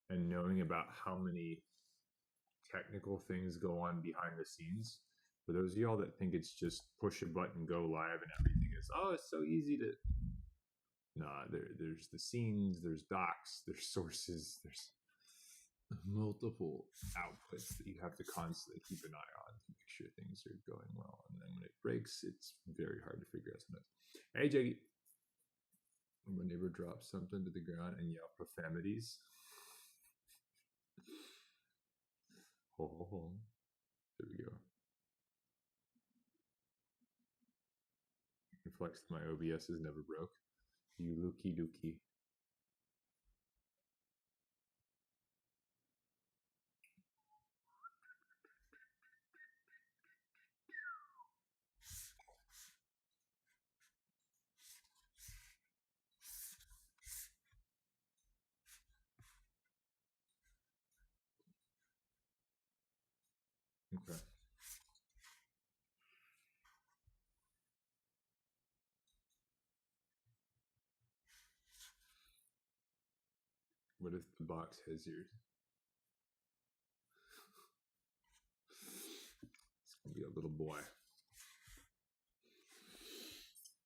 and knowing about how many technical things go on behind the scenes. For those of y'all that think it's just push a button, go live, and everything is, oh, it's so easy to. Nah, there's the scenes, there's docs, there's sources, there's multiple outputs that you have to constantly keep an eye on to make sure things are going well. And then when it breaks, it's very hard to figure out sometimes. Hey, Jaggy. My neighbor drops something to the ground and yell profanities. Ho, ho, ho. There we go. Flex my OBS is never broke. You looky dookie. Okay. What if the box has yours? It's gonna be a little boy.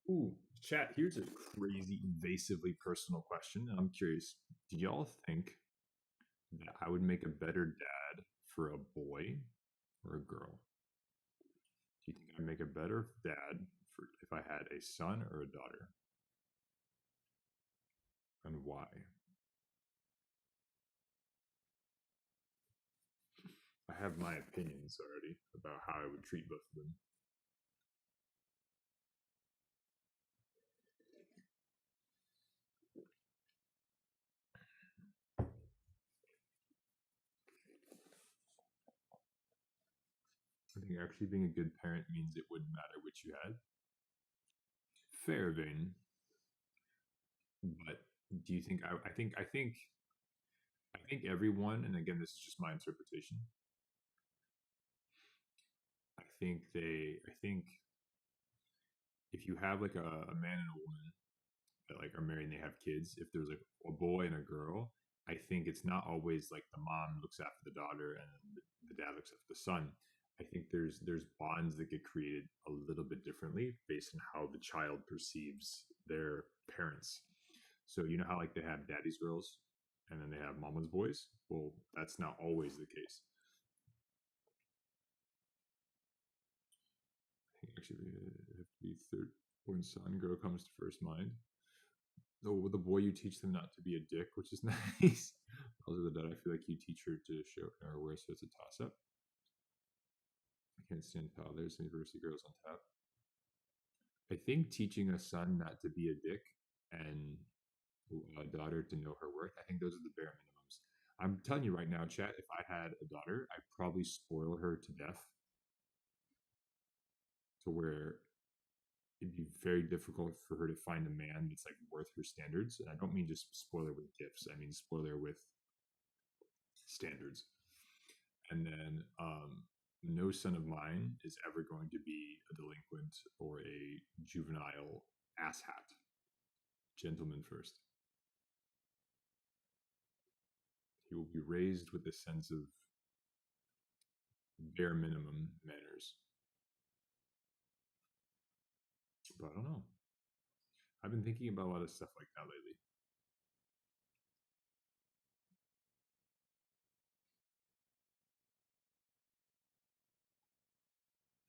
Ooh, chat, here's a crazy, invasively personal question. I'm curious, do y'all think that I would make a better dad for a boy or a girl? Do you think I'd make a better dad for if I had a son or a daughter? And why? I have my opinions already about how I would treat both of them. I think actually being a good parent means it wouldn't matter which you had. Fair, Vane. But do you think I think everyone, and again, this is just my interpretation. I think if you have like a man and a woman that like are married and they have kids, if there's like a boy and a girl, I think it's not always like the mom looks after the daughter and the dad looks after the son. I think there's bonds that get created a little bit differently based on how the child perceives their parents. So you know how like they have daddy's girls and then they have mama's boys? Well, that's not always the case. I think actually it have to be third when son girl comes to first mind. Oh, with the boy you teach them not to be a dick, which is nice. Also, the dad, I feel like you teach her to show her where, so it's a toss up. I can't stand toddlers and university girls on top. I think teaching a son not to be a dick and a daughter to know her worth, I think those are the bare minimums. I'm telling you right now, chat, if I had a daughter, I'd probably spoil her to death to where it'd be very difficult for her to find a man that's like worth her standards. And I don't mean just spoil her with gifts, I mean spoil her with standards. And then no son of mine is ever going to be a delinquent or a juvenile asshat. Gentleman first. He will be raised with a sense of bare minimum manners. But I don't know. I've been thinking about a lot of stuff like that lately.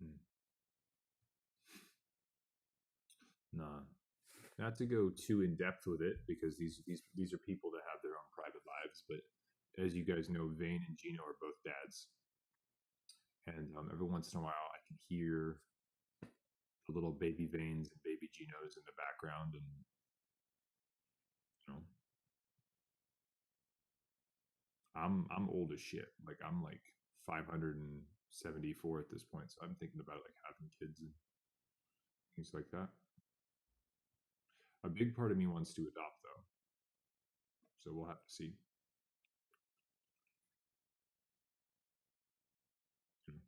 Hmm. Nah, not to go too in depth with it because these are people that have their own private lives. But as you guys know, Vane and Gino are both dads, and every once in a while, I can hear the little baby Vanes and baby Ginos in the background, and you know, I'm old as shit. Like I'm like 574 at this point, so I'm thinking about like having kids and things like that. A big part of me wants to adopt though, so we'll have to see. You know,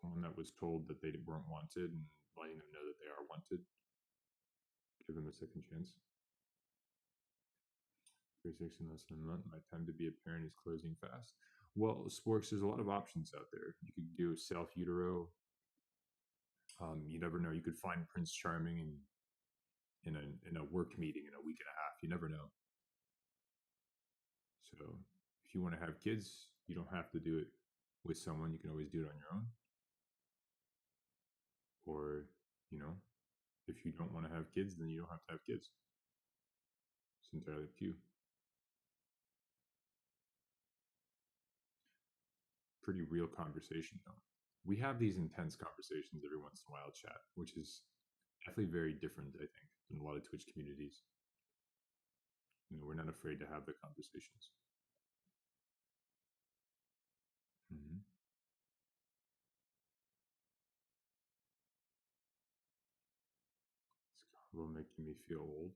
someone that was told that they weren't wanted and letting them know that they are wanted. Give them a second chance. 36 in less than a month. My time to be a parent is closing fast. Well, sporks, there's a lot of options out there. You could do self utero. You never know. You could find Prince Charming in a work meeting in a week and a half. You never know. So if you want to have kids, you don't have to do it with someone. You can always do it on your own. Or, you know, if you don't want to have kids, then you don't have to have kids. It's entirely up to you. Pretty real conversation, though. We have these intense conversations every once in a while, chat, which is definitely very different, I think, in a lot of Twitch communities. We're not afraid to have the conversations. Mm-hmm. It's a little making me feel old.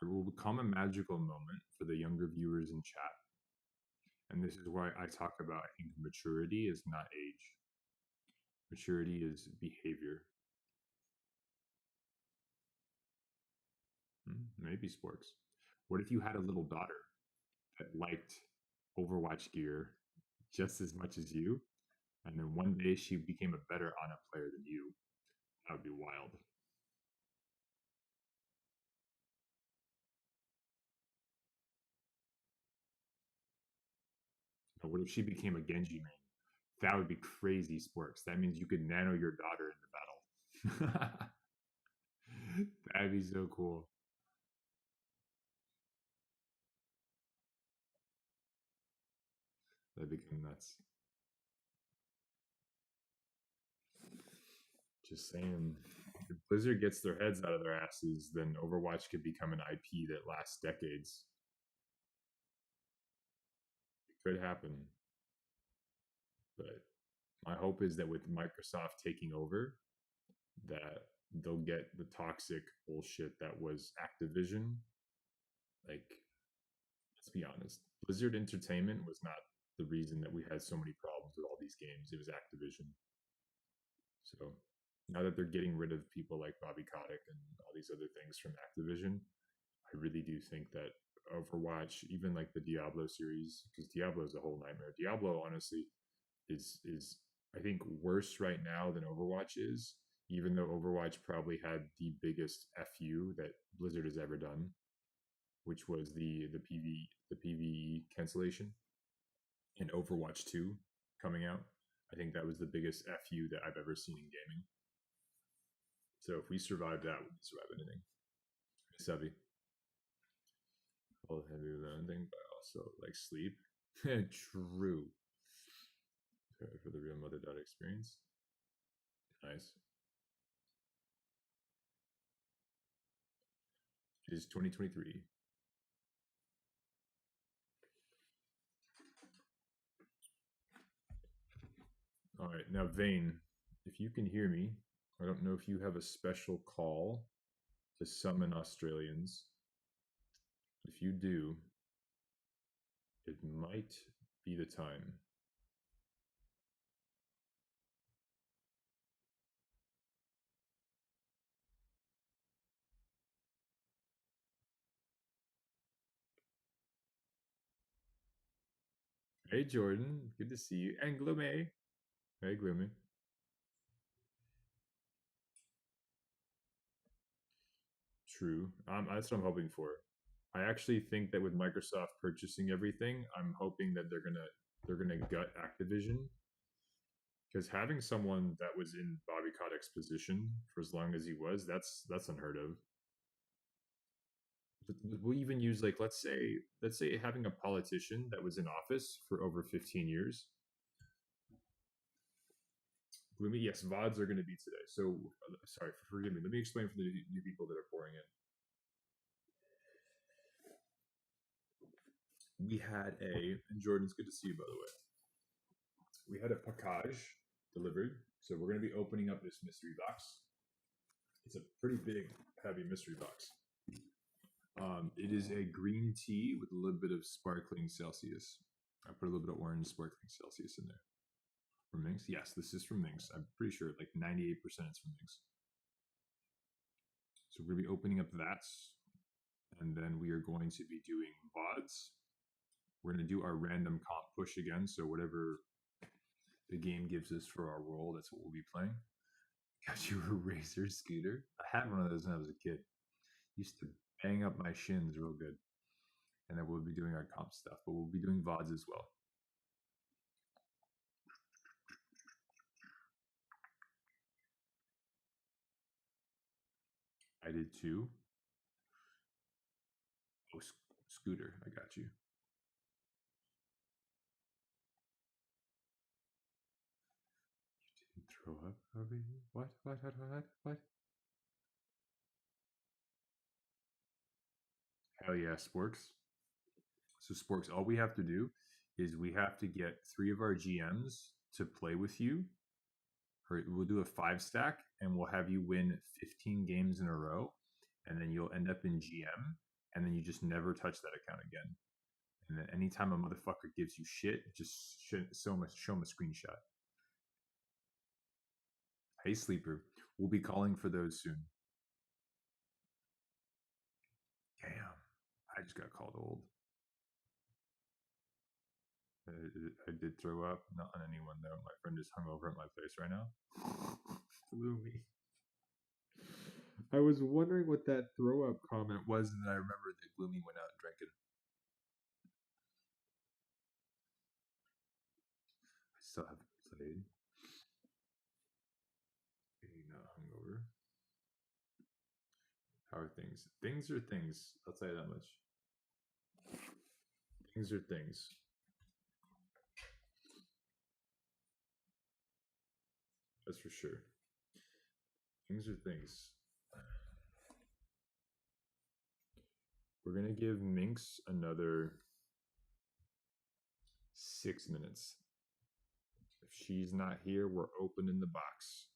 There will come a magical moment for the younger viewers in chat. And this is why I talk about, I think, maturity is not age. Maturity is behavior. Maybe sporks. What if you had a little daughter that liked Overwatch gear just as much as you, and then one day she became a better Ana player than you? That would be wild. But what if she became a Genji main? That would be crazy, sporks. That means you could nano your daughter in the battle. That'd be so cool. That'd become nuts. Just saying. If Blizzard gets their heads out of their asses, then Overwatch could become an IP that lasts decades. It could happen. But my hope is that with Microsoft taking over, that they'll get the toxic bullshit that was Activision. Like, let's be honest, Blizzard Entertainment was not the reason that we had so many problems with all these games. It was Activision. So now that they're getting rid of people like Bobby Kotick and all these other things from Activision, I really do think that Overwatch, even like the Diablo series, because Diablo is a whole nightmare. Diablo, honestly, is I think worse right now than Overwatch is, even though Overwatch probably had the biggest FU that Blizzard has ever done, which was the PvE cancellation in Overwatch 2 coming out. I think that was the biggest FU that I've ever seen in gaming. So if we survive that, we can survive anything. Savvy. All heavy with anything, but also like sleep. True. For the real mother daughter experience. Nice. It is 2023. All right, now Vane, if you can hear me, I don't know if you have a special call to summon Australians. If you do, it might be the time. Hey Jordan, good to see you. And Gloomy. Hey Gloomy. True. That's what I'm hoping for. I actually think that with Microsoft purchasing everything, I'm hoping that they're gonna gut Activision, because having someone that was in Bobby Kotick's position for as long as he was, that's unheard of. We even use, like, let's say having a politician that was in office for over 15 years. Gloomy, yes, VODs are going to be today. So sorry, forgive me. Let me explain for the new people that are pouring in. We had and Jordan's good to see you, by the way. We had a package delivered. So we're going to be opening up this mystery box. It's a pretty big, heavy mystery box. It is a green tea with a little bit of sparkling Celsius. I put a little bit of orange sparkling Celsius in there. From Minx? Yes, this is from Minx. I'm pretty sure like 98% it's from Minx. So we're going to be opening up that, and then we are going to be doing VODs. We're going to do our random comp push again, so whatever the game gives us for our roll, that's what we'll be playing. Got you a Razor scooter? I had one of those when I was a kid. Used to bang up my shins real good. And then we'll be doing our comp stuff, but we'll be doing VODs as well. I did too. Oh, scooter, I got you. You didn't throw up, Harvey? What? Hell yeah, Sporks. So Sporks, all we have to do is we have to get 3 of our GMs to play with you. Or we'll do a 5-stack, and we'll have you win 15 games in a row, and then you'll end up in GM, and then you just never touch that account again. And then anytime a motherfucker gives you shit, just show him a screenshot. Hey, Sleeper. We'll be calling for those soon. Damn. I just got called old. I did throw up. Not on anyone, though. My friend is hungover at my place right now. Flew me. I was wondering what that throw up comment was, and I remembered that Gloomy went out drinking. I still haven't played. Maybe not hungover. How are things? Things are things. I'll tell you that much. Things are things. That's for sure. Things are things. We're going to give Minx another 6 minutes. If she's not here, we're opening the box.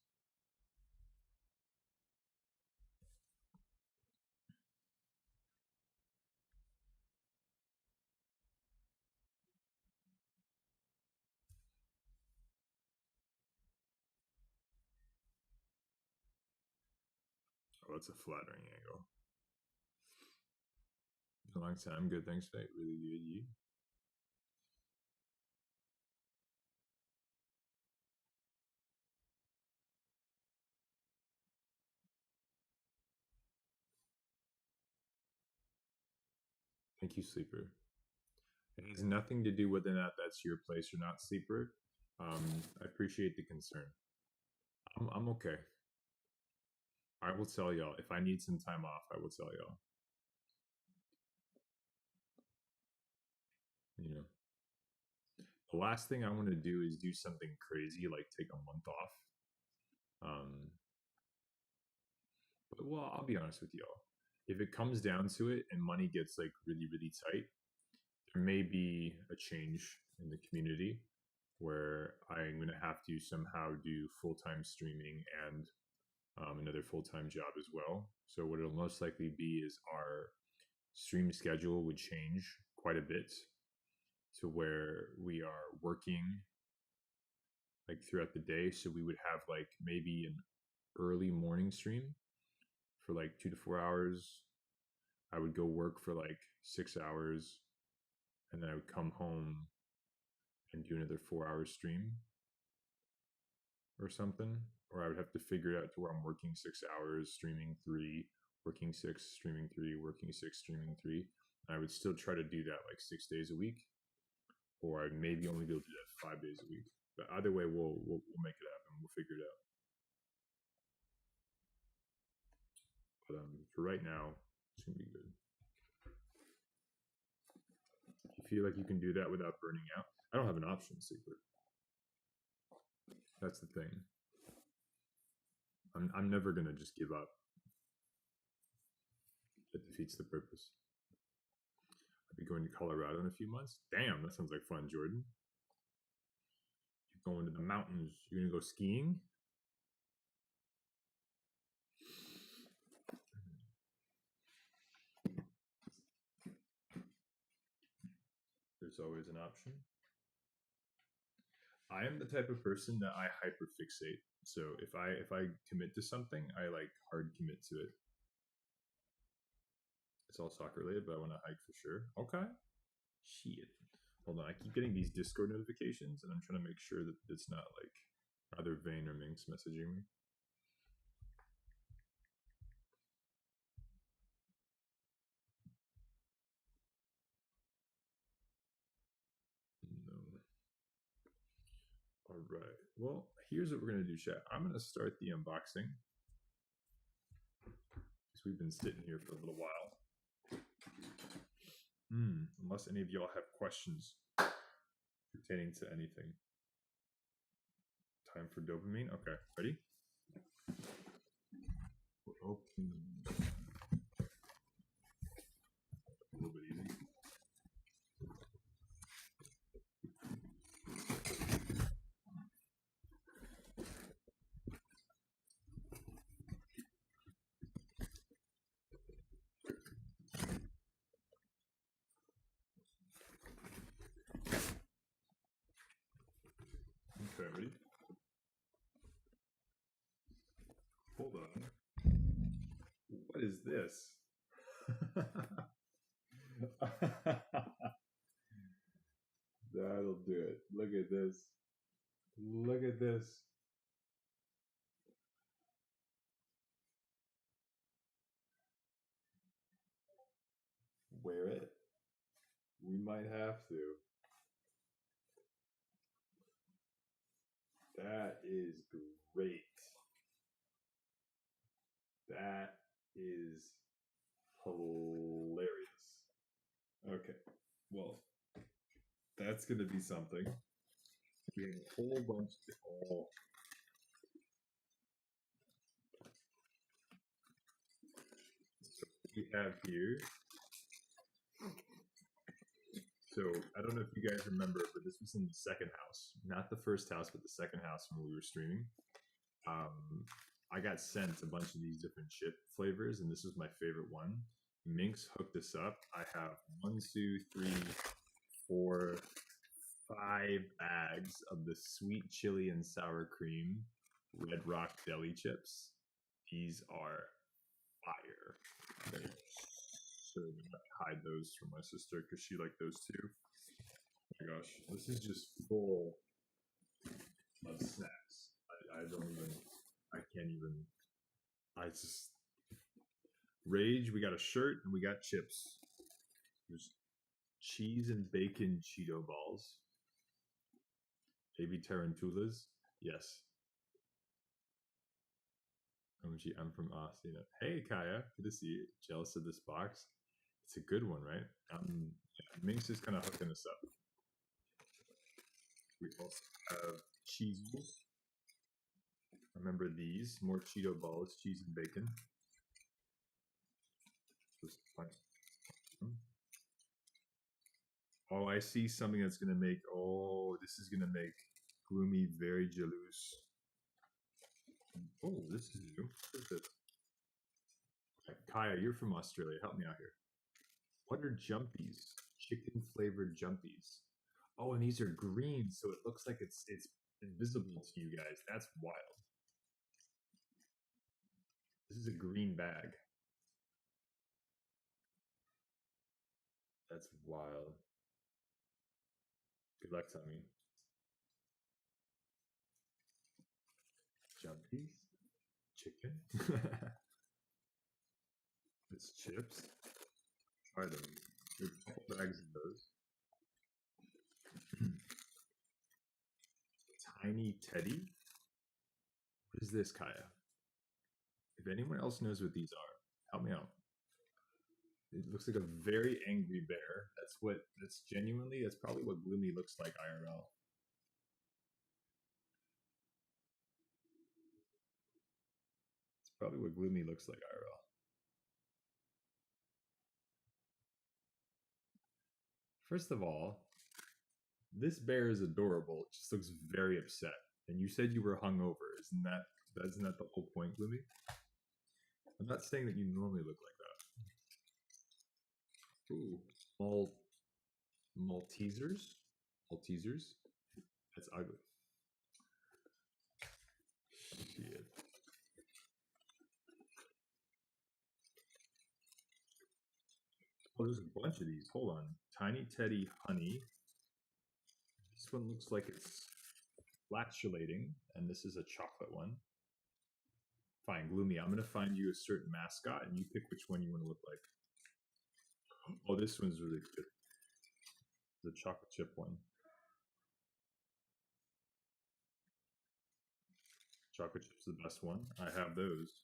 Oh, that's a flattering angle. A long time. Good, thanks, mate. Really good. You? Thank you, Sleeper. It has nothing to do whether or not that's your place or not, Sleeper. I appreciate the concern. I'm okay. I will tell y'all. If I need some time off, I will tell y'all. You know, the last thing I want to do is do something crazy, like take a month off. But well, I'll be honest with y'all. If it comes down to it and money gets like really, really tight, there may be a change in the community where I'm going to have to somehow do full-time streaming and another full-time job as well. So what it'll most likely be is our stream schedule would change quite a bit to where we are working like throughout the day. So we would have like maybe an early morning stream for like 2 to 4 hours. I would go work for like 6 hours, and then I would come home and do another 4-hour stream or something. Or I would have to figure it out to where I'm working 6 hours, streaming 3, working 6, streaming 3, working 6, streaming 3. And I would still try to do that like 6 days a week, or I'd maybe only be able to do that 5 days a week. But either way, we'll make it happen. We'll figure it out. But for right now, it's gonna be good. You feel like you can do that without burning out? I don't have an option, Sleeper. That's the thing. I'm never gonna just give up. It defeats the purpose. I'll be going to Colorado in a few months. Damn, that sounds like fun, Jordan. You're going to the mountains. You're gonna go skiing? There's always an option. I am the type of person that I hyperfixate. So if I commit to something, I like hard commit to it. It's all soccer related, but I want to hike for sure. Okay. Shit. Hold on, I keep getting these Discord notifications, and I'm trying to make sure that it's not like either Vane or Minx messaging me. No. All right. Well, here's what we're gonna do, chat. I'm gonna start the unboxing because we've been sitting here for a little while. Unless any of y'all have questions pertaining to anything. Time for dopamine. Okay, ready? We're opening a little bit easy. Okay, ready? Hold on. What is this? That'll do it. Look at this. Look at this. Wear it. We might have to. That is great. That is hilarious. Okay. Well, that's going to be something. We have a whole bunch of all. So we have here. So I don't know if you guys remember, but this was in the second house, not the first house, but the second house when we were streaming. I got sent a bunch of these different chip flavors, and this was my favorite one. Minx hooked us up. I have 1, 2, 3, 4, 5 bags of the sweet chili and sour cream Red Rock deli chips. These are fire. So hide those from my sister because she liked those too. Oh my gosh, this is just full of snacks. I don't even. I can't even. I just rage. We got a shirt and we got chips. There's cheese and bacon Cheeto balls. Baby tarantulas. Yes. I'm from Austin. Hey Kaya, good to see you. Jealous of this box. It's a good one, right? Minx is kind of hooking us up. We also have cheeses. Remember these, more Cheeto balls, cheese and bacon. Oh, I see something that's gonna make. Oh, this is gonna make Gloomy very jealous. Oh, this is new. What is this? Kaya, you're from Australia. Help me out here. What are jumpies? Chicken flavored jumpies. Oh, and these are green, so it looks like it's invisible to you guys. That's wild. This is a green bag. That's wild. Good luck, Tommy. Jumpies? Chicken? It's chips. Try them. There's a couple bags of those. Tiny Teddy? What is this, Kaya? If anyone else knows what these are, help me out. It looks like a very angry bear. That's genuinely, that's probably what Gloomy looks like IRL. It's probably what Gloomy looks like IRL. First of all, this bear is adorable. It just looks very upset. And you said you were hungover. Isn't that the whole point, Gloomy? I'm not saying that you normally look like that. Ooh, Maltesers. Maltesers. That's ugly. Shit. Oh, there's a bunch of these. Hold on. Tiny Teddy Honey. This one looks like it's flatulating, and this is a chocolate one. Fine, Gloomy. I'm gonna find you a certain mascot, and you pick which one you want to look like. Oh, this one's really good. The chocolate chip one. Chocolate chip's the best one. I have those.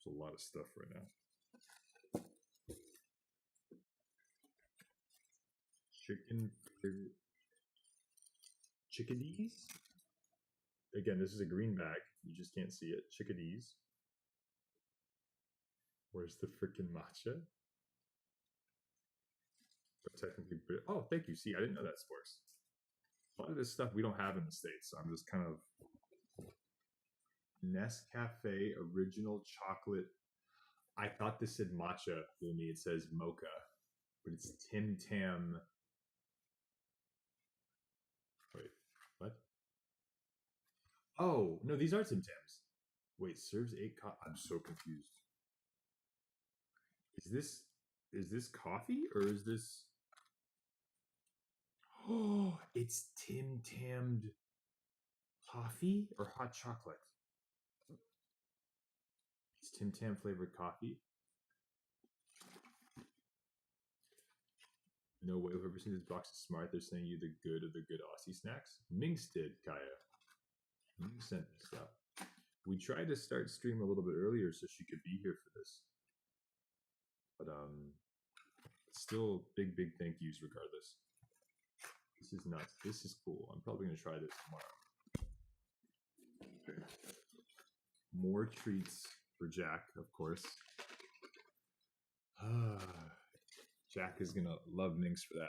There's a lot of stuff right now. Chickadees. Again, this is a green bag. You just can't see it. Chickadees. Where's the freaking matcha? But technically, oh, thank you. See, I didn't know that, Sports. A lot of this stuff we don't have in the States, so I'm just kind of Nescafe original chocolate. I thought this said matcha, Gloomy. It says mocha, but it's Tim Tam. Wait, what? Oh, no, these are Tim Tams. Wait, serves 8 I'm so confused. Is this coffee or is this? Oh, it's Tim Tammed coffee or hot chocolate? It's Tim Tam flavored coffee. No way, whoever seen this box is smart. They're saying you the good of the good Aussie snacks. Minx did, Kaya. Minx sent this stuff. We tried to start stream a little bit earlier so she could be here for this. But still big thank yous regardless. This is nuts. This is cool. I'm probably gonna try this tomorrow. More treats for Jack, of course. Jack is gonna love Minx for that.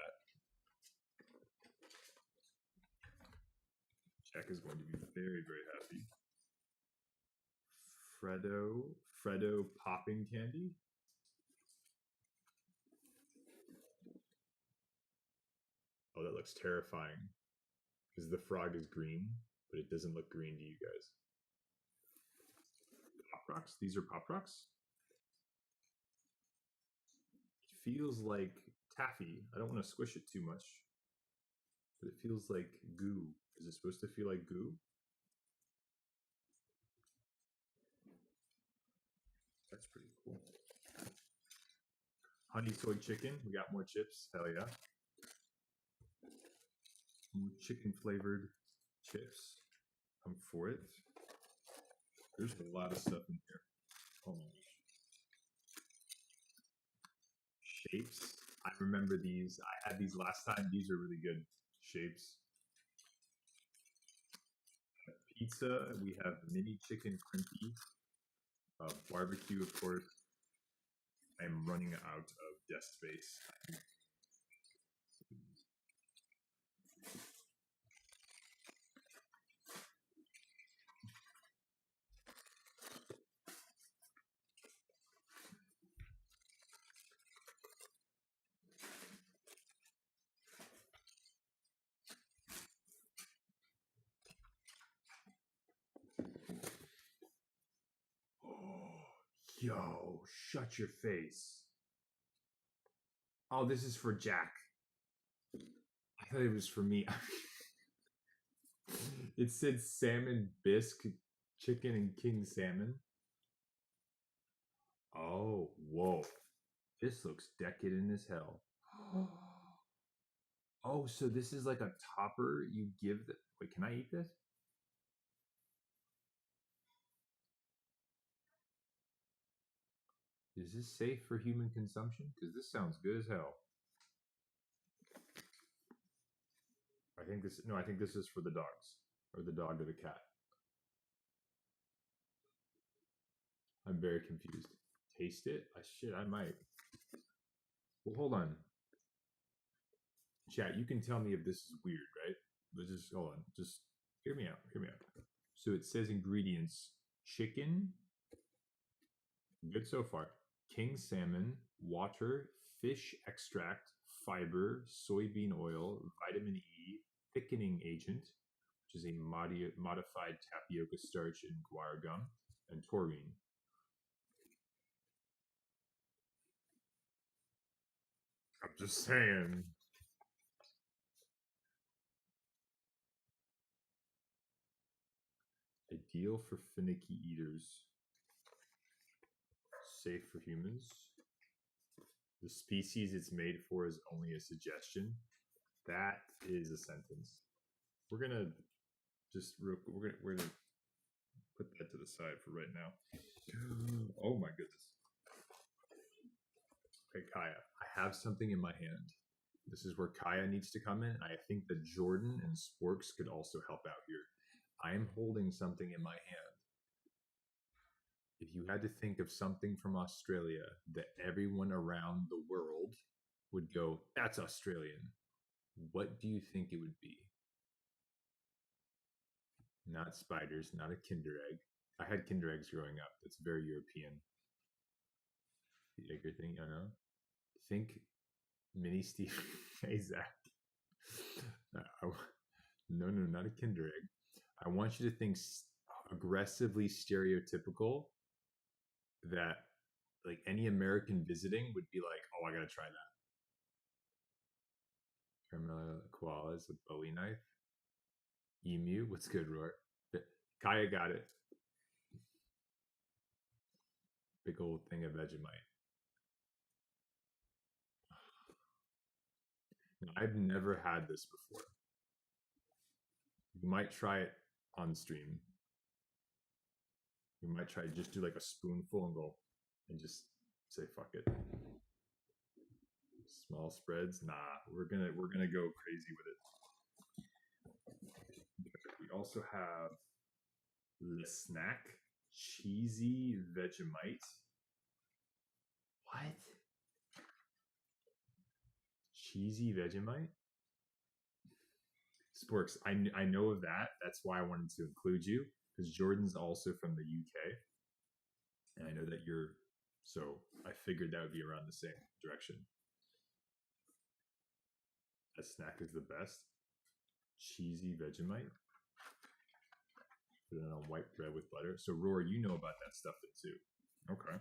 Jack is going to be very happy. Freddo popping candy. Oh, that looks terrifying. Because the frog is green, but it doesn't look green to you guys. Pop Rocks? These are Pop Rocks? It feels like taffy. I don't want to squish it too much. But it feels like goo. Is it supposed to feel like goo? That's pretty cool. Honey soy chicken. We got more chips. Hell yeah. More chicken flavored chips. I'm for it. There's a lot of stuff in here. Oh my gosh. Shapes. I remember these. I had these last time. These are really good shapes. Pizza. We have mini chicken crimpy. Barbecue, of course. I'm running out of desk space. Yo, shut your face. Oh, this is for Jack. I thought it was for me. It said salmon bisque, chicken and king salmon. Oh, whoa. This looks decadent as hell. Oh, so this is like a topper you give the. Wait, can I eat this? Is this safe for human consumption? Because this sounds good as hell. I think this is for the dogs. Or the dog or the cat. I'm very confused. Taste it? Shit, I might. Well, hold on. Chat, you can tell me if this is weird, right? But just hold on. Just hear me out. So it says ingredients: chicken. Good so far. King salmon, water, fish extract, fiber, soybean oil, vitamin E, thickening agent, which is a modified tapioca starch in guar gum, and taurine. I'm just saying. Ideal for finicky eaters. Safe for humans. The species it's made for is only a suggestion. That is a sentence. We're gonna put that to the side for right now. Oh my goodness. Okay, Kaya, I have something in my hand. This is where Kaya needs to come in. I think that Jordan and Sporks could also help out here. I am holding something in my hand. If you had to think of something from Australia that everyone around the world would go, that's Australian, what do you think it would be? Not spiders, not a Kinder Egg. I had Kinder Eggs growing up. That's very European. The egg thing, I know. Think mini Steve. Hey, Zach. No, not a Kinder Egg. I want you to think aggressively stereotypical that like any American visiting would be like, oh, I gotta try that. Terminal koalas, a Bowie knife. Emu, what's good, Roar? Kaya got it. Big old thing of Vegemite. Now, I've never had this before. You might try it on stream. You might try just do like a spoonful and go and just say fuck it. Small spreads, nah. We're gonna go crazy with it. We also have Le Snack cheesy Vegemite. What? Cheesy Vegemite? Sporks, I know of that. That's why I wanted to include you, because Jordan's also from the UK. And I know that you're, so I figured that would be around the same direction. That snack is the best. Cheesy Vegemite. Put it on white bread with butter. So Roar, you know about that stuff too. Okay.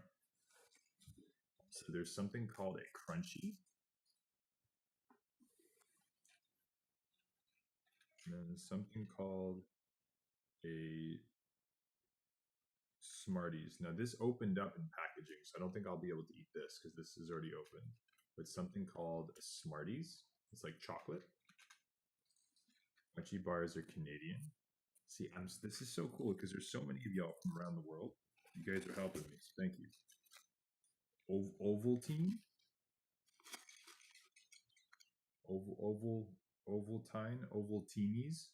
So there's something called a crunchy. And then something called a Smarties. Now this opened up in packaging, so I don't think I'll be able to eat this because this is already open. But something called a Smarties. It's like chocolate. Crunchy bars are Canadian. See, this is so cool because there's so many of y'all from around the world. You guys are helping me, so thank you. Ovaltine. Ovaltine. Ovaltinis.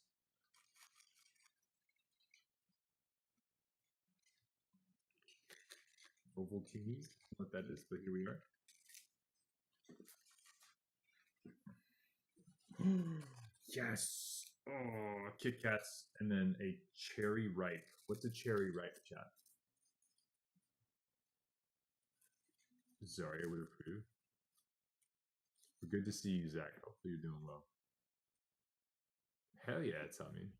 Ovaltinis. What that is, but here we are. Yes. Oh, Kit Kats, and then a cherry ripe. What's a cherry ripe, chat? Sorry, I would approve. Good to see you, Zach. Hopefully you're doing well. Hell yeah, Tommy.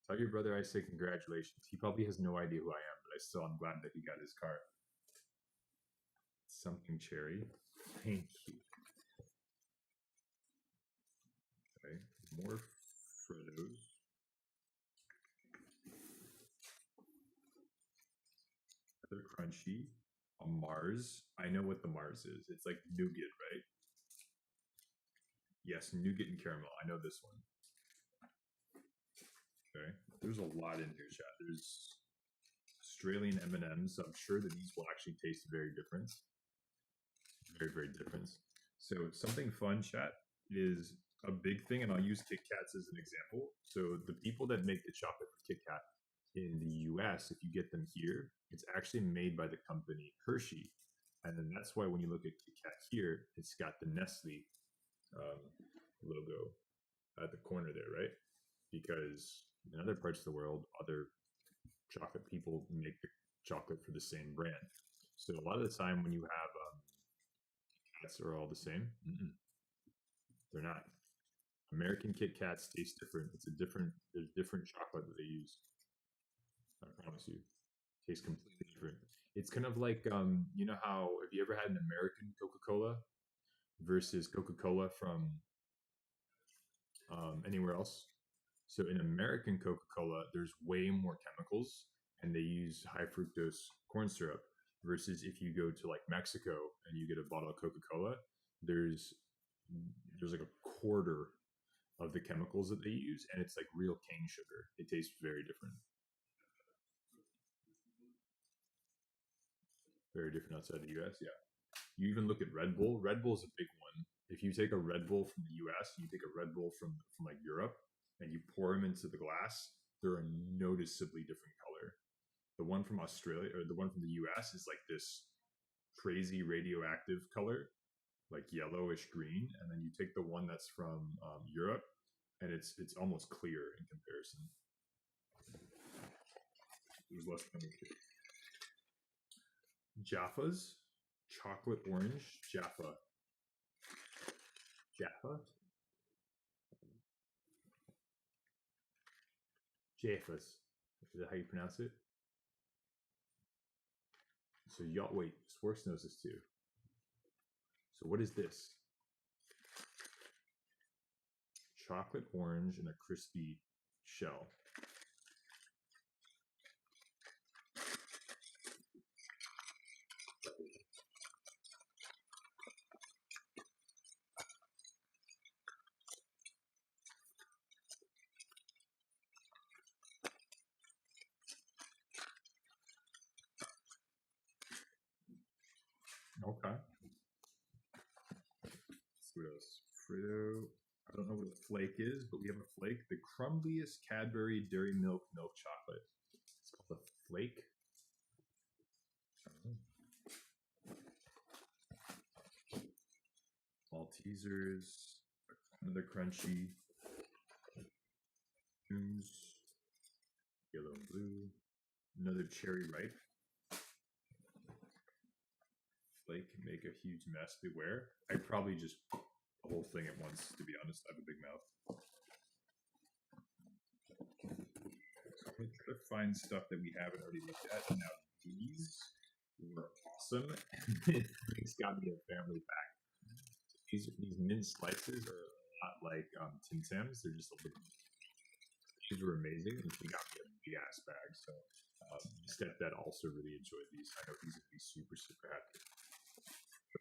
Tell your brother I say congratulations. He probably has no idea who I am, but I'm glad that he got his car. Something cherry. Thank you. Okay, more Frodos. Another crunchy. A Mars. I know what the Mars is. It's like nougat, right? Yes, nougat and caramel. I know this one. Okay, there's a lot in here, chat. There's Australian M&Ms. I'm sure that these will actually taste very different. Very, very different. So something fun, chat, is a big thing, and I'll use Kit Kats as an example. So the people that make the chocolate for Kit Kat in the US, if you get them here, it's actually made by the company Hershey. And then that's why when you look at Kit Kat here, it's got the Nestle logo at the corner there, right? Because in other parts of the world, other chocolate people make the chocolate for the same brand. So a lot of the time when you have cats are all the same, they're not. American Kit Kats taste different. There's different chocolate that they use. I promise you. Tastes completely different. It's kind of like you know how have you ever had an American Coca-Cola versus Coca-Cola from anywhere else? So in American Coca-Cola, there's way more chemicals, and they use high fructose corn syrup. Versus if you go to like Mexico and you get a bottle of Coca-Cola, there's there's like a quarter of the chemicals that they use, and it's like real cane sugar. It tastes very different. Very different outside the U.S. Yeah, you even look at Red Bull. Red Bull is a big one. If you take a Red Bull from the U.S., you take a Red Bull from like Europe, and you pour them into the glass, they're a noticeably different color. The one from Australia or the one from the US is like this crazy radioactive color, like yellowish green, and then you take the one that's from Europe, and it's almost clear in comparison. There's less chemistry. Jaffa's chocolate orange Jaffa. Jaffa. Jaffa's. Is that how you pronounce it? So y'all wait. Swartz knows this too. So what is this? Chocolate orange and a crispy shell. Okay. Let's see what else. Frito. I don't know what a flake is, but we have a flake. The crumbliest Cadbury Dairy Milk milk chocolate. It's called a flake. Maltesers. Another crunchy. Tunes. Yellow and blue. Another cherry ripe. Flake can make a huge mess. Beware. I'd probably just the whole thing at once, to be honest. I have a big mouth. So I'm going to try to find stuff that we haven't already looked at. Now, these were awesome. It's got me a family pack. These mint slices are a lot like Tim Tams. They're just a little. These were amazing, and she got me a big ass bag. So, stepdad also really enjoyed these. I know he's gonna be super, super happy.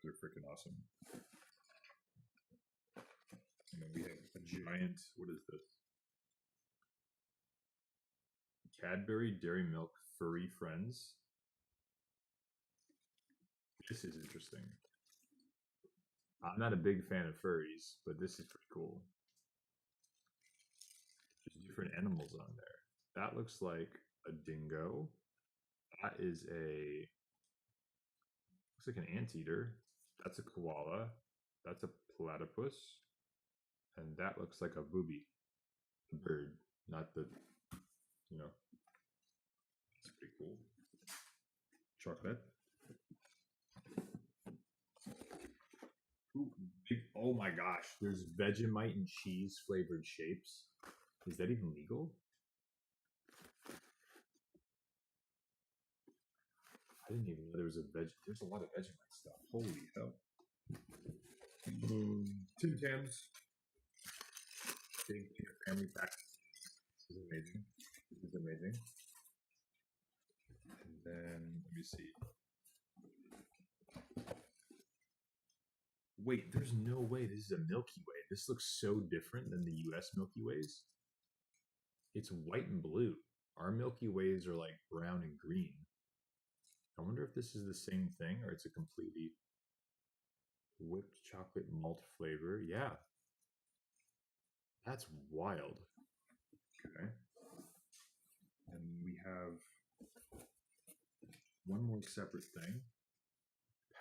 They're freaking awesome. And then we have a giant. What is this? Cadbury Dairy Milk Furry Friends. This is interesting. I'm not a big fan of furries, but this is pretty cool. There's different animals on there. That looks like a dingo. That is a looks like an anteater. That's a koala. That's a platypus. And that looks like a booby. The bird, not the it's pretty cool. Chocolate. Ooh, oh my gosh, there's Vegemite and cheese flavored shapes. Is that even legal? I didn't even know there was a there's a lot of Vegemite stuff. Holy hell. Tim Tams. Big family pack. This is amazing. This is amazing. And then let me see. Wait, there's no way this is a Milky Way. This looks so different than the US Milky Ways. It's white and blue. Our Milky Ways are like brown and green. I wonder if this is the same thing or it's a completely whipped chocolate malt flavor. Yeah. That's wild. Okay. And we have one more separate thing.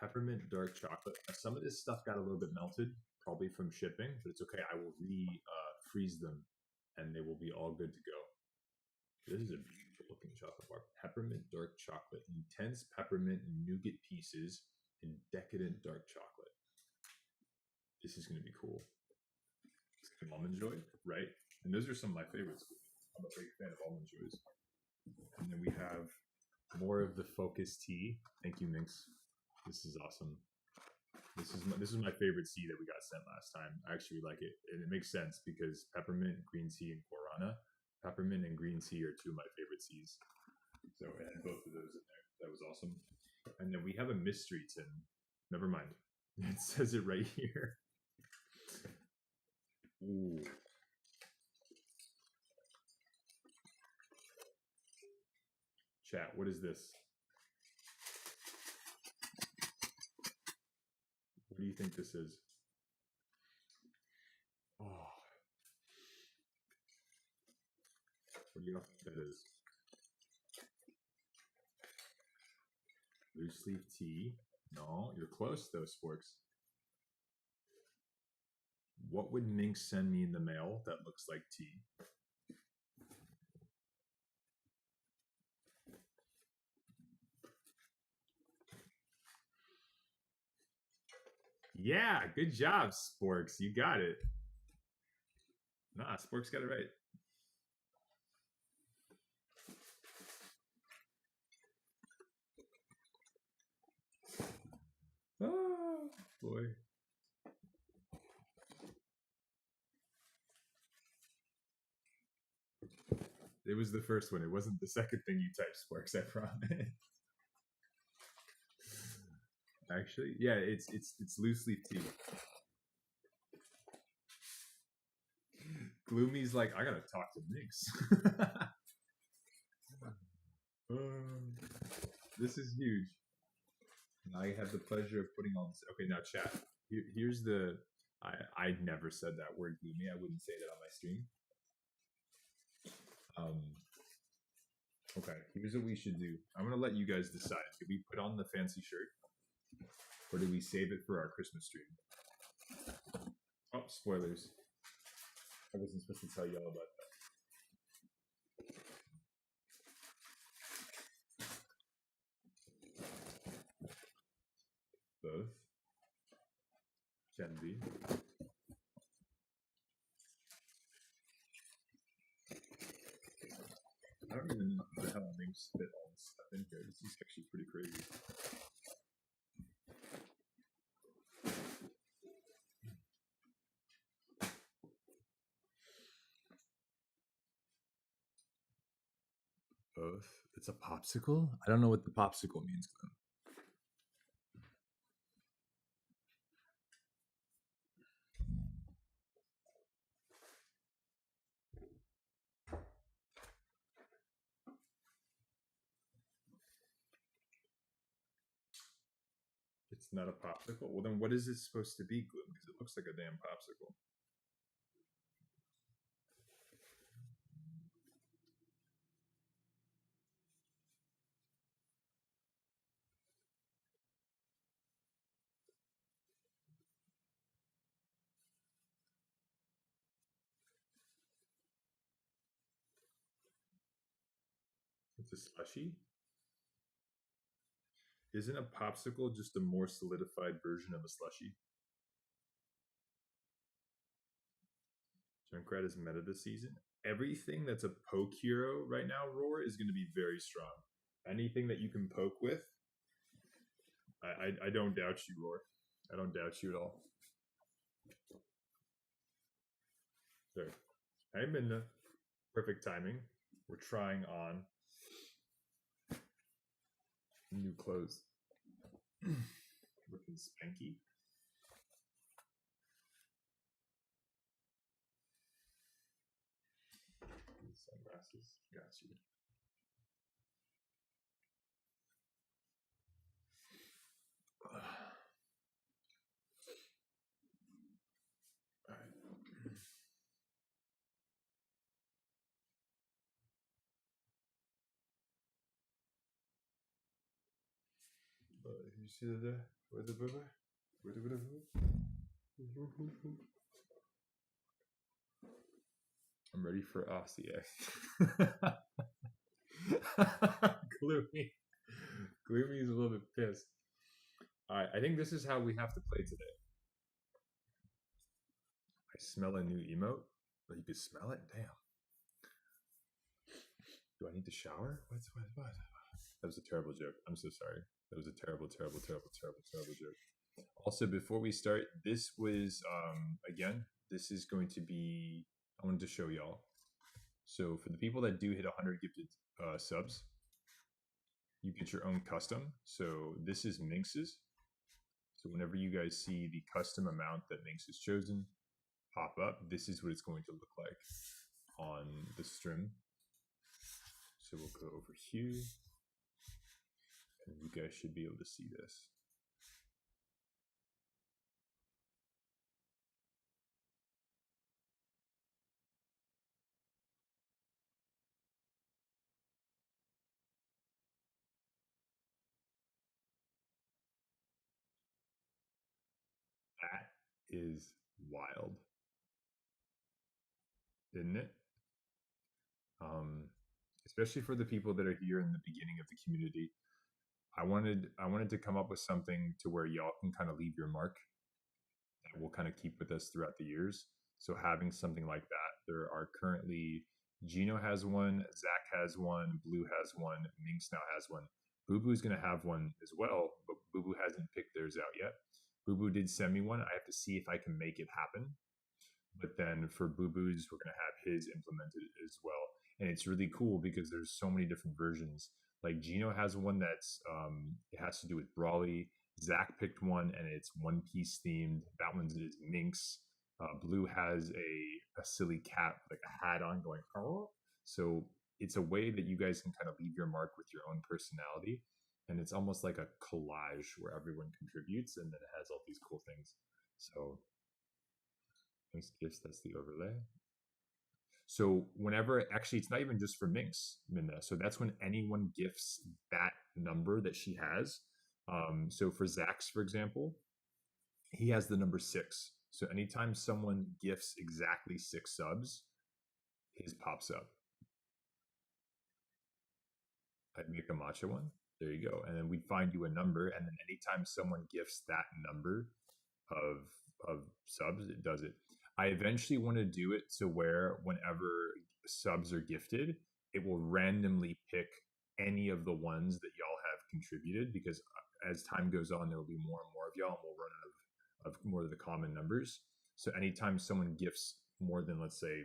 Peppermint dark chocolate. Now, some of this stuff got a little bit melted, probably from shipping, but it's okay. I will freeze them and they will be all good to go. This is a beautiful looking chocolate bar. Peppermint dark chocolate, intense peppermint nougat pieces, and decadent dark chocolate. This is going to be cool. Almond Joy, right? And those are some of my favorites. I'm a big fan of Almond Joys. And then we have more of the Focus tea. Thank you, Minx. This is awesome. This is my favorite tea that we got sent last time. I actually like it, and it makes sense because peppermint, green tea, and guarana. Peppermint and green tea are two of my favorite teas. So I had both of those in there. That was awesome. And then we have a mystery tin. Never mind. It says it right here. Ooh. Chat, what is this? What do you think this is? Oh. What do you think that is? Loose leaf tea. No, you're close though, Sporks. What would Mink send me in the mail that looks like tea? Yeah, good job, Sporks. You got it. Nah, Sporks got it right. Oh, boy. It was the first one. It wasn't the second thing you typed, Sporks, I promise. Actually, yeah, it's loose leaf tea. Gloomy's like, I gotta talk to Minx. This is huge. I have the pleasure of putting all this. Okay, now chat. Here's the. I never said that word gloomy. I wouldn't say that on my stream. Okay, here's what we should do. I'm gonna let you guys decide. Do we put on the fancy shirt, or do we save it for our Christmas stream? Oh, spoilers! I wasn't supposed to tell y'all about that. Both can be. I don't even know how the hell things fit all this stuff in here. This is actually pretty crazy. Both. It's a popsicle? I don't know what the popsicle means, Glenn. It's not a popsicle? Well, then what is it supposed to be, Gloom? Because it looks like a damn popsicle. It's a slushy? Isn't a popsicle just a more solidified version of a slushy? Junkrat is meta this season. Everything that's a poke hero right now, Roar, is going to be very strong. Anything that you can poke with, I don't doubt you, Roar. I don't doubt you at all. There. I'm in the perfect timing. We're trying on new clothes. Looking spanky. Sunglasses. Got you. You see the where the boober? Where the I'm ready for Aussie. Gloomy. Gloomy is a little bit pissed. Alright, I think this is how we have to play today. I smell a new emote? But you could smell it? Damn. Do I need to shower? What? That was a terrible joke. I'm so sorry. That was a terrible joke. Also, before we start, this was, again, this is going to be, I wanted to show y'all. So for the people that do hit 100 gifted subs, you get your own custom. So this is Minx's. So whenever you guys see the custom amount that Minx has chosen pop up, this is what it's going to look like on the stream. So we'll go over here, and you guys should be able to see this. That is wild, isn't it? Especially for the people that are here in the beginning of the community. I wanted to come up with something to where y'all can kind of leave your mark that will kind of keep with us throughout the years. So having something like that, there are currently Gino has one, Zach has one, Blue has one, Minx now has one. Boo Boo's gonna have one as well, but Boo Boo hasn't picked theirs out yet. Boo Boo did send me one. I have to see if I can make it happen. But then for Boo Boo's, we're gonna have his implemented as well. And it's really cool because there's so many different versions. Like Gino has one that's it has to do with Brawly. Zach picked one and it's One Piece themed. That one's is Minx. Blue has a silly cat like a hat on going oh. So it's a way that you guys can kind of leave your mark with your own personality, and it's almost like a collage where everyone contributes, and then it has all these cool things. So Minx gifts, that's the overlay. So whenever, actually, it's not even just for Minx, Minna. So that's when anyone gifts that number that she has. So for Zach's, for example, he has the number 6. So anytime someone gifts exactly 6 subs, his pops up. I'd make a matcha one. There you go. And then we'd find you a number. And then anytime someone gifts that number of subs, it does it. I eventually want to do it to where whenever subs are gifted, it will randomly pick any of the ones that y'all have contributed, because as time goes on, there will be more and more of y'all, and we'll run out of more of the common numbers. So anytime someone gifts more than, let's say,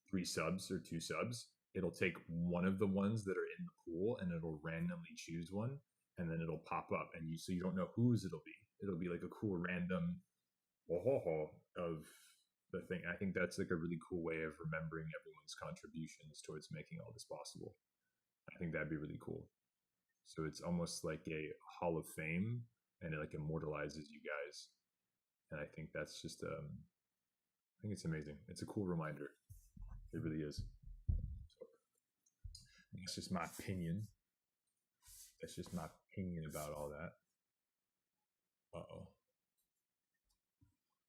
3 subs or 2 subs, it'll take one of the ones that are in the pool and it'll randomly choose one, and then it'll pop up, and so you don't know whose it'll be. It'll be like a cool random of the thing. I think that's like a really cool way of remembering everyone's contributions towards making all this possible. I think that'd be really cool. So it's almost like a Hall of Fame, and it like immortalizes you guys. And I think that's just I think it's amazing. It's a cool reminder. It really is. So that's just my opinion. That's just my opinion about all that. Uh-oh.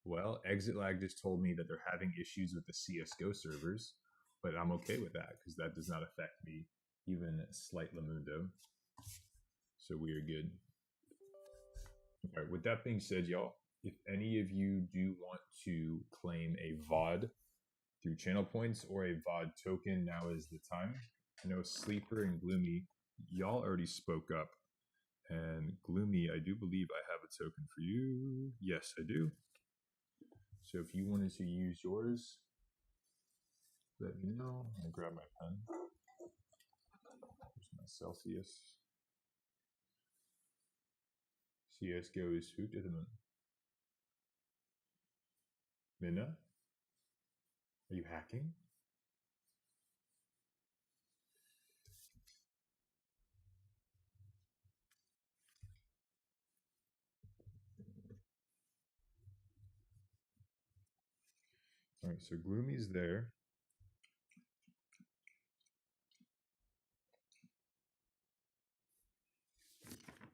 Well, Exit Lag just told me that they're having issues with the CSGO servers, but I'm okay with that because that does not affect me even slightly mundo. So we are good. All right, with that being said, y'all, if any of you do want to claim a VOD through channel points or a VOD token, now is the time. I know Sleeper and Gloomy, y'all already spoke up. And Gloomy, I do believe I have a token for you. Yes, I do. So if you wanted to use yours, let me know. I'm gonna grab my pen. Here's my Celsius. CSGO is hoot at the moment. Minna? Are you hacking? All right, so Gloomy's there.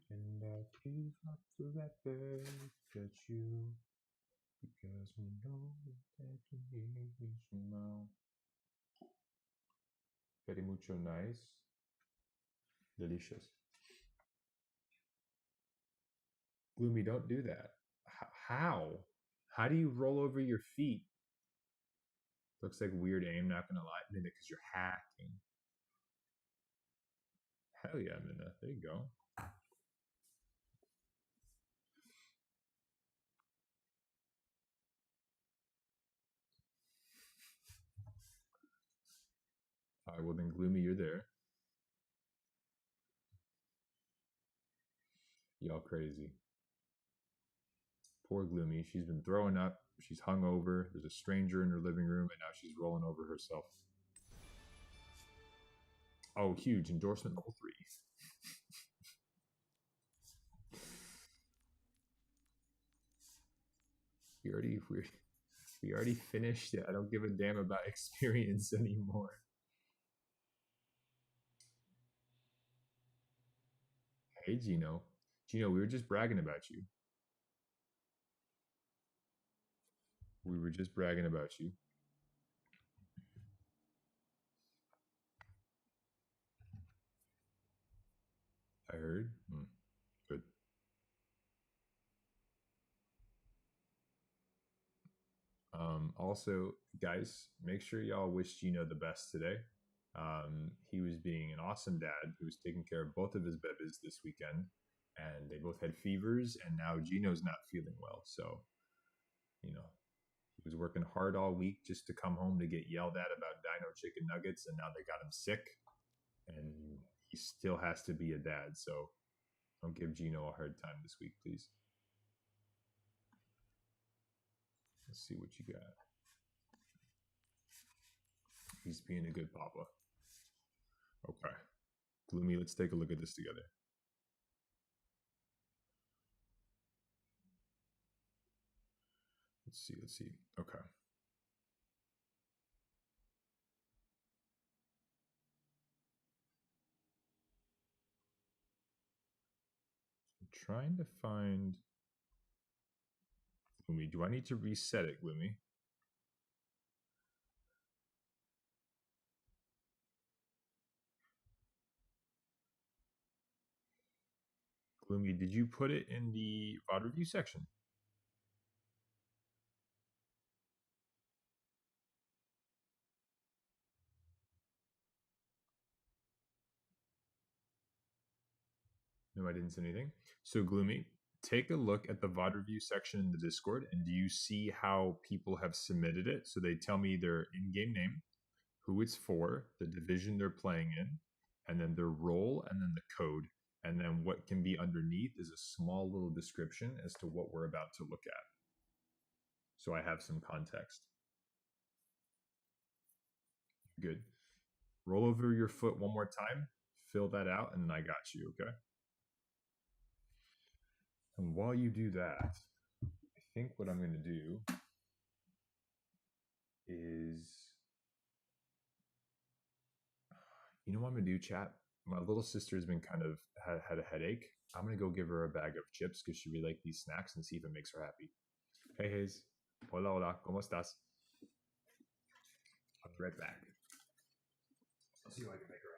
And I please not to let that you, because we know that you need me now. Very mucho nice. Delicious. Gloomy, don't do that. How? How do you roll over your feet Looks like weird aim, not gonna lie. Minna, because you're hacking. Hell yeah, Minna. There you go. All right, well then, Gloomy, you're there. Y'all crazy. Poor Gloomy. She's been throwing up. She's hungover. There's a stranger in her living room, and now she's rolling over herself. Oh, huge endorsement level 3. We already finished it. I don't give a damn about experience anymore. Hey, Gino. Gino, we were just bragging about you. We were just bragging about you. I heard. Good. Also, guys, make sure y'all wish Gino the best today. He was being an awesome dad who was taking care of both of his bebés this weekend, and they both had fevers, and now Gino's not feeling well. So, you know, he was working hard all week just to come home to get yelled at about Dino chicken nuggets, and now they got him sick, and he still has to be a dad. So, don't give Gino a hard time this week, please. Let's see what you got. He's being a good papa. Okay. Gloomy, let's take a look at this together. Let's see. Okay. I'm trying to find Gloomy. Do I need to reset it, Gloomy? Gloomy, did you put it in the VOD review section? No, I didn't say anything. So, Gloomy, take a look at the VOD review section in the Discord, and do you see how people have submitted it? So they tell me their in-game name, who it's for, the division they're playing in, and then their role, and then the code. And then what can be underneath is a small little description as to what we're about to look at. So I have some context. Good. Roll over your foot one more time, fill that out, and then I got you, okay? And while you do that, I think what I'm going to do is, you know what I'm going to do, chat? My little sister's been kind of had a headache. I'm going to go give her a bag of chips because she really likes these snacks and see if it makes her happy. Hey, Hayes. Hola, hola. ¿Cómo estás? I'll be right back. I'll see if I can make her happy.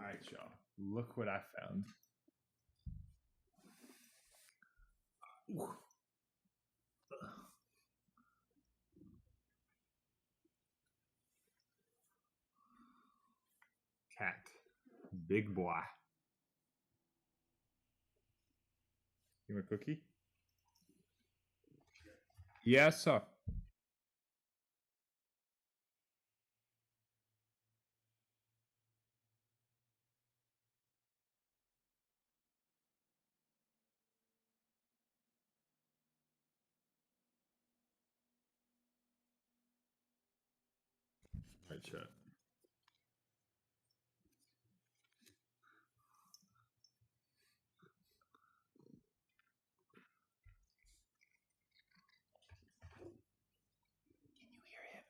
Alright, y'all. Look what I found. Ooh. Cat. Big boy. You want a cookie? Yes, sir. Alright, chat. Can you hear him?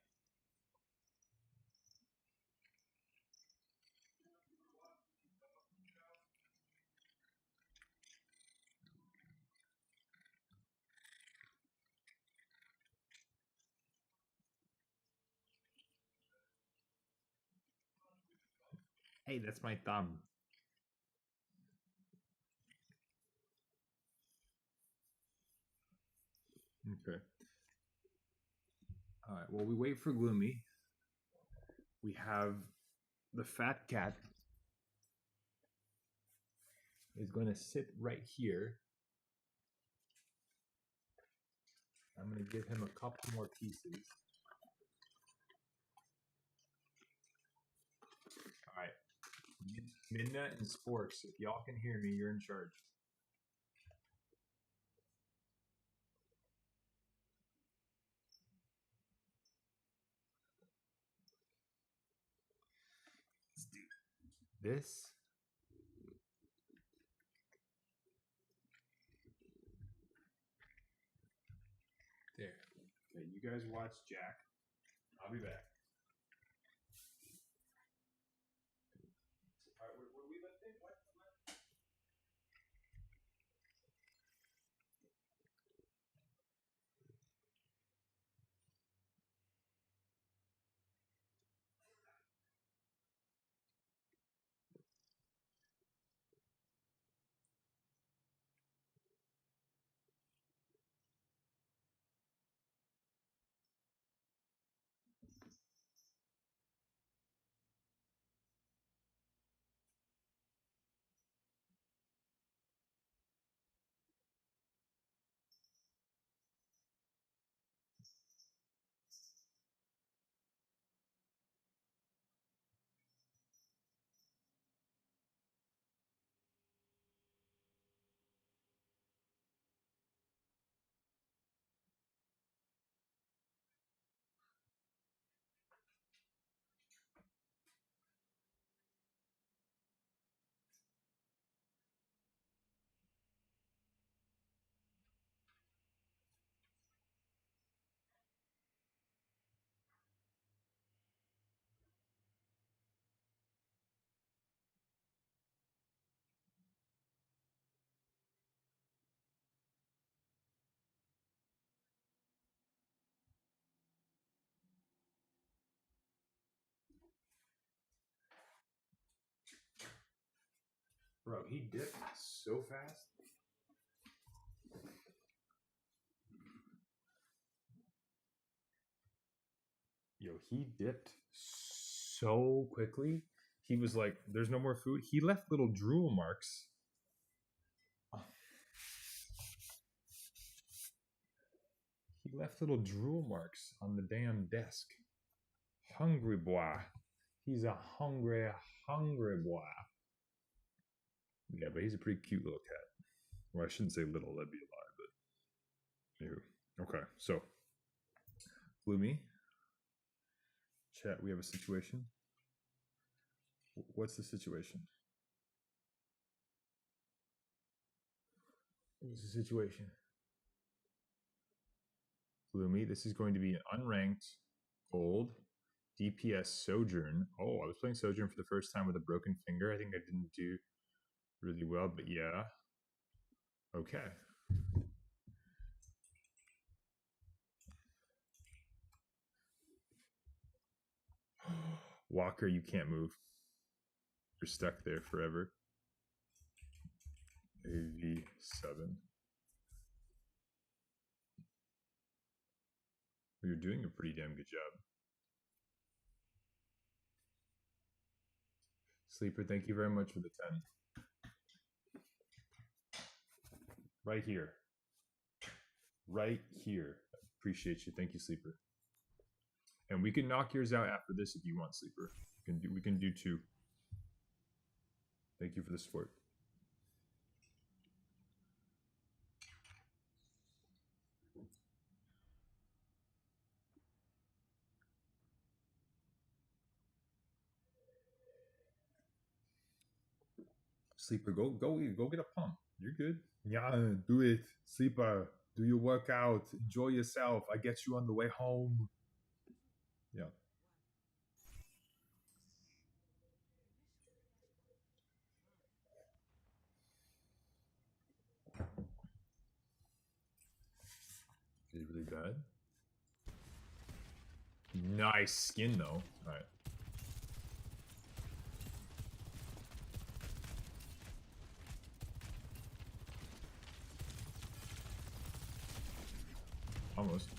Hey, that's my thumb. Okay. All right. Well, we wait for Gloomy. We have the fat cat is going to sit right here. I'm going to give him a couple more pieces. All right. Midna and Sporks, if y'all can hear me, you're in charge. Let's do this. There. Okay, you guys watch Jack. I'll be back. All right, were we lifting? What? Bro, he dipped so fast. Yo, he dipped so quickly. He was like, there's no more food. He left little drool marks. He left little drool marks on the damn desk. Hungry boy. He's a hungry, hungry boy. Yeah, but he's a pretty cute little cat. Well, I shouldn't say little, that'd be a lie, but anywho. Okay, so Gloomy. Chat, we have a situation. What's the situation? What's the situation? Gloomy, this is going to be an unranked gold DPS Sojourn. Oh, I was playing Sojourn for the first time with a broken finger. I think I didn't do really well, but yeah. Okay. Walker, you can't move. You're stuck there forever. AV7. You're doing a pretty damn good job. Sleeper, thank you very much for the 10. Right here. Right here. Appreciate you. Thank you, Sleeper. And we can knock yours out after this if you want, Sleeper. We can do 2. Thank you for the support. Sleeper, go get a pump. You're good. Yeah, do it. Sleeper, do your workout. Enjoy yourself. I get you on the way home. Yeah. Is it really bad? Nice skin though. Alright. Almost.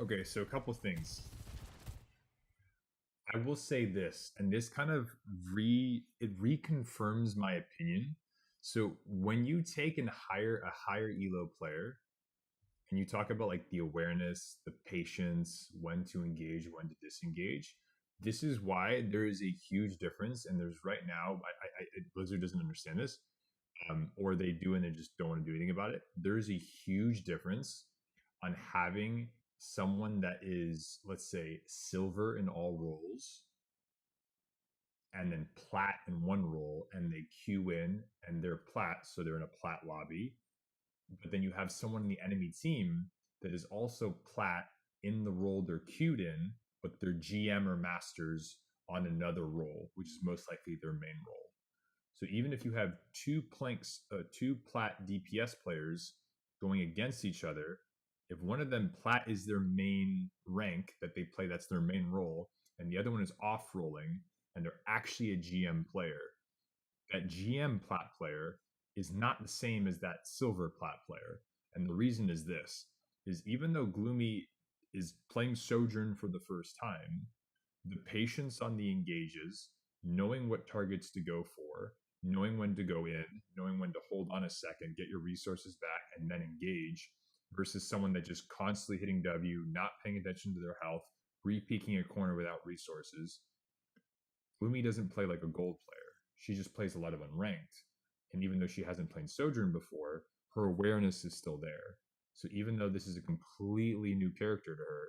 Okay, so a couple things. I will say this, and this kind of reconfirms my opinion. So when you take a higher elo player, and you talk about like the awareness, the patience, when to engage, when to disengage, this is why there is a huge difference. And there's right now, Blizzard doesn't understand this, or they do and they just don't want to do anything about it. There's a huge difference on having someone that is, let's say, silver in all roles and then plat in one role, and they queue in and they're plat, so they're in a plat lobby. But then you have someone in the enemy team that is also plat in the role they're queued in, but they're GM or masters on another role, which is most likely their main role. So even if you have two plat DPS players going against each other, if one of them plat is their main rank that they play, that's their main role, and the other one is off rolling and they're actually a GM player, that GM plat player is not the same as that silver plat player. And the reason is this, is even though Gloomy is playing Sojourn for the first time, the patience on the engages, knowing what targets to go for, knowing when to go in, knowing when to hold on a second, get your resources back, and then engage, versus someone that just constantly hitting W, not paying attention to their health, re-peeking a corner without resources. Gloomy doesn't play like a gold player. She just plays a lot of unranked. And even though she hasn't played Sojourn before, her awareness is still there. So even though this is a completely new character to her,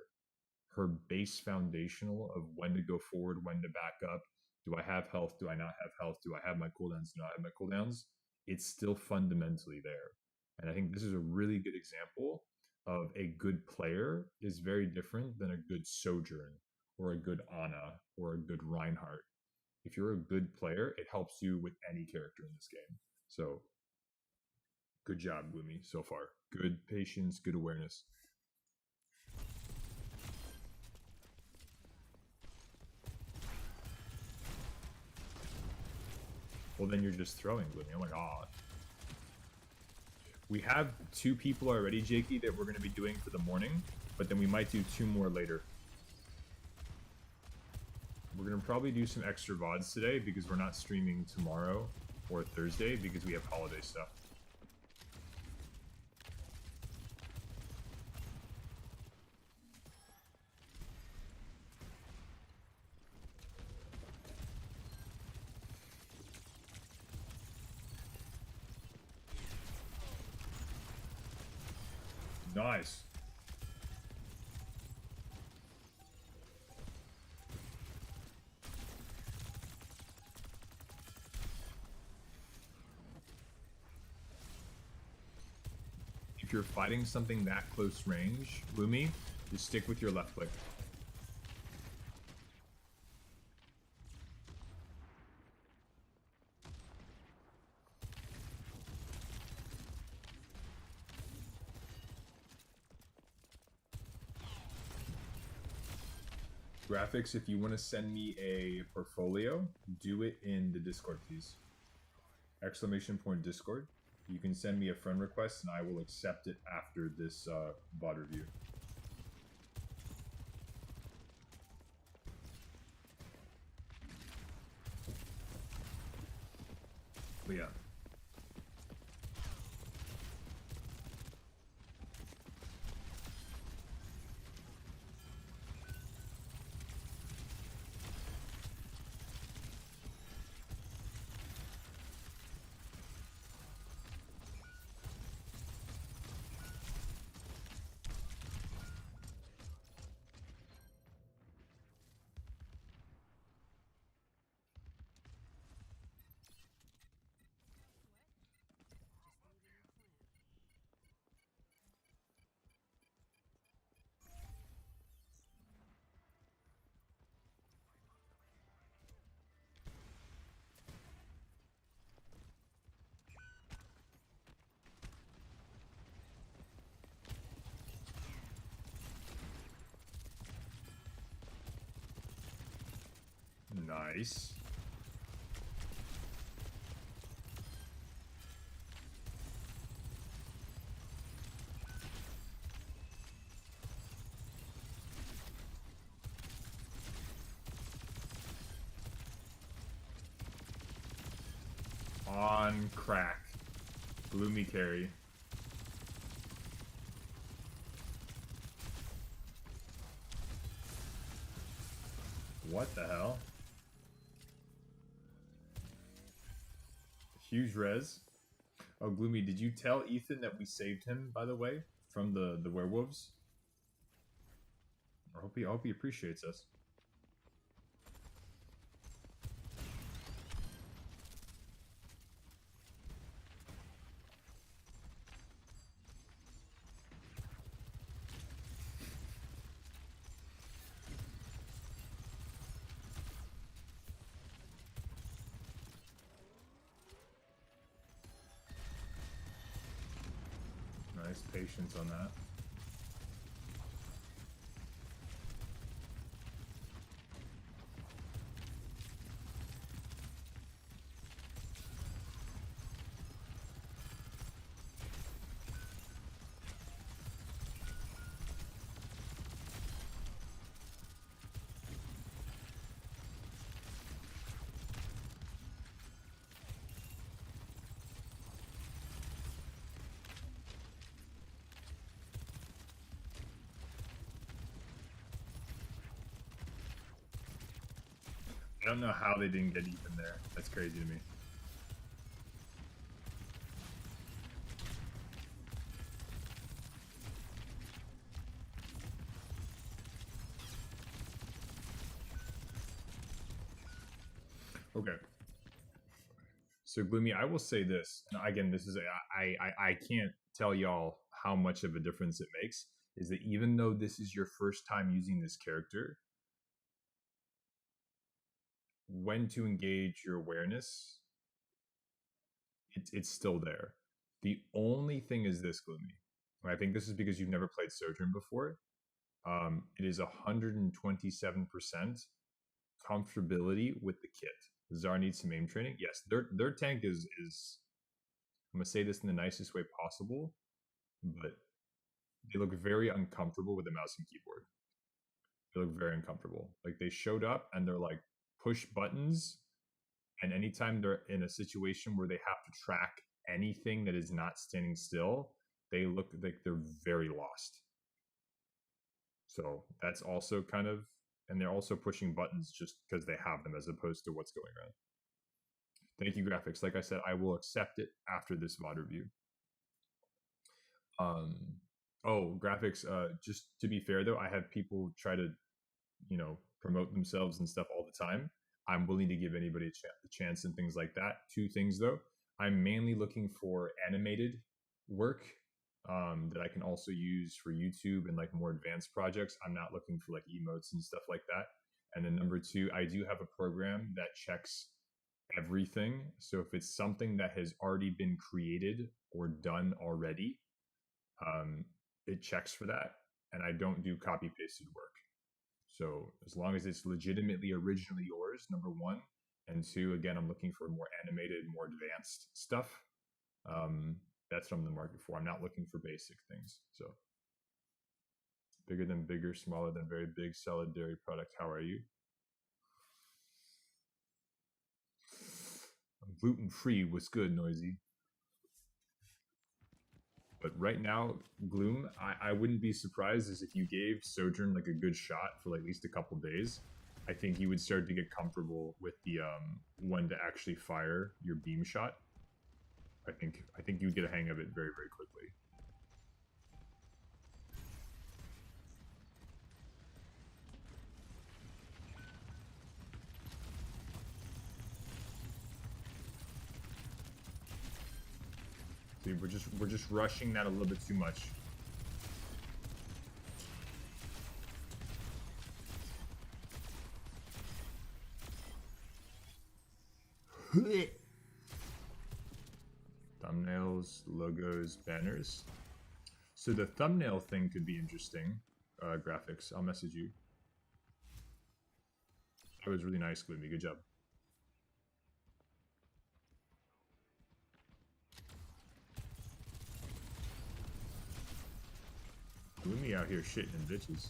her base foundational of when to go forward, when to back up, do I have health, do I not have health, do I have my cooldowns, do I not have my cooldowns, it's still fundamentally there. And I think this is a really good example of a good player is very different than a good Sojourn or a good Ana or a good Reinhardt. If you're a good player, it helps you with any character in this game. So good job, Gloomy, so far. Good patience, good awareness. Well, then you're just throwing, Gloomy. Oh my god. We have 2 people already, Jakey, that we're going to be doing for the morning, but then we might do 2 more later. We're going to probably do some extra VODs today because we're not streaming tomorrow or Thursday because we have holiday stuff. Nice. if you're fighting something that close range, Lumi, just stick with your left click. Graphics, if you want to send me a portfolio, do it in the Discord, please. !Discord. You can send me a friend request and I will accept it after this VOD review. But yeah. Nice. On crack. Gloomy carry. What the hell? Huge res. Oh, Gloomy, did you tell Ethan that we saved him, by the way, from the werewolves? I hope he appreciates us. Nice patience on that. I don't know how they didn't get Ethan there. That's crazy to me. Okay. So Gloomy, I will say this. And again, this is I can't tell y'all how much of a difference it makes. Is that even though this is your first time using this character, when to engage your awareness, it's still there. The only thing is this, Gloomy. And I think this is because you've never played Sojourn before. It is 127% comfortability with the kit. Zar needs some aim training. Yes, their tank is I'm gonna say this in the nicest way possible, but they look very uncomfortable with the mouse and keyboard. They look very uncomfortable. Like they showed up and they're like push buttons, and anytime they're in a situation where they have to track anything that is not standing still, they look like they're very lost. So that's also kind of, and they're also pushing buttons just because they have them as opposed to what's going on. Thank you, graphics. Like I said, I will accept it after this VOD review. Oh, graphics. Just to be fair though, I have people try to, promote themselves and stuff all the time. I'm willing to give anybody a chance and things like that. Two things though, I'm mainly looking for animated work that I can also use for YouTube and like more advanced projects. I'm not looking for like emotes and stuff like that. And then number two, I do have a program that checks everything. So if it's something that has already been created or done already, it checks for that. And I don't do copy pasted work. So as long as it's legitimately originally yours, number one. And two, again, I'm looking for more animated, more advanced stuff. That's what I'm in the market for. I'm not looking for basic things. So bigger than bigger, smaller than very big, solid dairy product. How are you? I'm gluten free. What's good, Noisy? But right now, Gloom, I wouldn't be surprised as if you gave Sojourn like a good shot for like at least a couple days. I think you would start to get comfortable with the when to actually fire your beam shot. I think you'd get a hang of it very, very quickly. See, we're just rushing that a little bit too much. Thumbnails, logos, banners. So the thumbnail thing could be interesting. Graphics. I'll message you. That was really nice, Gloomy. Good job. Gloomy out here shitting in bitches.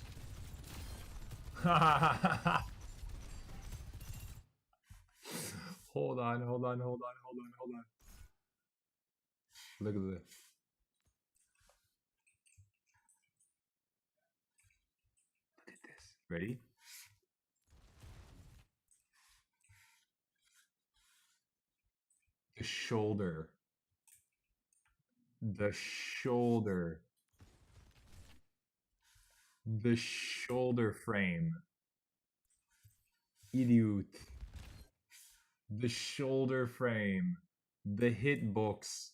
Hold on. Look at this. Look at this. Ready? The shoulder. The shoulder. The shoulder frame. Idiot. The shoulder frame. The hitbox.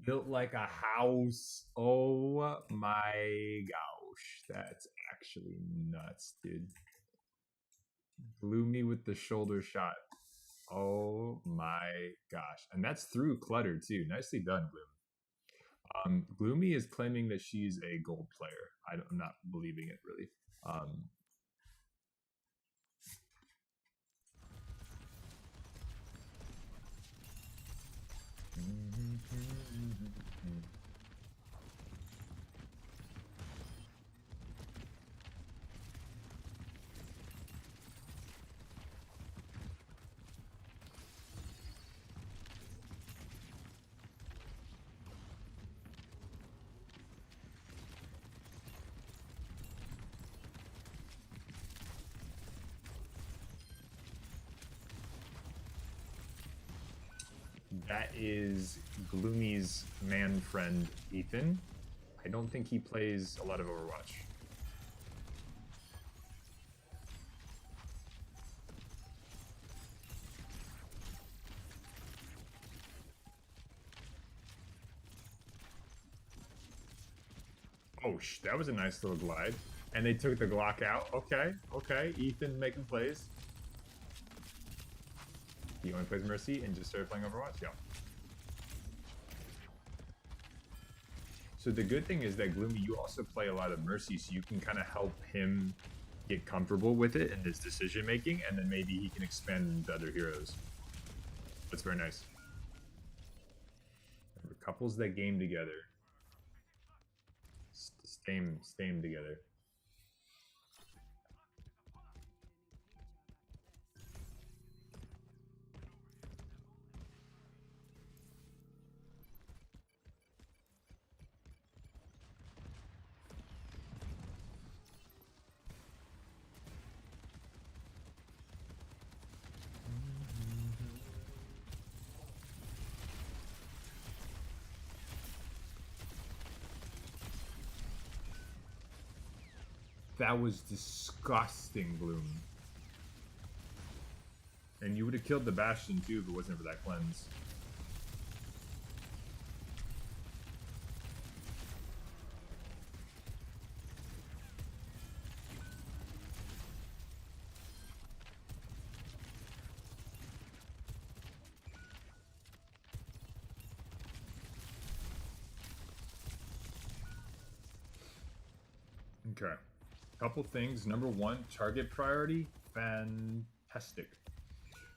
Built like a house. Oh my gosh. That's actually nuts, dude. Gloomy with the shoulder shot. Oh my gosh. And that's through clutter too. Nicely done, Gloom. Gloomy is claiming that she's a gold player. I'm not believing it really. That is Gloomy's man friend, Ethan. I don't think he plays a lot of Overwatch. Oh, that was a nice little glide. And they took the Glock out. Okay. Ethan making plays. He only plays Mercy and just started playing Overwatch? Yeah. So the good thing is that Gloomy, you also play a lot of Mercy, so you can kind of help him get comfortable with it and his decision making, and then maybe he can expand to other heroes. That's very nice. Remember, couples that game together. Stay together. That was disgusting, Bloom. And you would have killed the Bastion too if it wasn't for that cleanse. Okay. Couple things. Number one, target priority. Fantastic.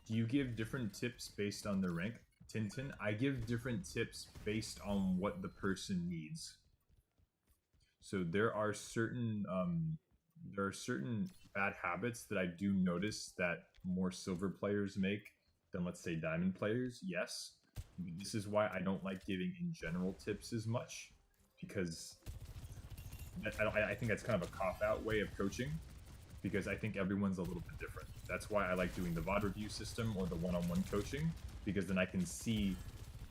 Do you give different tips based on their rank? Tintin, I give different tips based on what the person needs. So there are certain bad habits that I do notice that more silver players make than, let's say, diamond players. Yes, this is why I don't like giving in general tips as much, because I think that's kind of a cop-out way of coaching, because I think everyone's a little bit different. That's why I like doing the VOD review system or the one-on-one coaching, because then I can see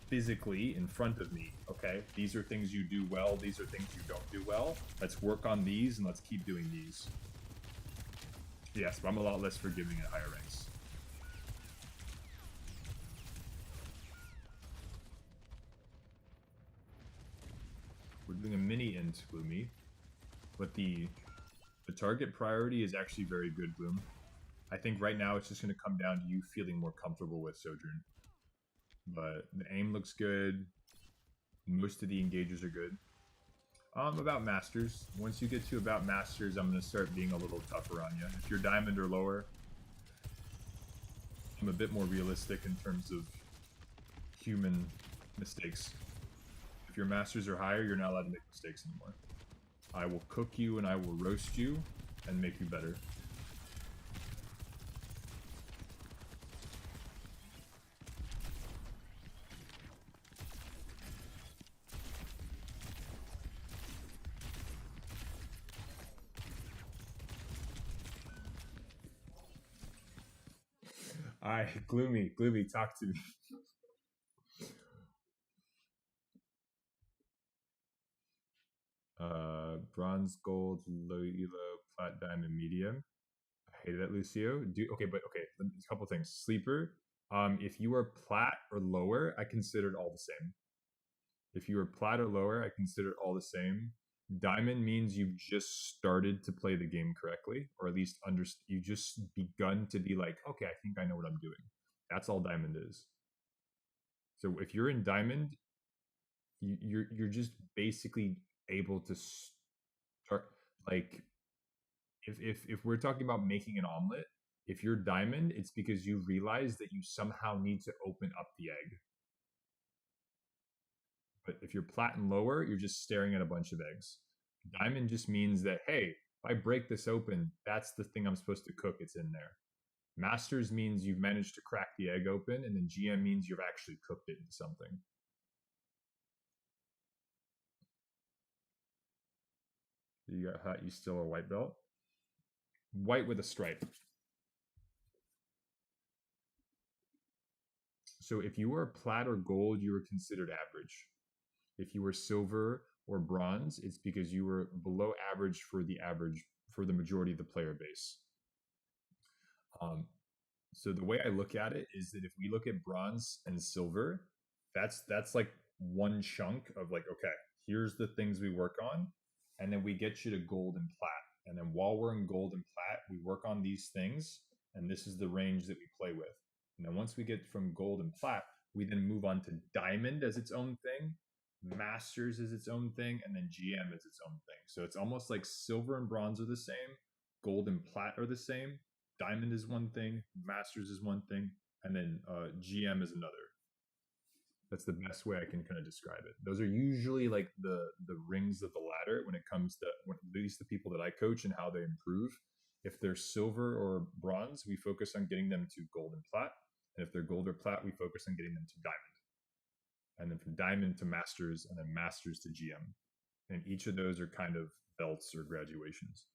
physically in front of me, okay, these are things you do well, these are things you don't do well. Let's work on these and let's keep doing these. Yes, but I'm a lot less forgiving at higher ranks. We're doing a mini int, Gloomy, but the target priority is actually very good, Bloom. I think right now it's just going to come down to you feeling more comfortable with Sojourn. But the aim looks good. Most of the engagers are good. About Masters. Once you get to about Masters, I'm going to start being a little tougher on you. If you're Diamond or lower, I'm a bit more realistic in terms of human mistakes. If your Masters are higher, you're not allowed to make mistakes anymore. I will cook you and I will roast you and make you better. Gloomy, talk to me. Bronze, gold, low elo, plat, diamond, medium. I hated that, Lucio. Okay, a couple things. Sleeper, if you are plat or lower, I consider it all the same. If you are plat or lower, I consider it all the same. Diamond means you've just started to play the game correctly, or at least you just begun to be like, okay, I think I know what I'm doing. That's all diamond is. So if you're in diamond, you're just basically able to start, like, if we're talking about making an omelet, if you're diamond, it's because you realize that you somehow need to open up the egg. But if you're plat and lower, you're just staring at a bunch of eggs. Diamond just means that, hey, if I break this open, that's the thing I'm supposed to cook. It's in there. Masters means you've managed to crack the egg open, and then GM means you've actually cooked it into something. You got hot, you still a white belt? White with a stripe. So if you were plat or gold, you were considered average. If you were silver or bronze, it's because you were below average for the majority of the player base. So the way I look at it is that if we look at bronze and silver, that's like one chunk of like, okay, here's the things we work on, and then we get you to gold and plat. And then while we're in gold and plat, we work on these things, and this is the range that we play with. And then once we get from gold and plat, we then move on to diamond as its own thing, masters as its own thing, and then GM as its own thing. So it's almost like silver and bronze are the same, gold and plat are the same, diamond is one thing, masters is one thing, and then GM is another. That's the best way I can kind of describe it. Those are usually like the rings of the ladder when it comes to at least the people that I coach and how they improve. If they're silver or bronze, we focus on getting them to gold and plat. And if they're gold or plat, we focus on getting them to diamond. And then from diamond to masters, and then masters to GM. And each of those are kind of belts or graduations.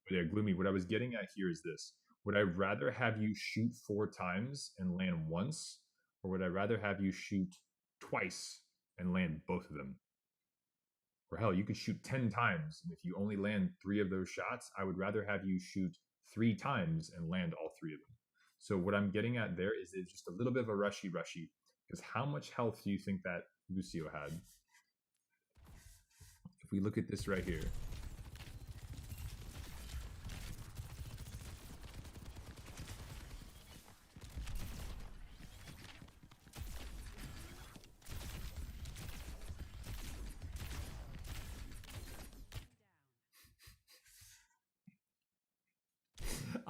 But yeah, Gloomy, what I was getting at here is this. Would I rather have you shoot 4 times and land once, or would I rather have you shoot twice and land both of them? Or hell, you could shoot 10 times, and if you only land 3 of those shots, I would rather have you shoot 3 times and land all 3 of them. So what I'm getting at there is it's just a little bit of a rushy, because how much health do you think that Lucio had? If we look at this right here.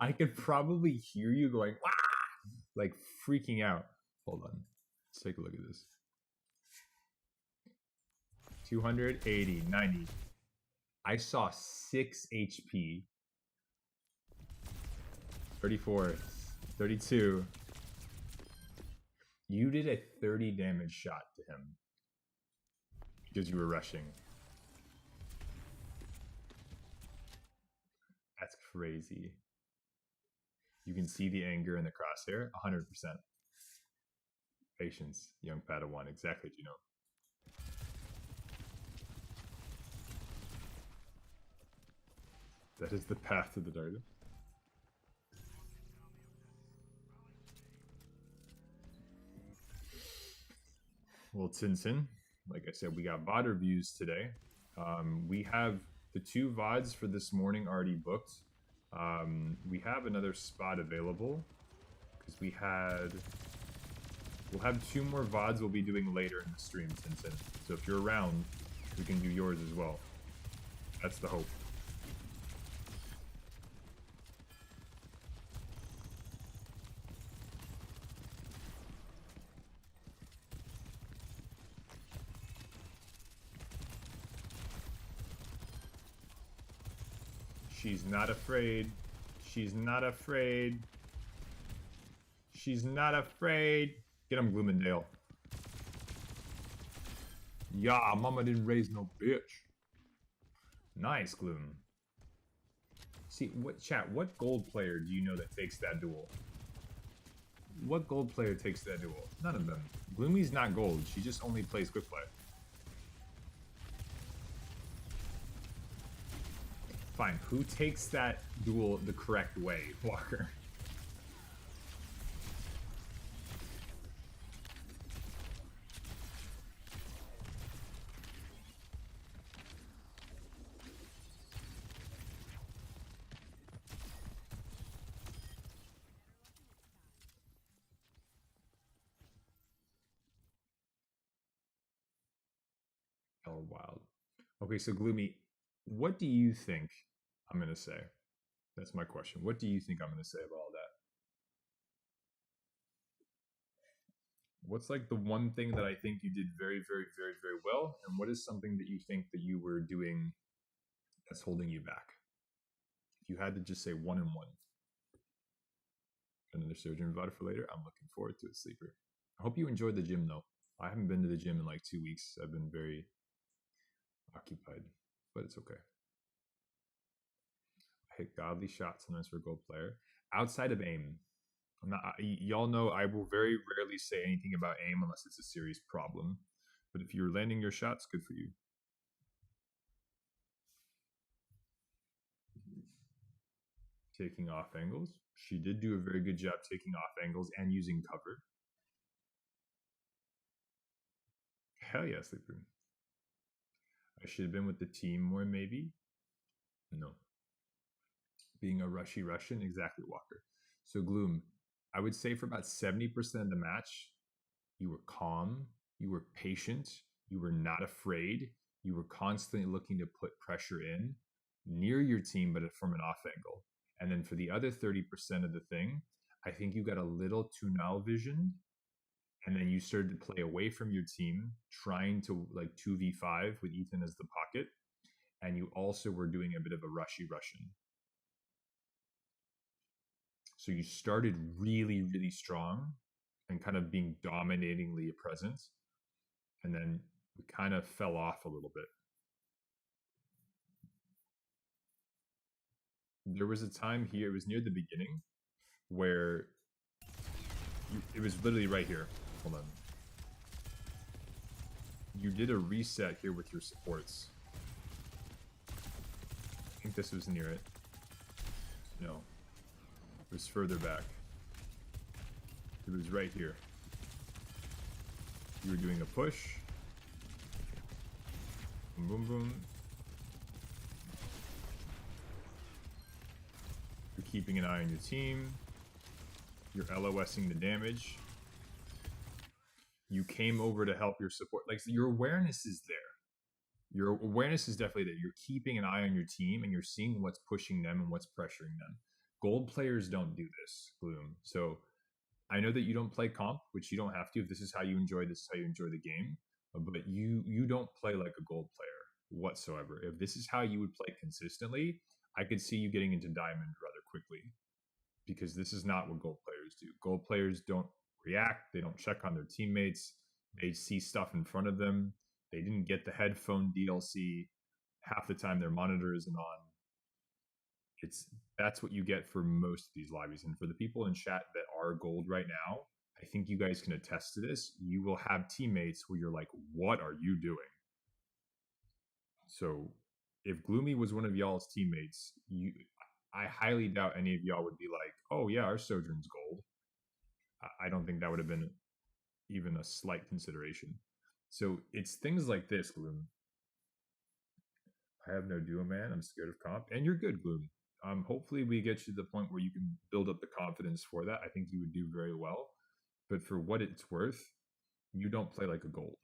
I could probably hear you going, "Wah!" Like freaking out. Hold on. Let's take a look at this. 280, 90. I saw 6 HP. 34, 32. You did a 30 damage shot to him because you were rushing. That's crazy. You can see the anger in the crosshair. 100%. Patience, young Padawan. Exactly, you know. That is the path to the darkness. Well, Tintin, like I said, we got VOD reviews today. We have the 2 VODs for this morning already booked. We have another spot available because we'll have 2 more VODs we'll be doing later in the stream, Tintin. So if you're around, we can do yours as well. That's the hope. She's not afraid. She's not afraid. She's not afraid. Get him, Gloomendale. Yeah, mama didn't raise no bitch. Nice, Gloom. See, what gold player do you know that takes that duel? What gold player takes that duel? None of them. Gloomy's not gold. She just only plays quick play. Fine. Who takes that duel the correct way, Walker? Oh, wild. Okay, so Gloomy, what do you think I'm going to say? That's my question. What do you think I'm going to say about all that? What's like the one thing that I think you did very, very, very, very well? And what is something that you think that you were doing that's holding you back? If you had to just say 1 and 1. Another surgeon invited for later. I'm looking forward to it, Sleeper. I hope you enjoyed the gym, though. I haven't been to the gym in like 2 weeks. I've been very occupied, but it's okay. I hit godly shots sometimes for a gold player. Outside of aim, I'm not. Y'all know I will very rarely say anything about aim unless it's a serious problem. But if you're landing your shots, good for you. Taking off angles. She did do a very good job taking off angles and using cover. Hell yeah, Sleeper. I should have been with the team more, maybe. No. Being a rushy Russian, exactly, Walker. So Gloom, I would say for about 70% of the match, you were calm, you were patient, you were not afraid, you were constantly looking to put pressure in near your team, but from an off angle. And then for the other 30% of the thing, I think you got a little tunnel vision, and then you started to play away from your team, trying to like 2v5 with Ethan as the pocket, and you also were doing a bit of a rushy Russian. So you started really, really strong and kind of being dominatingly present, and then we kind of fell off a little bit. There was a time here, it was near the beginning, where it was literally right here. Hold on. You did a reset here with your supports. I think this was near it. No. It was further back. It was right here. You were doing a push. Boom, boom, boom. You're keeping an eye on your team. You're LOSing the damage. You came over to help your support. Like, your awareness is there. Your awareness is definitely there. You're keeping an eye on your team and you're seeing what's pushing them and what's pressuring them. Gold players don't do this, Gloom. So I know that you don't play comp, which you don't have to. If this is how you enjoy the game. But you don't play like a gold player whatsoever. If this is how you would play consistently, I could see you getting into diamond rather quickly, because this is not what gold players do. Gold players don't react. They don't check on their teammates. They see stuff in front of them. They didn't get the headphone DLC. Half the time their monitor isn't on. That's what you get for most of these lobbies. And for the people in chat that are gold right now, I think you guys can attest to this. You will have teammates where you're like, what are you doing? So if Gloomy was one of y'all's teammates, I highly doubt any of y'all would be like, oh yeah, our Sojourn's gold. I don't think that would have been even a slight consideration. So it's things like this, Gloom. I have no duo man. I'm scared of comp. And you're good, Gloom. Hopefully we get you to the point where you can build up the confidence for that. I think you would do very well. But for what it's worth, you don't play like a gold.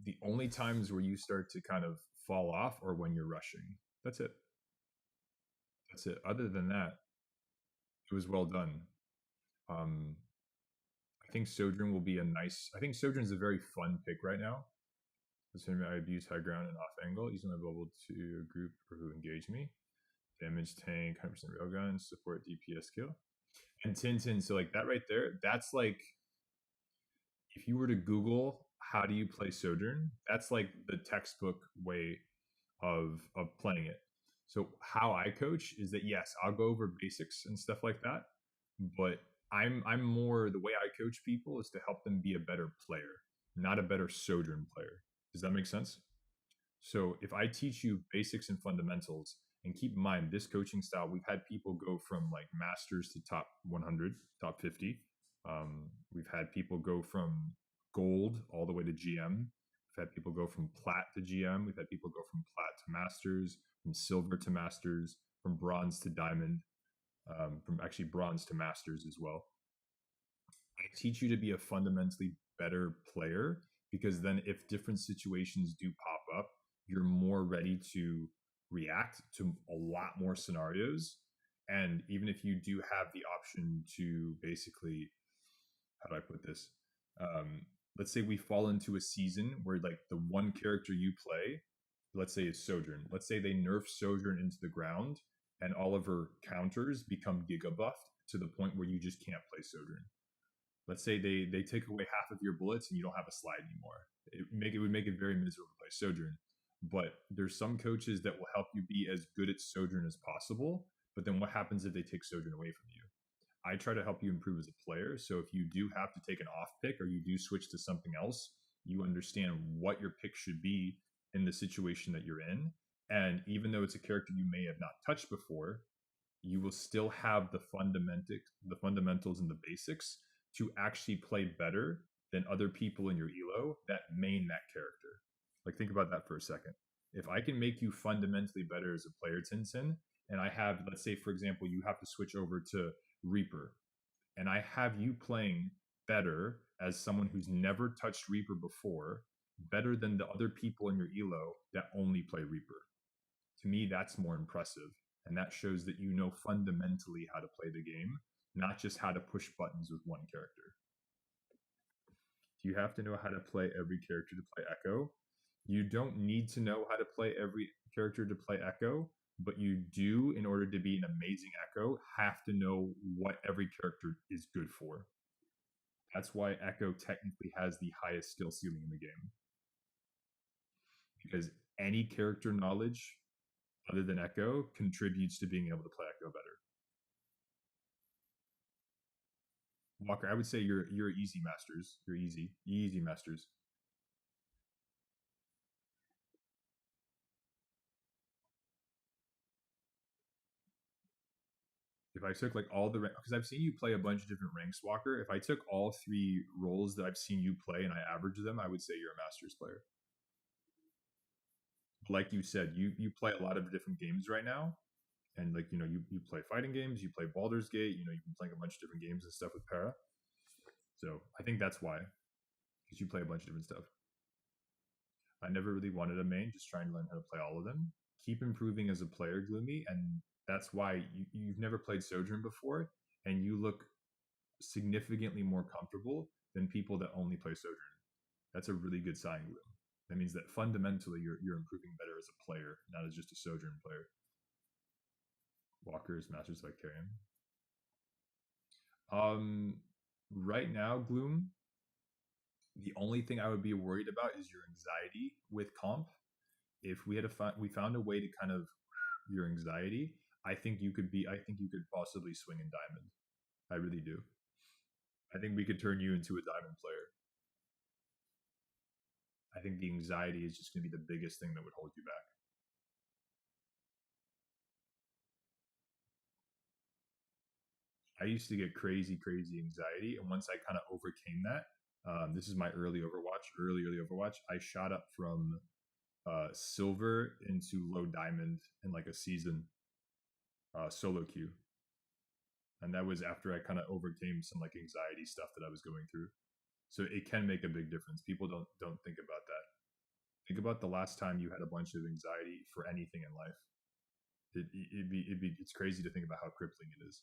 The only times where you start to kind of fall off are when you're rushing. That's it. That's it. Other than that, it was well done. I think Sojourn will be I think Sojourn's a very fun pick right now. I abuse high ground and off angle, using my bubble to group or who engage me. Damage tank, 100% railgun, support DPS kill. And Tintin, so like that right there, that's like, if you were to Google how do you play Sojourn, that's like the textbook way of playing it. So how I coach is that, yes, I'll go over basics and stuff like that, but I'm more, the way I coach people is to help them be a better player, not a better Sojourn player. Does that make sense? So if I teach you basics and fundamentals, and keep in mind, this coaching style, we've had people go from like masters to top 100, top 50. We've had people go from gold all the way to GM. We've had people go from plat to GM. We've had people go from plat to masters, from silver to masters, from bronze to diamond, from actually bronze to masters as well. I teach you to be a fundamentally better player, because then if different situations do pop up, you're more ready to react to a lot more scenarios. And even if you do have the option to basically, how do I put this? Let's say we fall into a season where like the one character you play, let's say is Sojourn. Let's say they nerf Sojourn into the ground and all of her counters become giga buffed to the point where you just can't play Sojourn. Let's say they take away half of your bullets and you don't have a slide anymore. It would make it very miserable to play Sojourn. But there's some coaches that will help you be as good at Sojourn as possible. But then what happens if they take Sojourn away from you? I try to help you improve as a player. So if you do have to take an off pick or you do switch to something else, you understand what your pick should be in the situation that you're in. And even though it's a character you may have not touched before, you will still have the fundamentals and the basics to actually play better than other people in your elo that main that character. Like, think about that for a second. If I can make you fundamentally better as a player, Tintin, and I have, let's say, for example, you have to switch over to Reaper, and I have you playing better as someone who's never touched Reaper before, better than the other people in your elo that only play Reaper. To me, that's more impressive. And that shows that you know fundamentally how to play the game, not just how to push buttons with one character. Do you have to know how to play every character to play Echo? You don't need to know how to play every character to play Echo, but you do, in order to be an amazing Echo, have to know what every character is good for. That's why Echo technically has the highest skill ceiling in the game. Because any character knowledge other than Echo contributes to being able to play Echo better. Walker, I would say you're easy masters. You're easy masters. If I took like all the, because I've seen you play a bunch of different ranks, Walker. If I took all 3 roles that I've seen you play and I averaged them, I would say you're a masters player. Like you said, you play a lot of different games right now, and like you play fighting games, you play Baldur's Gate, you've been playing a bunch of different games and stuff with Para. So I think that's why, because you play a bunch of different stuff. I never really wanted a main, just trying to learn how to play all of them. Keep improving as a player, Gloomy, and That's why you've never played Sojourn before, and you look significantly more comfortable than people that only play Sojourn. That's a really good sign, Gloom. That means that fundamentally you're improving better as a player, not as just a Sojourn player. Walker's Masters of Victorian. Right now, Gloom, the only thing I would be worried about is your anxiety with comp. If we found a way to kind of your anxiety, I think you could possibly swing in diamond. I really do. I think we could turn you into a diamond player. I think the anxiety is just going to be the biggest thing that would hold you back. I used to get crazy anxiety, and once I kind of overcame that, this is my early Overwatch. I shot up from silver into low diamond in like a season, solo queue, and that was after I kind of overcame some like anxiety stuff that I was going through. So it can make a big difference. People don't think about that. Think about the last time you had a bunch of anxiety for anything in life. It's crazy to think about how crippling it is.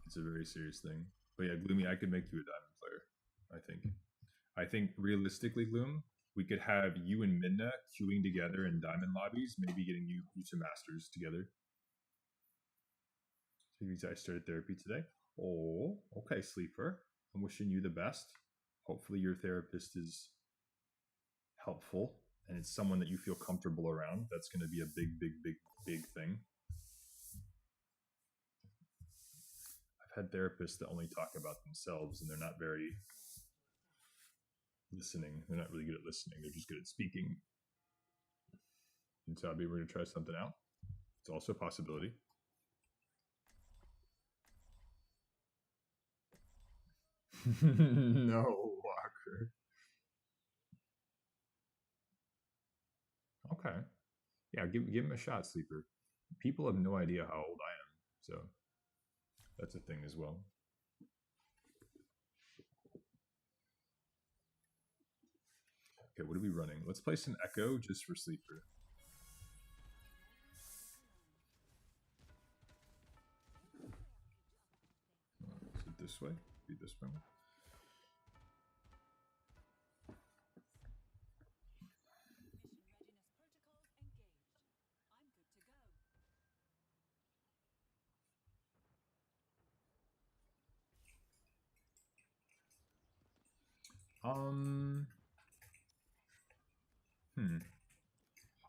It's a very serious thing. But yeah, Gloomy, I could make you a diamond player. I think realistically, Gloom, we could have you and Midna queuing together in diamond lobbies, maybe getting you to masters together. So I started therapy today. Oh, okay, Sleeper. I'm wishing you the best. Hopefully your therapist is helpful and it's someone that you feel comfortable around. That's going to be a big thing. I've had therapists that only talk about themselves and they're not very listening. They're not really good at listening. They're just good at speaking. And so we're going to try something out. It's also a possibility. No, Walker. Okay. Yeah, give him a shot, Sleeper. People have no idea how old I am, so that's a thing as well. Okay, what are we running? Let's play some Echo just for Sleeper. Is it this way? Be this way?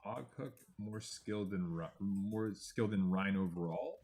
Hoghook more skilled than Rhine overall.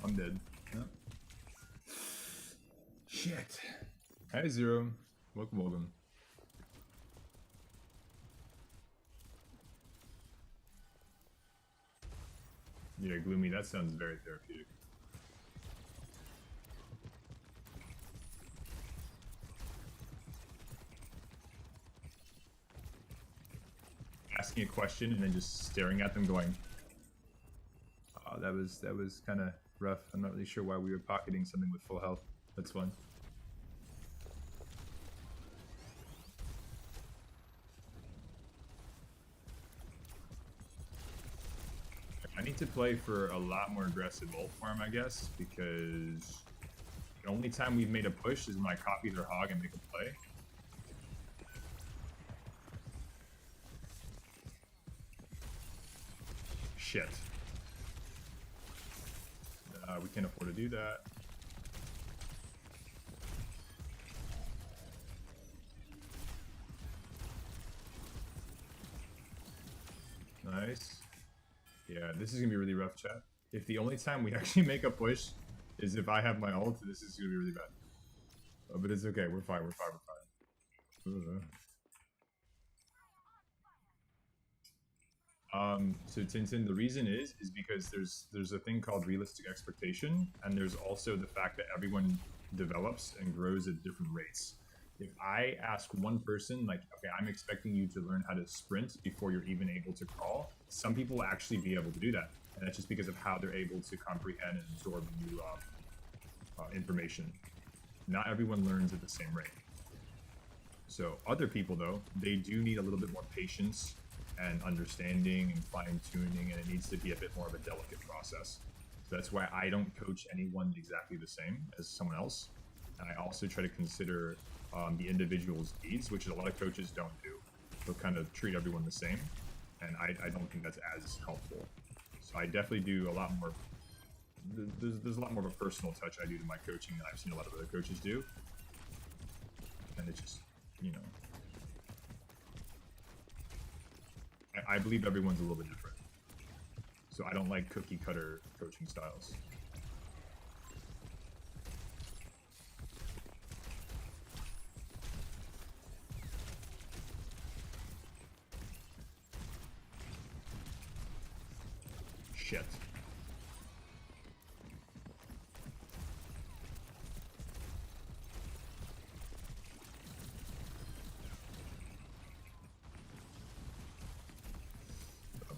I'm dead. Yeah. Shit. Hi, Zero. Welcome, welcome. Yeah, Gloomy, that sounds very therapeutic. Asking a question and then just staring at them going, oh, that was kind of rough. I'm not really sure why we were pocketing something with full health. That's fun. I need to play for a lot more aggressive ult farm, I guess, because the only time we've made a push is when I copy their hog and make a play. Shit. We can't afford to do that. Nice. Yeah, this is gonna be really rough, chat. If the only time we actually make a push is if I have my ult, this is gonna be really bad. But it's okay, we're fine, we're fine, we're fine. So Tintin, the reason is because there's a thing called realistic expectation, and there's also the fact that everyone develops and grows at different rates. If I ask one person, like, okay, I'm expecting you to learn how to sprint before you're even able to crawl, some people will actually be able to do that. And that's just because of how they're able to comprehend and absorb new information. Not everyone learns at the same rate. So other people, though, they do need a little bit more patience and understanding and fine-tuning, and it needs to be a bit more of a delicate process. So that's why I don't coach anyone exactly the same as someone else. And I also try to consider the individual's needs, which a lot of coaches don't do. They'll kind of treat everyone the same, and I don't think that's as helpful. So I definitely do a lot more. There's a lot more of a personal touch I do to my coaching than I've seen a lot of other coaches do. And it's just, you know, I believe everyone's a little bit different. So I don't like cookie cutter coaching styles. Shit.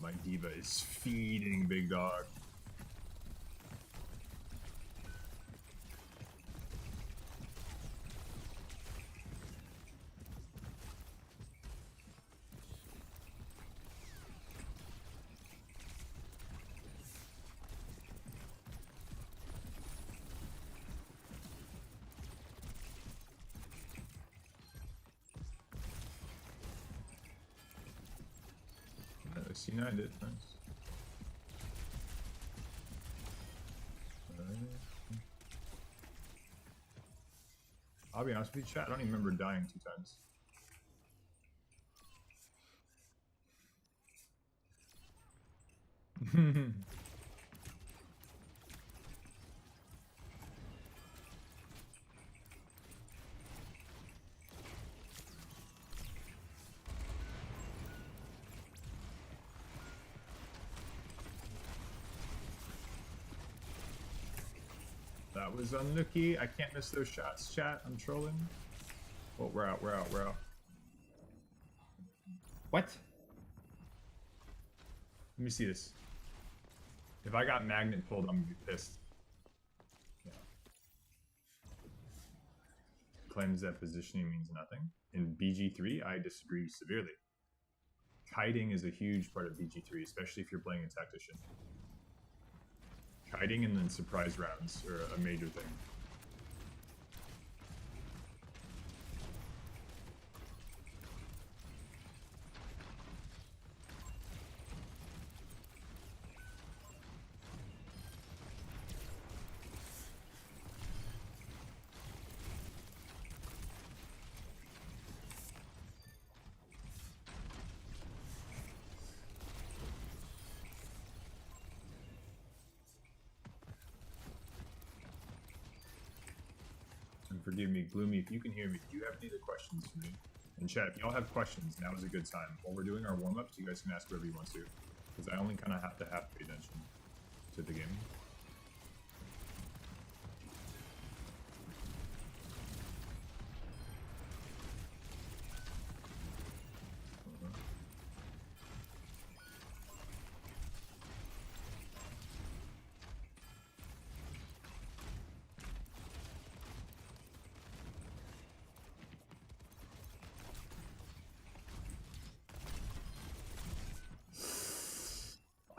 My diva is feeding big dog. C9 did, nice. I'll be honest with you, chat, I don't even remember dying 2 times. That was unlucky. I can't miss those shots, chat. I'm trolling. Oh, we're out, we're out, we're out. What? Let me see this. If I got magnet pulled, I'm gonna be pissed. Yeah. Claims that positioning means nothing. In BG3, I disagree severely. Kiting is a huge part of BG3, especially if you're playing a tactician. Kiting and then surprise rounds are a major thing. forgive me, Gloomy, if you can hear me, do you have any other questions for me? And chat, if y'all have questions, now is a good time. While we're doing our warm-ups, you guys can ask whatever you want to. Because I only kind of have to pay attention to the game.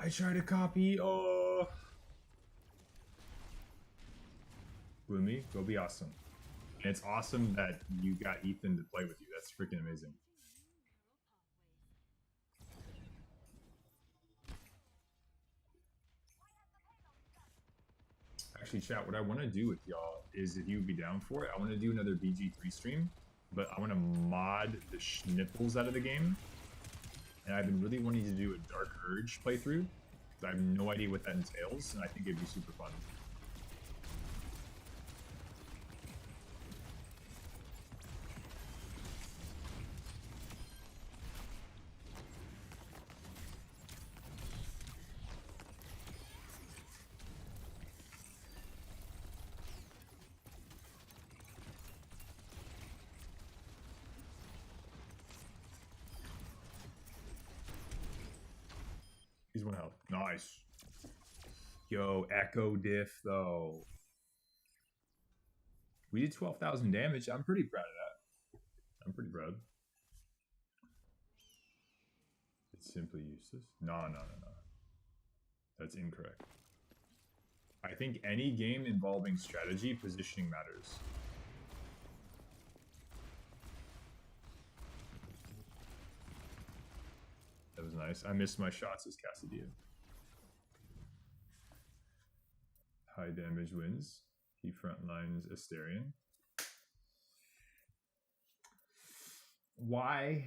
I try to copy. Oh, Gloomy, go be awesome. And it's awesome that you got Ethan to play with you. That's freaking amazing. Actually, chat, what I want to do with y'all is, if you would be down for it, I want to do another BG3 stream, but I want to mod the schnipples out of the game. And I've been really wanting to do a Dark Urge playthrough, because I have no idea what that entails, and I think it'd be super fun. He's 1 health. Nice. Yo, Echo Diff, though. We did 12,000 damage. I'm pretty proud of that. I'm pretty proud. It's simply useless. No. That's incorrect. I think any game involving strategy, positioning matters. That was nice. I missed my shots as Cassadia. High damage wins. He frontlines Asterion. Why?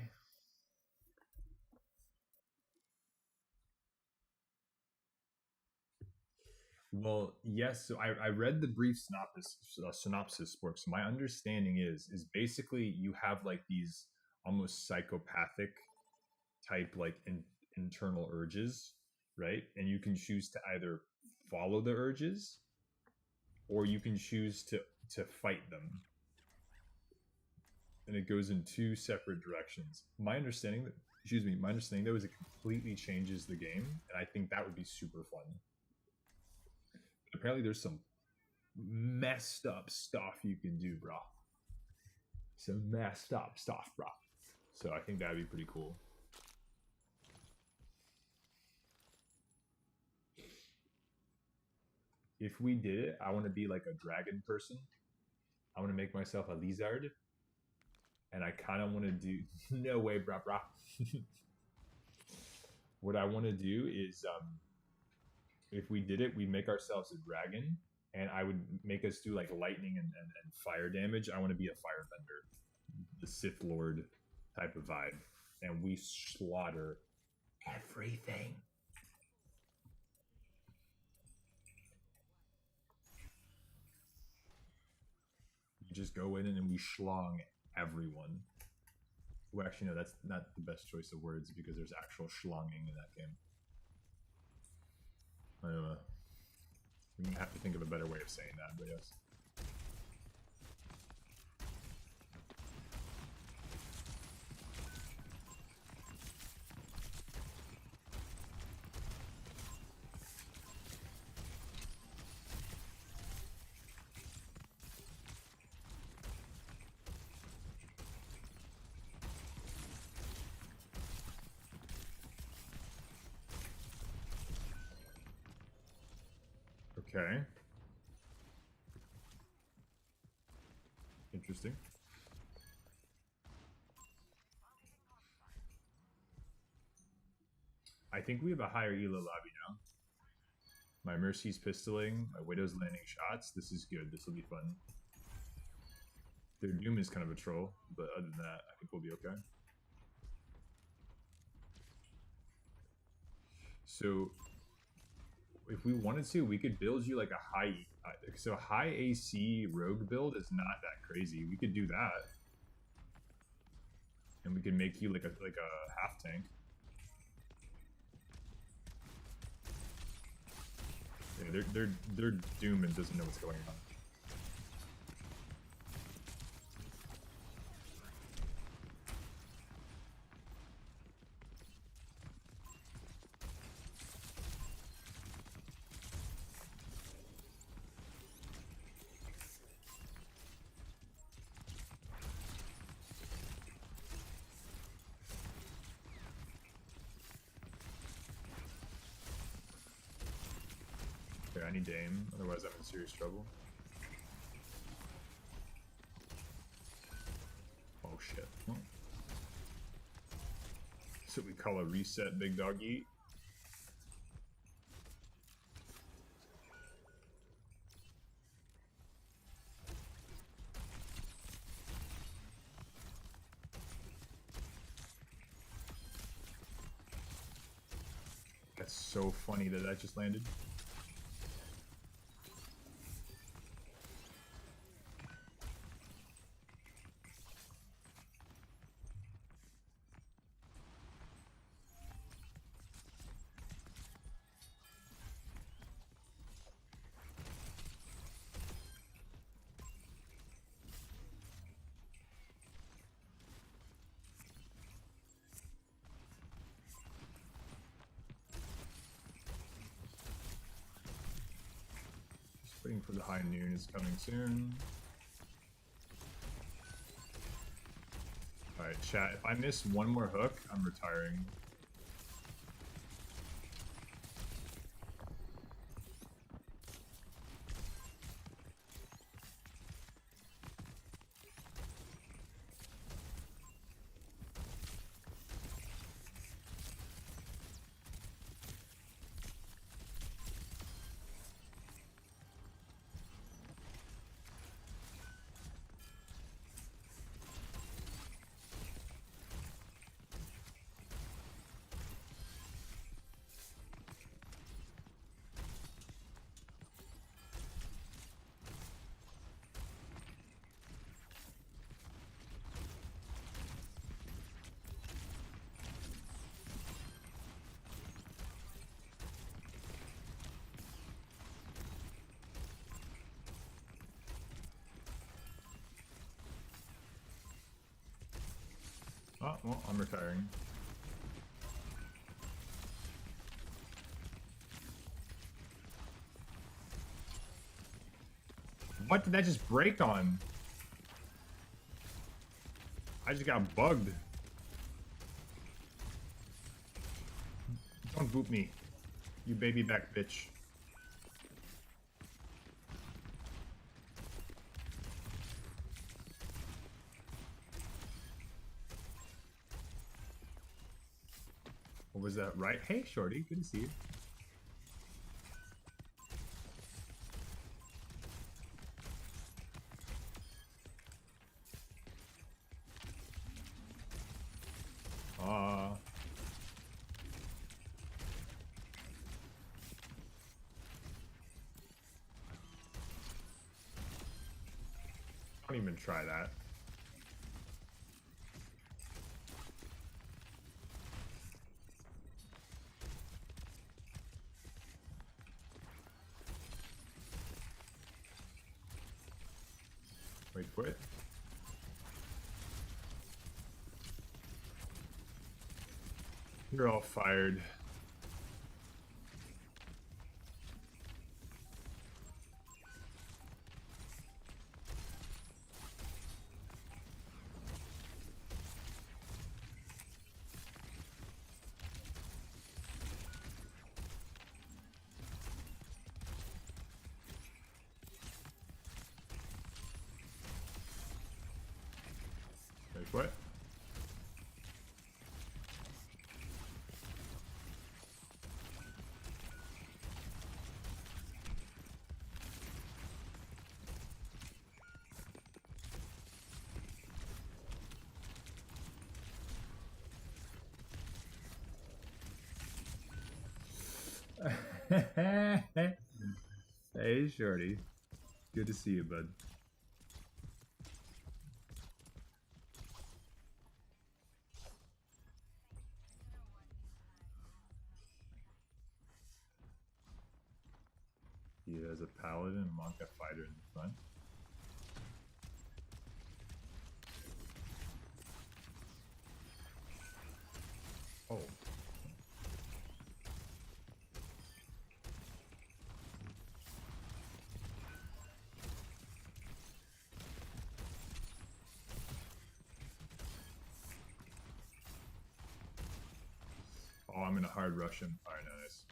Well, yes. So I read the brief synopsis work. So my understanding is basically you have like these almost psychopathic type like internal urges, right? And you can choose to either follow the urges, or you can choose to fight them. And it goes in two separate directions. My understanding though is it completely changes the game, and I think that would be super fun. But apparently there's some messed up stuff you can do, bro. Some messed up stuff, bro. So I think that'd be pretty cool. If we did it, I want to be like a dragon person. I want to make myself a lizard. And I kind of want to do... No way, brah. What I want to do is, if we did it, we make ourselves a dragon. And I would make us do like lightning and fire damage. I want to be a firebender. The Sith Lord type of vibe. And we slaughter everything. Just go in and we schlong everyone. Well, actually, no, that's not the best choice of words because there's actual schlonging in that game. I don't know. We're gonna have to think of a better way of saying that, but yes. Okay. Interesting. I think we have a higher Elo lobby now. My Mercy's pistoling, my Widow's landing shots. This is good. This will be fun. Their Doom is kind of a troll, but other than that, I think we'll be okay. So if we wanted to, we could build you like a high, so high AC rogue build is not that crazy. We could do that, and we could make you like a half tank. Yeah, they're Doom and doesn't know what's going on. Okay, I need to aim, otherwise I'm in serious trouble. Oh shit. Oh. So we call a reset, big dog eat. That's so funny that that just landed. Waiting for the high noon is coming soon. Alright, chat. If I miss one more hook, I'm retiring. Oh, well, I'm retiring. What did that just break on? I just got bugged. Don't boot me, you baby back bitch. What was that, right? Hey, shorty, good to see you. Don't even try that. Wait for it. You're all fired. Wait, what? Hey, Shorty. Good to see you, bud. He has a paladin and Monka fighter in the front. Oh. Oh, I'm gonna hard rush him. Alright, nice.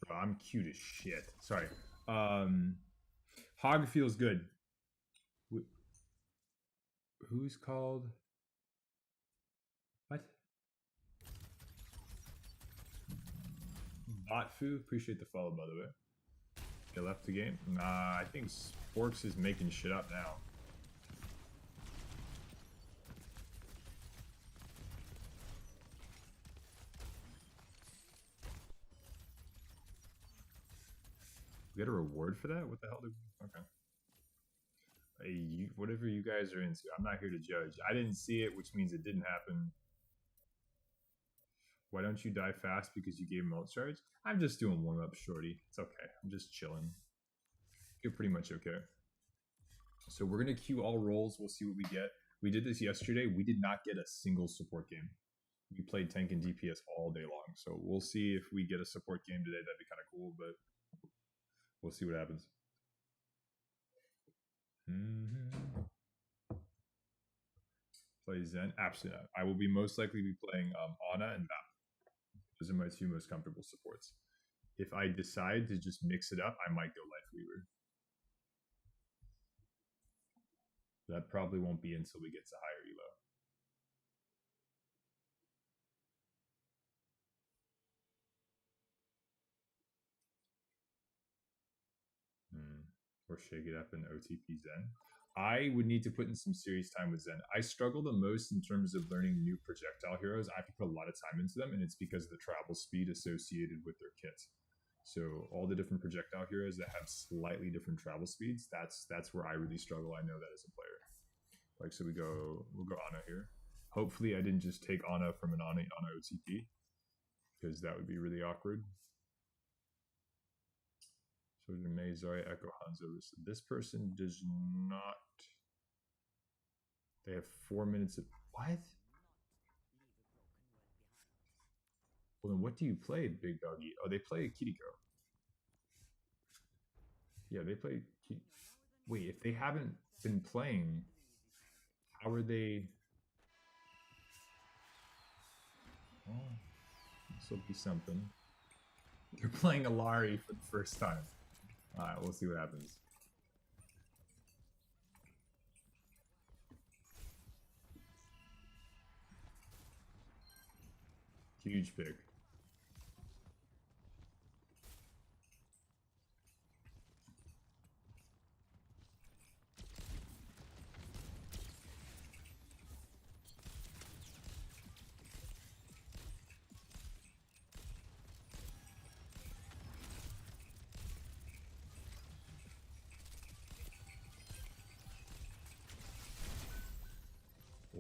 Bro, I'm cute as shit. Sorry. Hog feels good. Who's called? What? Botfu? Appreciate the follow, by the way. They left the game? Nah, I think Sporks is making shit up now. We get a reward for that? What the hell did we... Okay. Hey, whatever you guys are into, I'm not here to judge. I didn't see it, which means it didn't happen. Why don't you die fast? Because you gave him ult charge? I'm just doing warm-up, shorty. It's okay. I'm just chilling. You're pretty much okay. So we're going to queue all roles. We'll see what we get. We did this yesterday. We did not get a single support game. We played tank and DPS all day long. So we'll see if we get a support game today. That'd be kind of cool, but we'll see what happens. Play Zen? Absolutely not. I will be most likely be playing Ana and Bap. Those are my two most comfortable supports. If I decide to just mix it up, I might go Life Weaver. That probably won't be until we get to higher elo. Or shake it up in OTP Zen. I would need to put in some serious time with Zen. I struggle the most in terms of learning new projectile heroes. I have to put a lot of time into them, and it's because of the travel speed associated with their kits. So all the different projectile heroes that have slightly different travel speeds, that's where I really struggle. I know that as a player. Like, so we'll go Ana here. Hopefully I didn't just take Ana from an Ana OTP, because that would be really awkward. So May, Zarya, Echo, Hanzo. So this person does not. They have 4 minutes of what? Well, then what do you play, Big Doggy? Oh, they play Kiriko. Yeah, they play. Wait, if they haven't been playing, how are they? Oh, this will be something. They're playing Alari for the first time. Alright, we'll see what happens. Huge pick.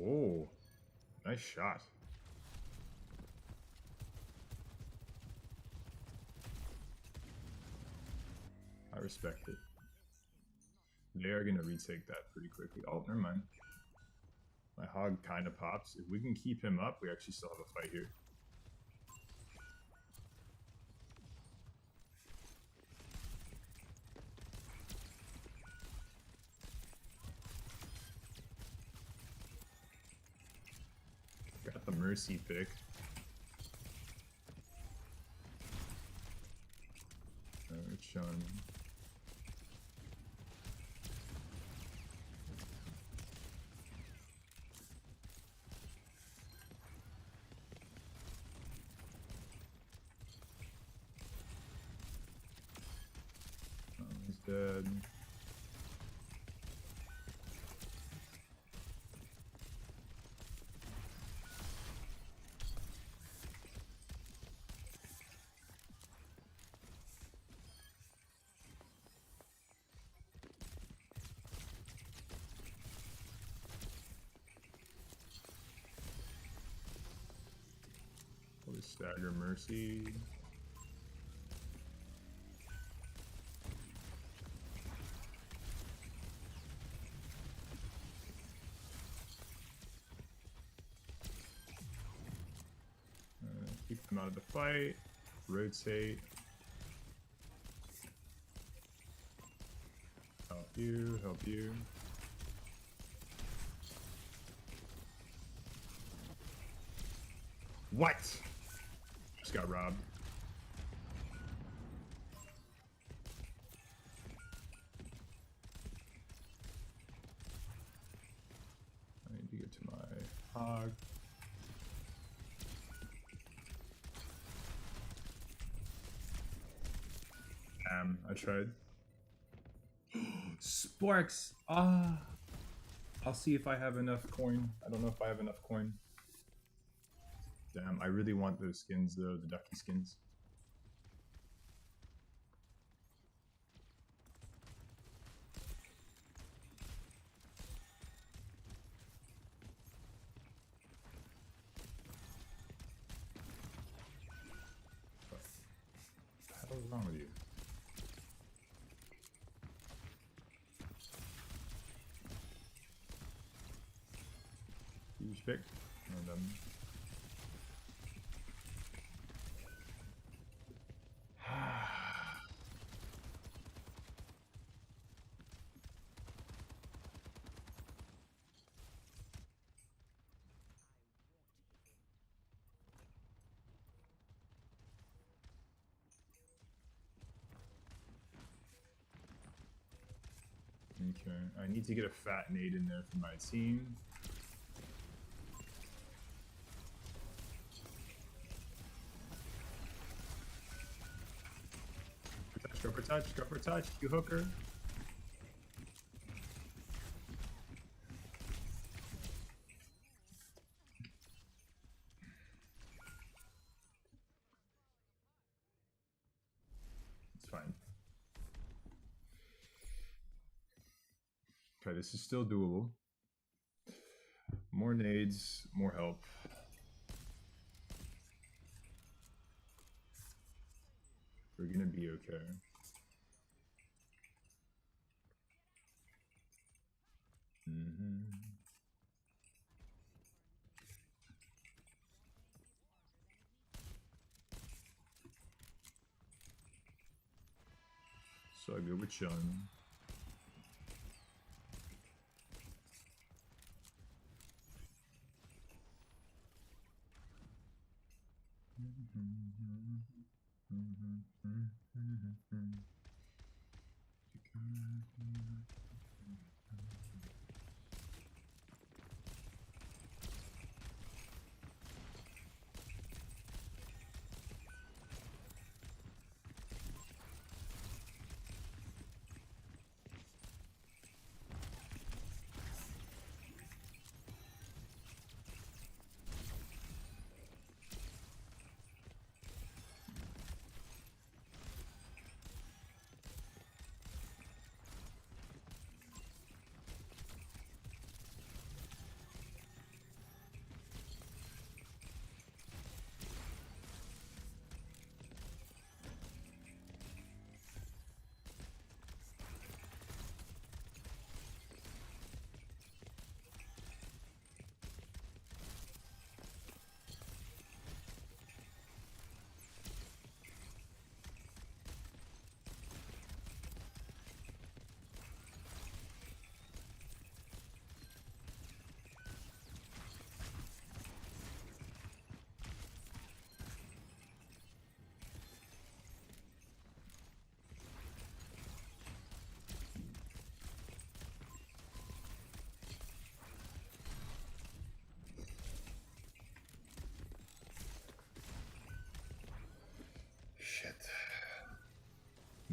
Oh, nice shot. I respect it. They are going to retake that pretty quickly. Oh, never mind. My hog kind of pops. If we can keep him up, we actually still have a fight here. Got the mercy pick. It's showing. He's dead. Stagger mercy. Keep them out of the fight. Rotate. Help you, help you. What? Just got robbed. I need to get to my hog. I tried. Sparks! Ah! I'll see if I have enough coin. I don't know if I have enough coin. Damn, I really want those skins though, the ducky skins. What the hell is wrong with you? Huge pick. No, done. Okay, I need to get a fat nade in there for my team. Go for touch, go for touch, you hooker. It's fine. Okay, this is still doable. More nades, more help. We're gonna be okay. So good with chilling.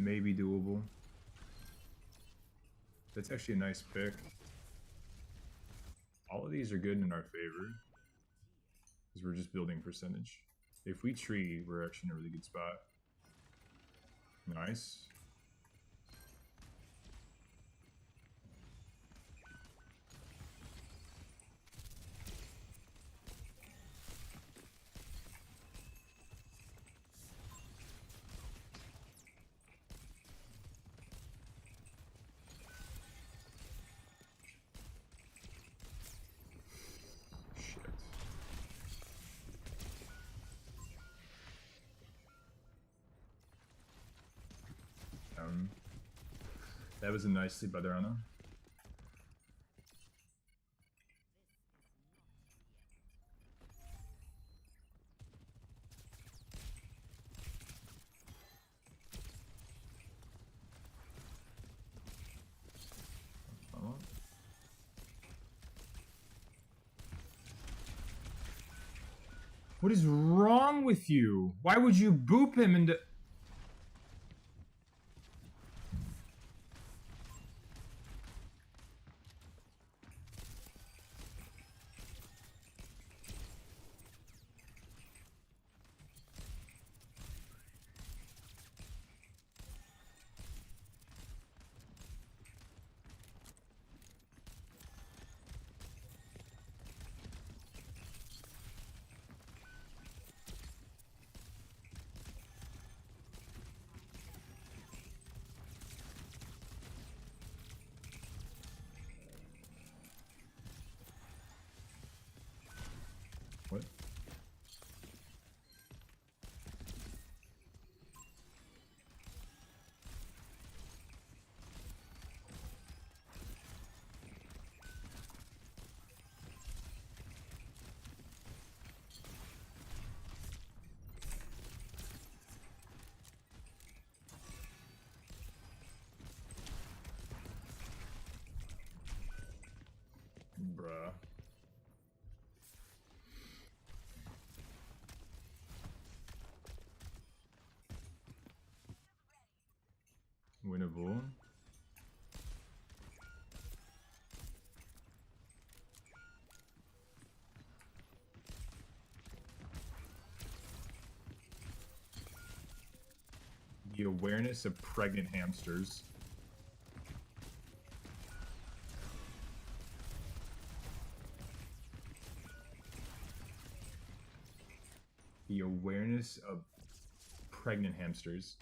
may be doable. That's actually a nice pick. All of these are good in our favor because we're just building percentage. If we tree, we're actually in a really good spot. Nice. That was a nice sleep by the runner. What is wrong with you? Why would you boop him into... What? Bruh. Winnable. The awareness of pregnant hamsters. The awareness of pregnant hamsters.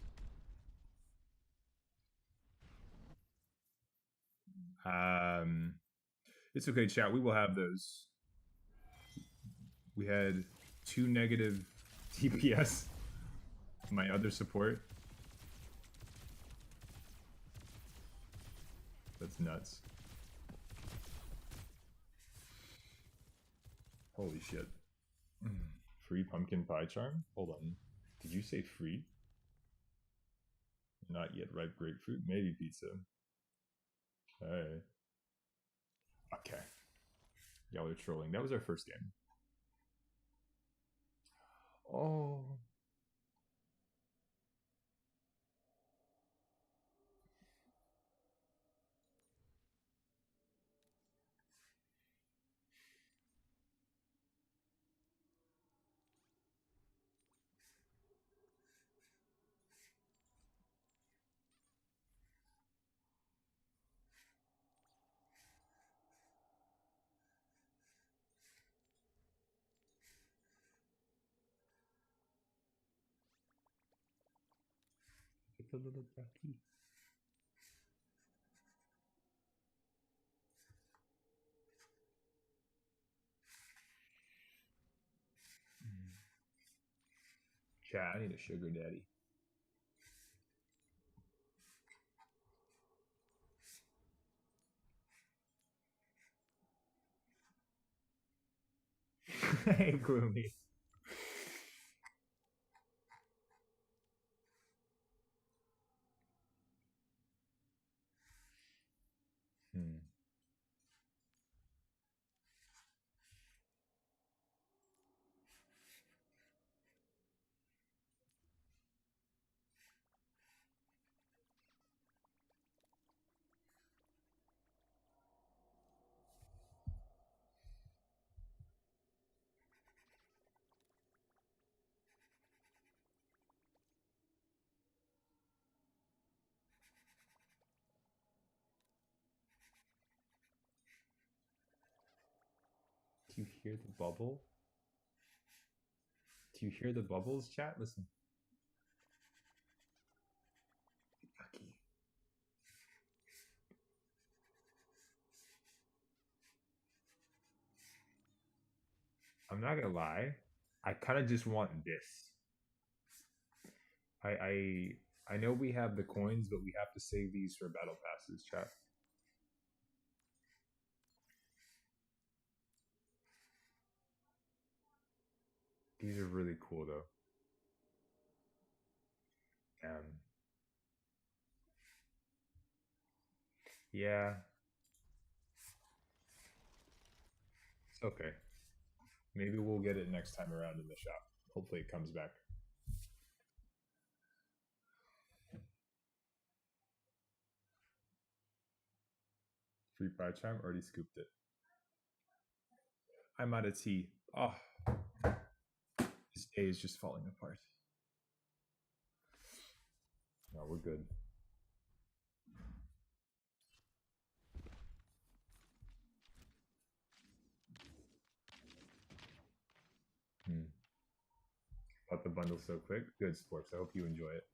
It's okay, chat. We will have those. We had 2 negative DPS. My other support. That's nuts. Holy shit. Free pumpkin pie charm? Hold on. Did you say free? Not yet ripe grapefruit? Maybe pizza. Alright. Okay. Y'all are trolling. That was our first game. Oh. It's a little ducky. Chat, I need a sugar daddy. Hey, Gloomy. Do you hear the bubble? Do you hear the bubbles, chat? Listen. Yucky. I'm not gonna lie. I kind of just want this. I know we have the coins, but we have to save these for battle passes, chat. These are really cool though. Yeah. It's okay. Maybe we'll get it next time around in the shop. Hopefully it comes back. Free pie charm, already scooped it. I'm out of tea. Oh, this day is just falling apart. No, we're good. Bought the bundle so quick. Good sports. I hope you enjoy it.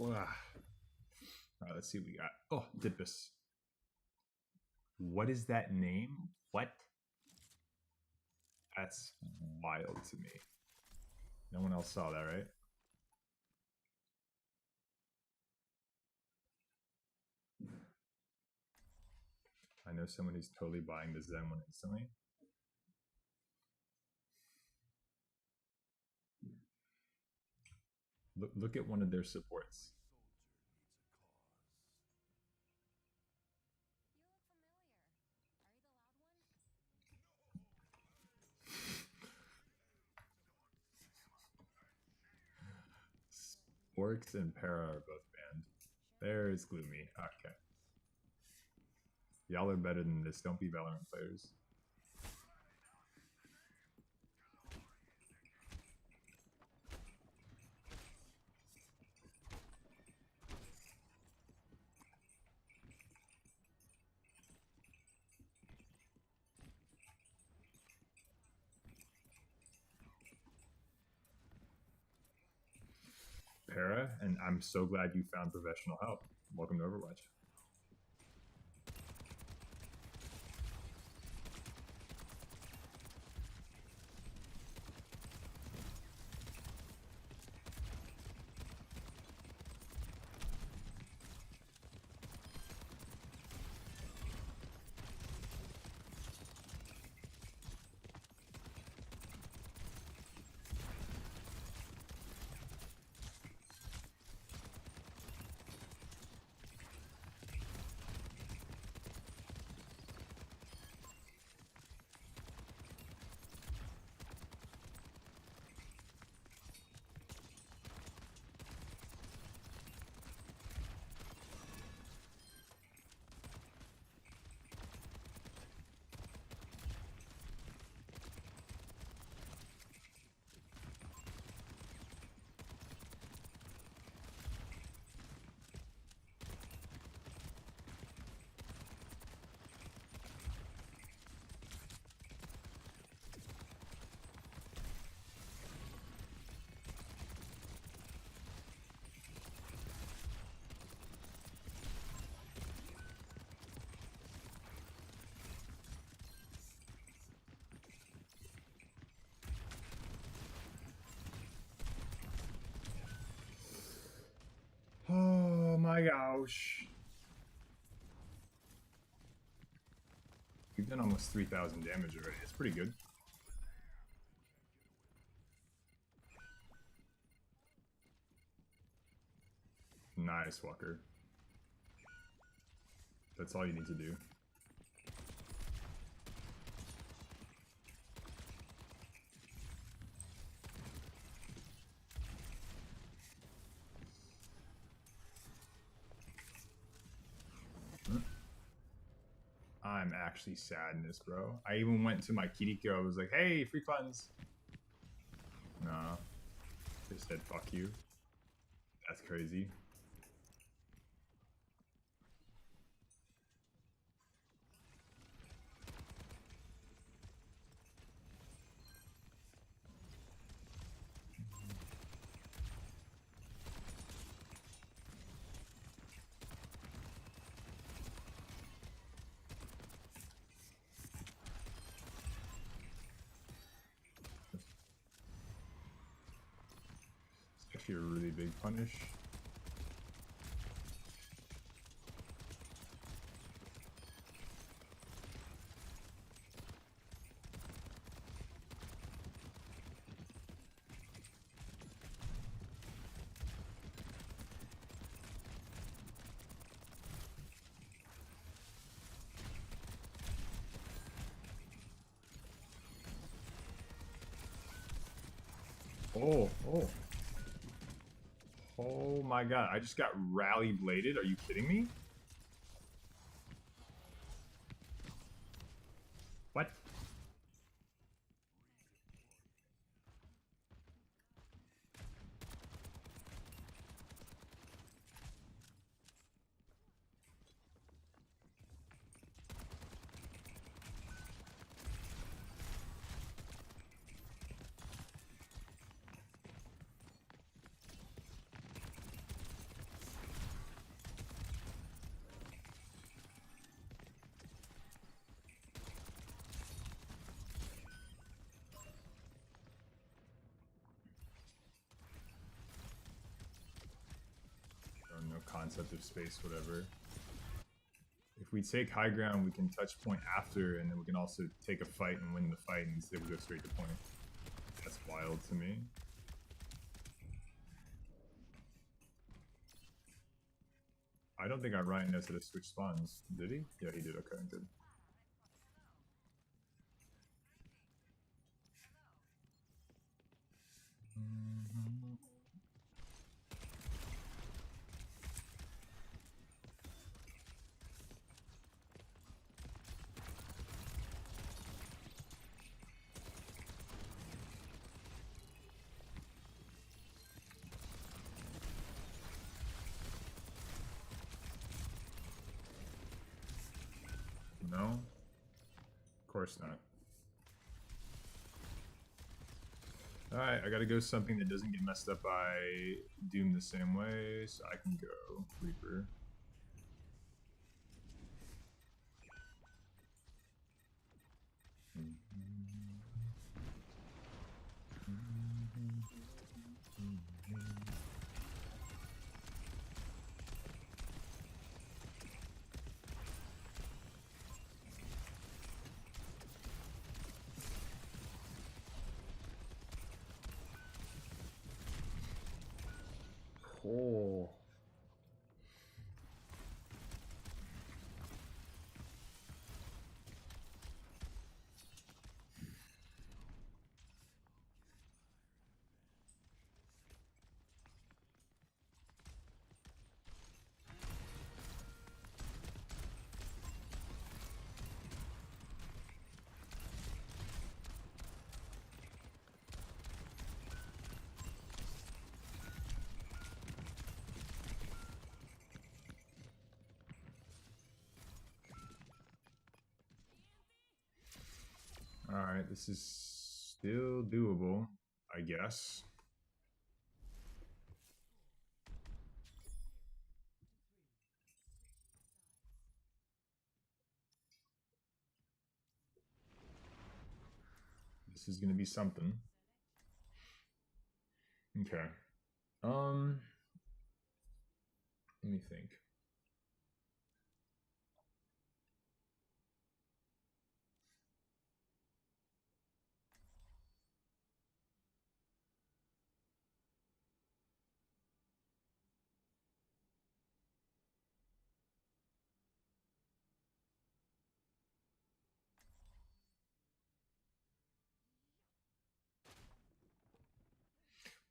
All right, let's see what we got. Oh, did this. What is that name? What? That's wild to me. No one else saw that, right? I know someone who's totally buying the Zen one instantly. Look at one of their supports. Orcs and Para are both banned. There's Gloomy. Okay. Y'all are better than this. Don't be Valorant players. Para, and I'm so glad you found professional help. Welcome to Overwatch. Oh my gosh. We've done almost 3,000 damage already. It's pretty good. Nice, Walker. That's all you need to do. I'm actually sadness, bro. I even went to my Kiriko. I was like, hey, free funds. Nah. They said, fuck you. That's crazy. It's actually a really big punish. Oh, oh. Oh my god, I just got rally bladed. Are you kidding me? What? No concept of space, whatever. If we take high ground, we can touch point after, and then we can also take a fight and win the fight, and instead we go straight to point. That's wild to me. I don't think our Ryan knows how to switch spawns. Did he? Yeah, he did. Okay, good. No? Of course not. Alright, I gotta go something that doesn't get messed up by Doom the same way, so I can go Reaper. Oh. Alright, this is still doable, I guess. This is gonna be something. Okay. Let me think.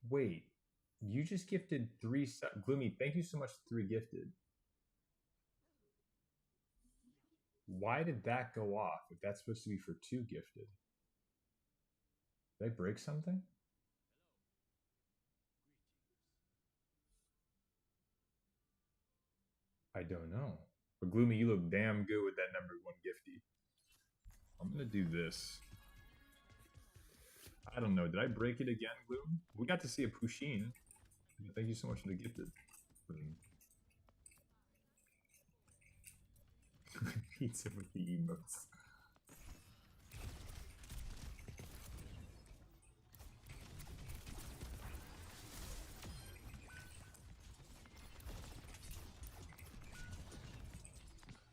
Wait, you just gifted 3 Gloomy, thank you so much for 3 gifted. Why did that go off if that's supposed to be for 2 gifted? Did I break something? I don't know. But Gloomy, you look damn good with that number 1 gifty. I'm gonna do this. I don't know. Did I break it again, Gloom? We got to see a Pusheen. Thank you so much for the gifted. Pizza with the emotes.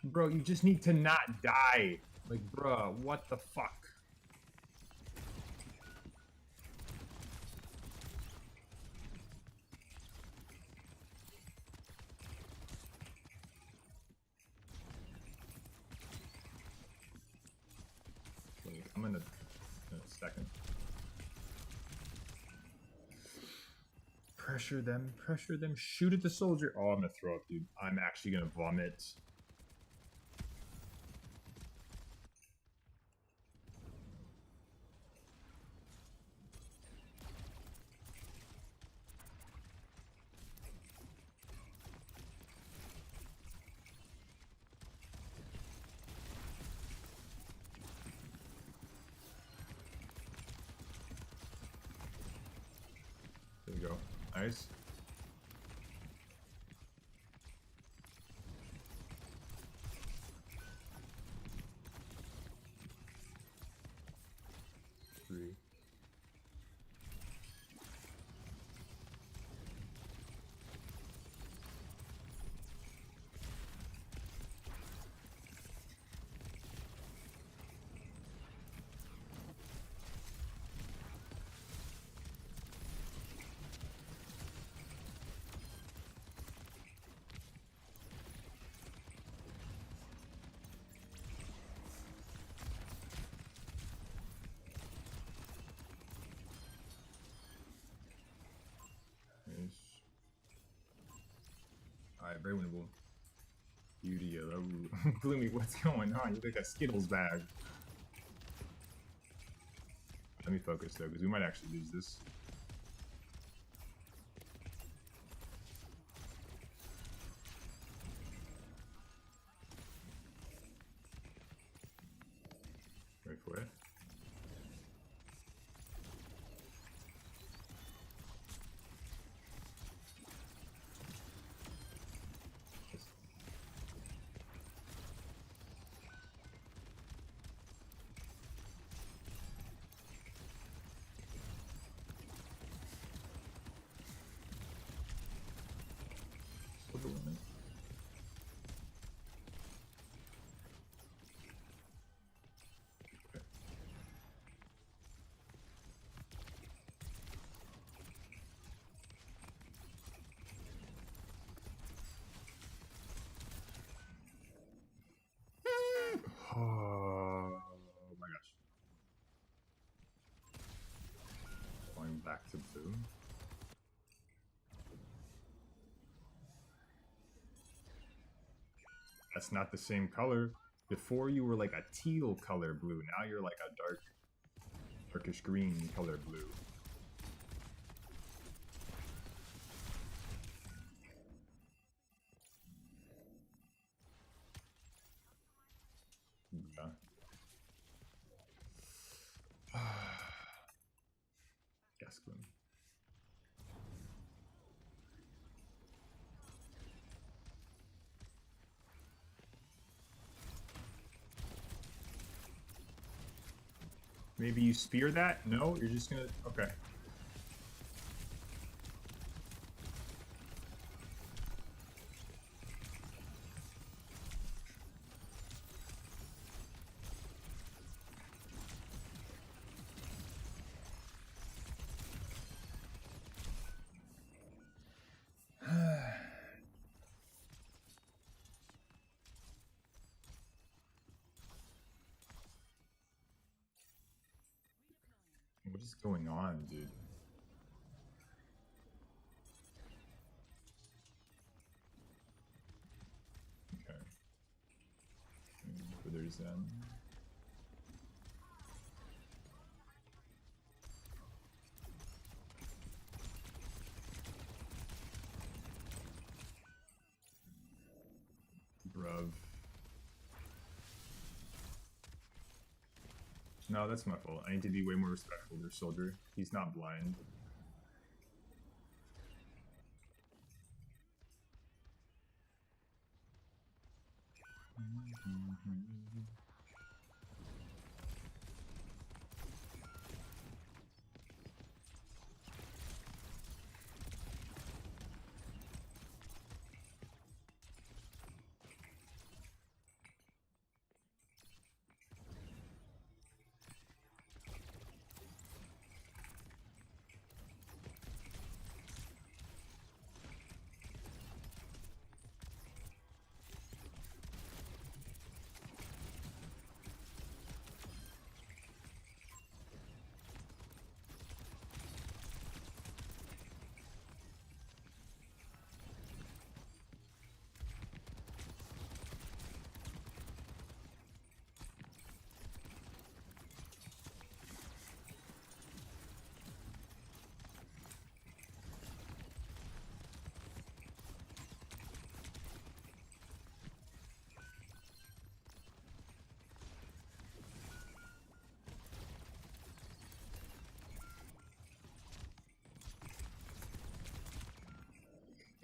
Bro, you just need to not die. Like, bruh, what the fuck? Wait, I'm in a second. Pressure them, shoot at the soldier. Oh, I'm gonna throw up, dude. I'm actually gonna vomit. There you go. Nice. Three. Alright, very winnable. Beauty of Gloomy, what's going on? You look like a Skittles bag. Let me focus though, because we might actually lose this. Wait for it. Oh my gosh. Going back to blue. That's not the same color. Before you were like a teal color blue. Now you're like a darkish green color blue. Yeah. Yes, Gloom. Maybe you spear that? No, you're just gonna... Okay. What is going on, dude? Okay. soldiers then. Bruv. No, that's my fault. I need to be way more respectful of their soldier. He's not blind.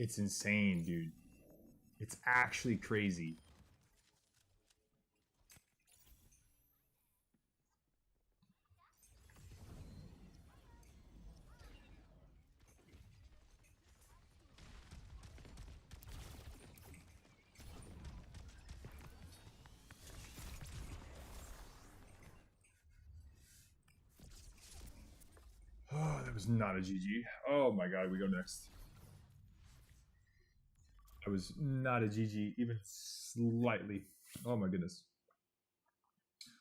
It's insane, dude. It's actually crazy. Oh, that was not a GG. Oh my god, we go next. That was not a GG, even slightly. Oh my goodness.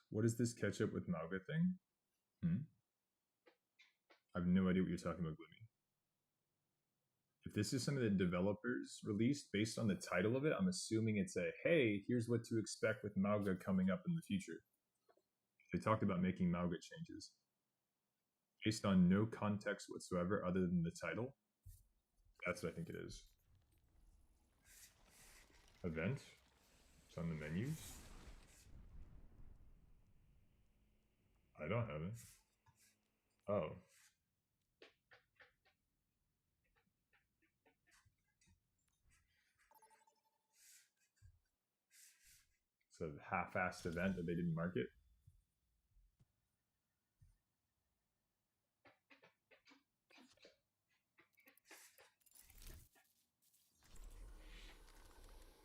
What is this catch up with Mauga thing? I have no idea what you're talking about, Gloomy. If this is something that developers released based on the title of it, I'm assuming it's a, hey, here's what to expect with Mauga coming up in the future. They talked about making Mauga changes. Based on no context whatsoever other than the title. That's what I think it is. Event. It's on the menus. I don't have it. Oh. It's a half-assed event that they didn't market.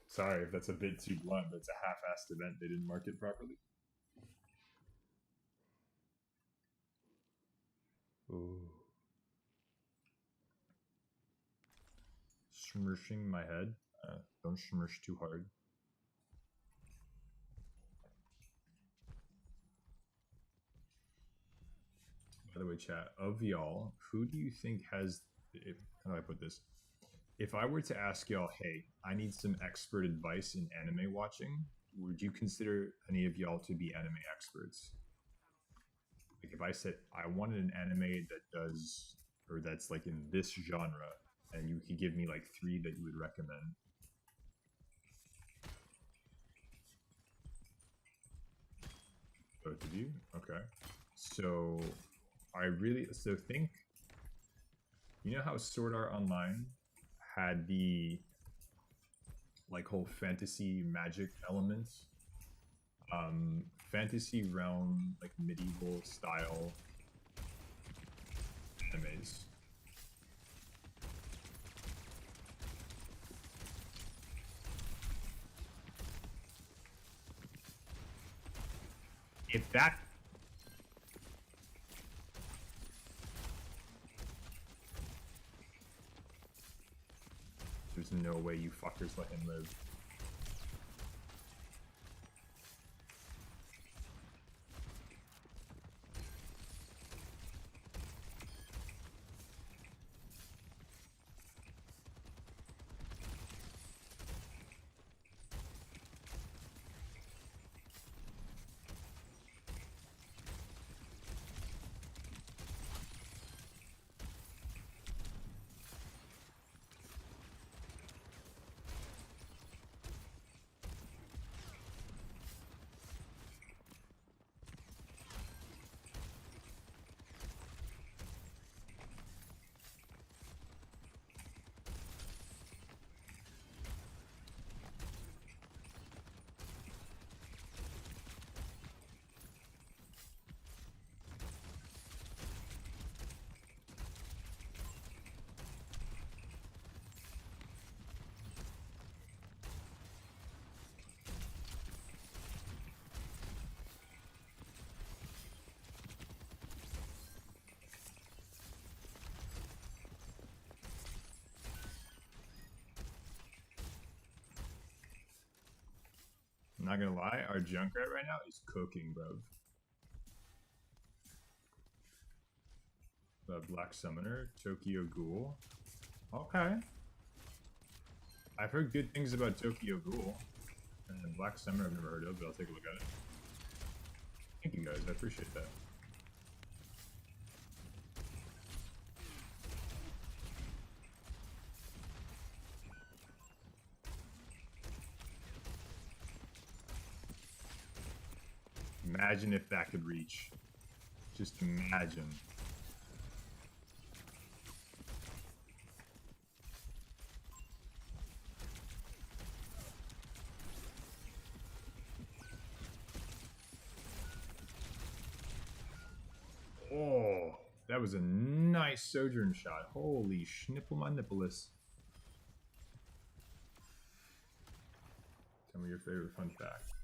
Sorry if that's a bit too blunt, but it's a half-assed event they didn't market properly. Ooh. Smirshing my head. Don't smirsh too hard. By the way, chat, of y'all, who do you think has, how do I put this? If I were to ask y'all, hey, I need some expert advice in anime watching, would you consider any of y'all to be anime experts? Like if I said I wanted an anime that does, or that's like in this genre, and you could give me like 3 that you would recommend. Both of you? Okay. So think, you know how Sword Art Online had the like whole fantasy magic elements? Fantasy realm, like medieval style animes. If that there's no way you fuckers let him live. Not gonna lie, our Junkrat right now is cooking, bruv. The Black Summoner, Tokyo Ghoul. Okay. I've heard good things about Tokyo Ghoul. And Black Summoner I've never heard of, but I'll take a look at it. Thank you guys, I appreciate that. Imagine if that could reach. Just imagine. Oh, that was a nice Sojourn shot. Holy schnipple my nippleless. Tell me your favorite fun fact.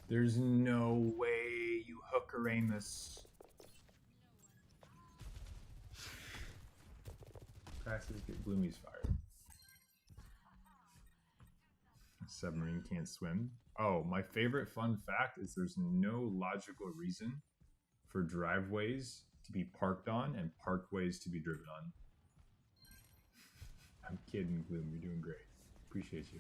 There's no way you hooker aim this. Crashes get Bloomies fired. Submarine can't swim. Oh, my favorite fun fact is there's no logical reason for driveways to be parked on and parkways to be driven on. I'm kidding, Gloom. You're doing great. Appreciate you.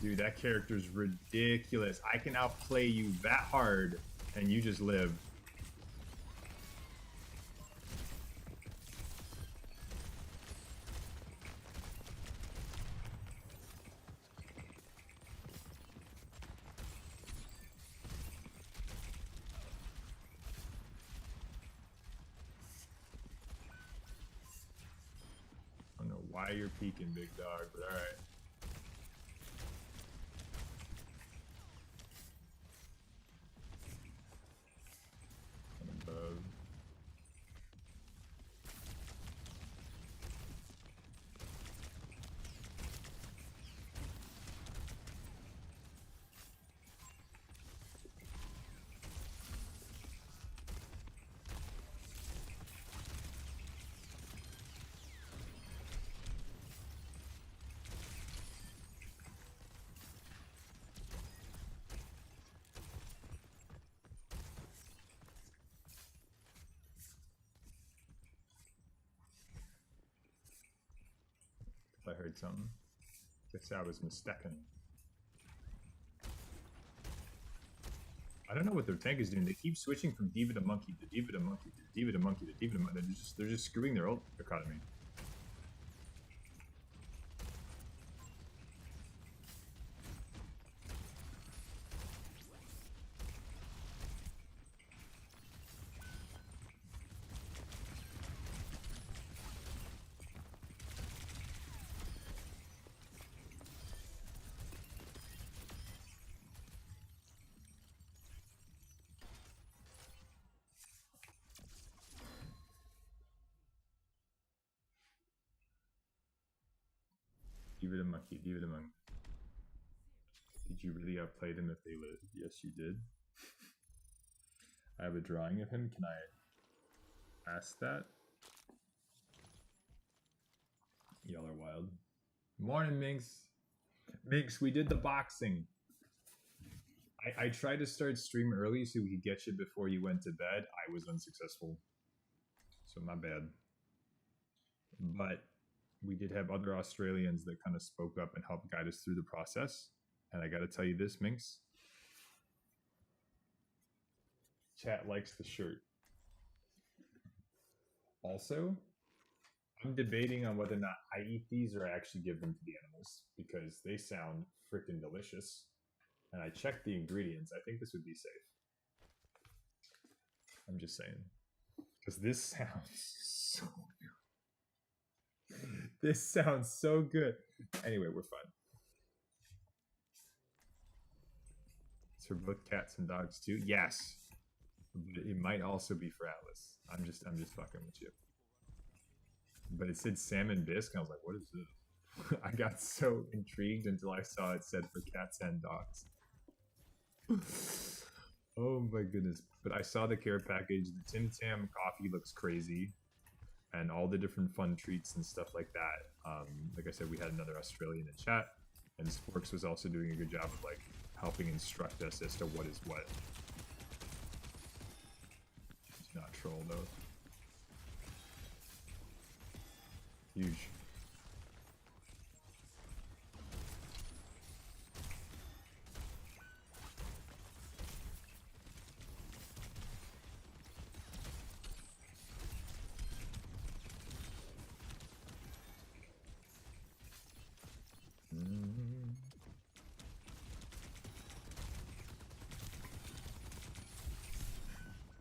Dude, that character's ridiculous. I can outplay you that hard, and you just live. I don't know why you're peeking, big dog, but alright. I heard something. Guess I was mistaken. I don't know what their tank is doing. They keep switching from Diva to Monkey to Diva to Monkey to Diva to Monkey to Diva to Monkey. They're just screwing their ult economy. Diva to Monkey, Diva to Monkey. Did you really outplay them if they lived? Yes, you did. I have a drawing of him. Can I ask that? Y'all are wild. Morning, Minx. Minx, we did the boxing. I tried to start stream early so we could get you before you went to bed. I was unsuccessful. So my bad. But we did have other Australians that kind of spoke up and helped guide us through the process. And I got to tell you this, Minx. Chat likes the shirt. Also, I'm debating on whether or not I eat these or I actually give them to the animals because they sound freaking delicious. And I checked the ingredients. I think this would be safe. I'm just saying. Because this sounds so good. This sounds so good. Anyway, we're fine. It's for both cats and dogs too? Yes. But it might also be for Atlas. I'm just fucking with you. But it said salmon bisque. I was like, what is this? I got so intrigued until I saw it said for cats and dogs. Oh my goodness. But I saw the care package. The Tim Tam coffee looks crazy. And all the different fun treats and stuff like that. Like I said, we had another Australian in chat. And Sporks was also doing a good job of like helping instruct us as to what is what. It's not troll though. Huge.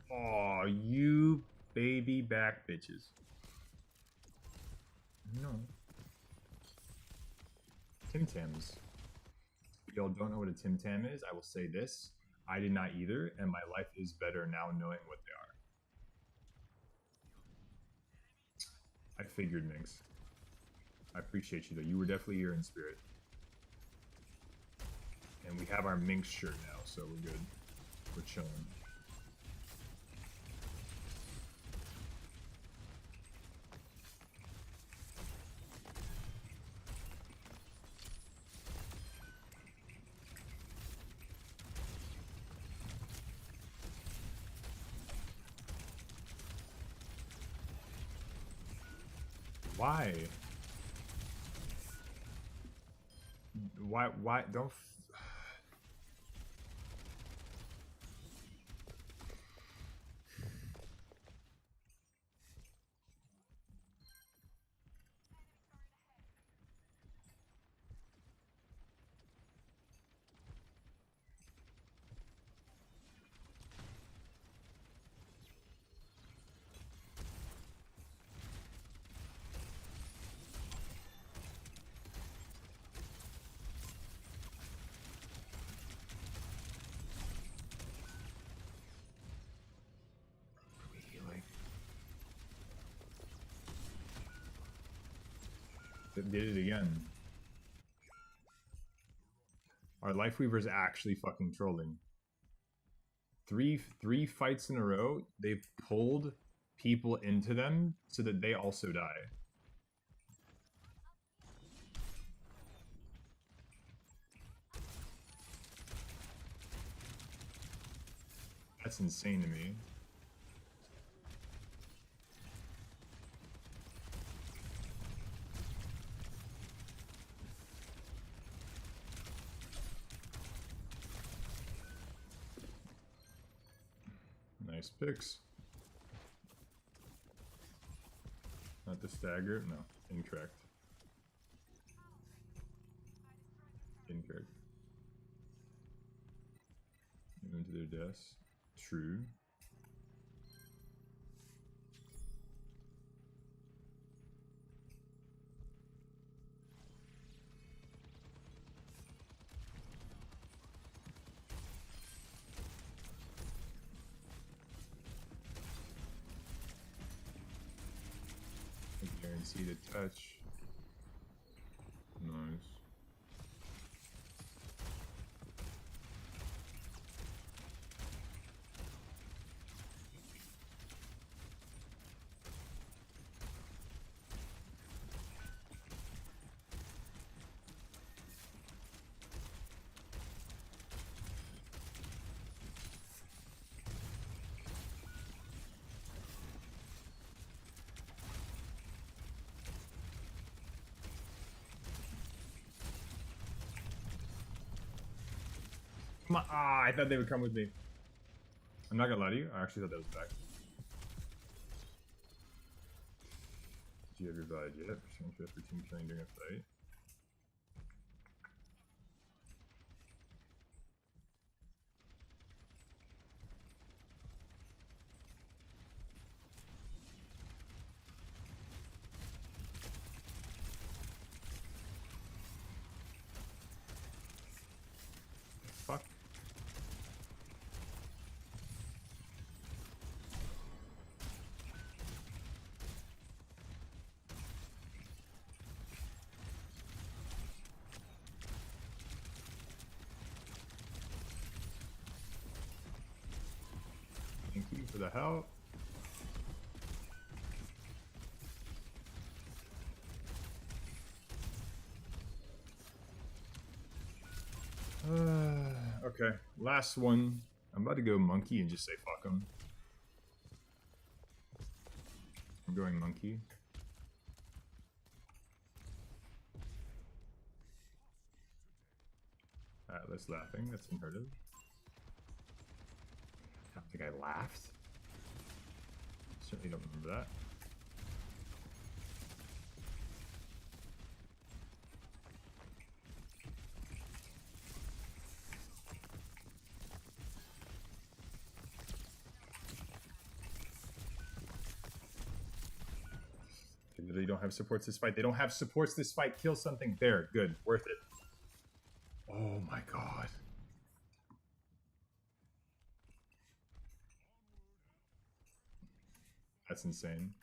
Oh, you baby back bitches. No. Tim Tams. Y'all don't know what a Tim Tam is? I will say this. I did not either, and my life is better now knowing what they are. I figured, Minx. I appreciate you, though. You were definitely here in spirit. And we have our Minx shirt now, so we're good. We're chilling. Why? Why? Don't... Did it again. Our Lifeweaver's actually fucking trolling. Three fights in a row, they've pulled people into them so that they also die. That's insane to me. Nice picks. Not the stagger? No. Incorrect. Incorrect. Into their deaths. True. See the touch. Nice. Come on. Ah, I thought they would come with me. I'm not gonna lie to you. I actually thought that was back. Did you have your valid yet? Percentage for team killing during a fight. Fuck. Thank you for the help. Okay, last one. I'm about to go monkey and just say fuck him. I'm going monkey. Atlas laughing. That's unheard of. I don't think I laughed. Certainly don't remember that. They literally don't have supports this fight. They don't have supports this fight. Kill something. There. Good. Worth it. Oh my god. That's insane.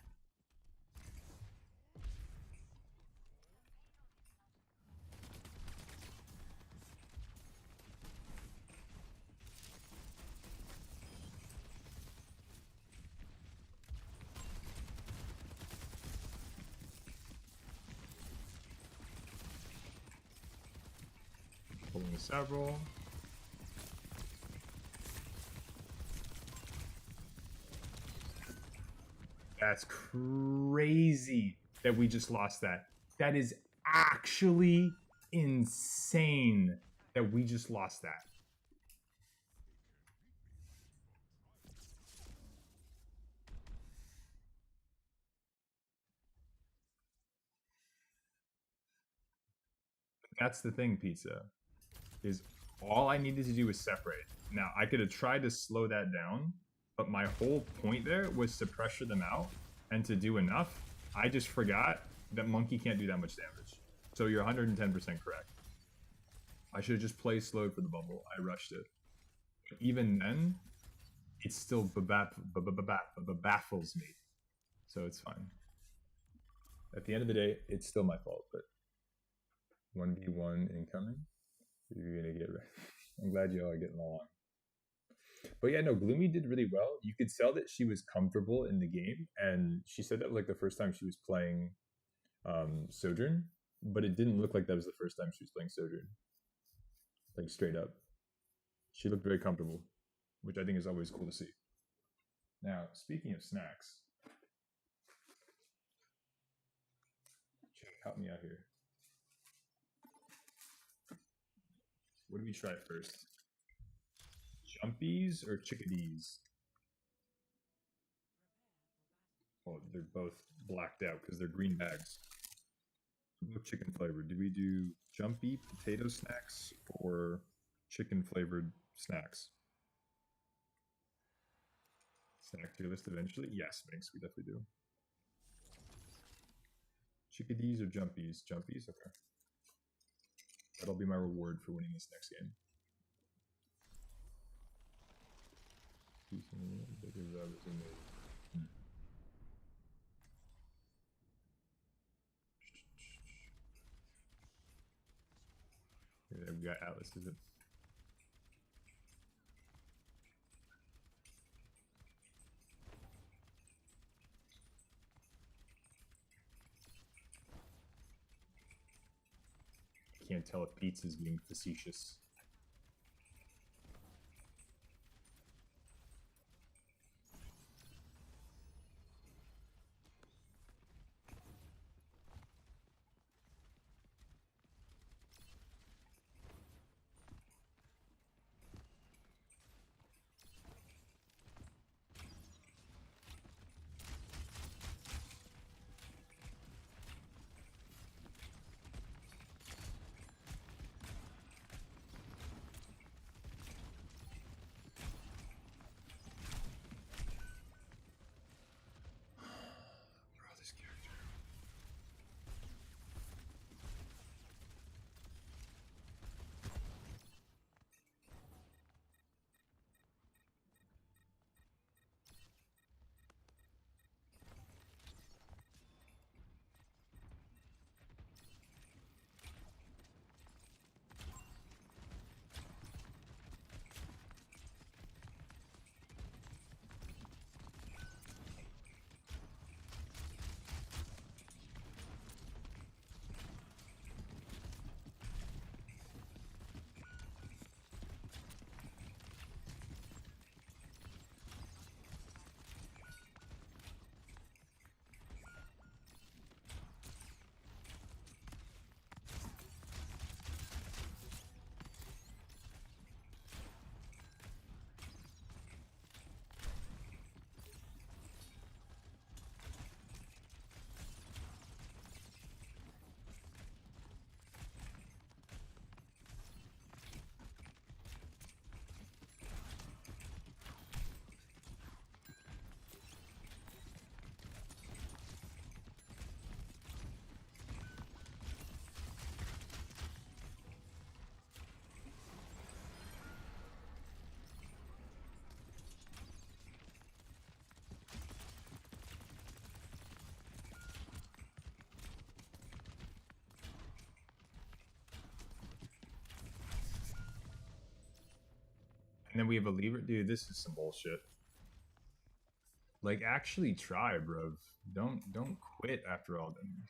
Pulling several. That's crazy that we just lost that. That is actually insane that we just lost that. That's the thing, Pizza. Is all I needed to do was separate. Now, I could have tried to slow that down, but my whole point there was to pressure them out and to do enough. I just forgot that Monkey can't do that much damage. So you're 110% correct. I should have just played slowed for the bubble. I rushed it. But even then, it still baffles me. So it's fine. At the end of the day, it's still my fault, but 1v1 incoming. You're gonna get right. I'm glad you all are getting along. But yeah, no, Gloomy did really well. You could tell that she was comfortable in the game, and she said that was like the first time she was playing Sojourn, but it didn't look like that was the first time she was playing Sojourn. Like straight up. She looked very comfortable, which I think is always cool to see. Now, speaking of snacks, help me out here. What do we try first? Jumpies or chickadees? Oh, they're both blacked out because they're green bags. Both chicken flavored. Do we do jumpy potato snacks or chicken flavored snacks? Snack tier list eventually? Yes, Minx, we definitely do. Chickadees or jumpies? Jumpies, okay. That'll be my reward for winning this next game. Yeah, we got Atlas, is it? Can't tell if Pizza's being facetious. And then we have a lever. Dude, this is some bullshit. Like, actually try, bruv. Don't quit after all them.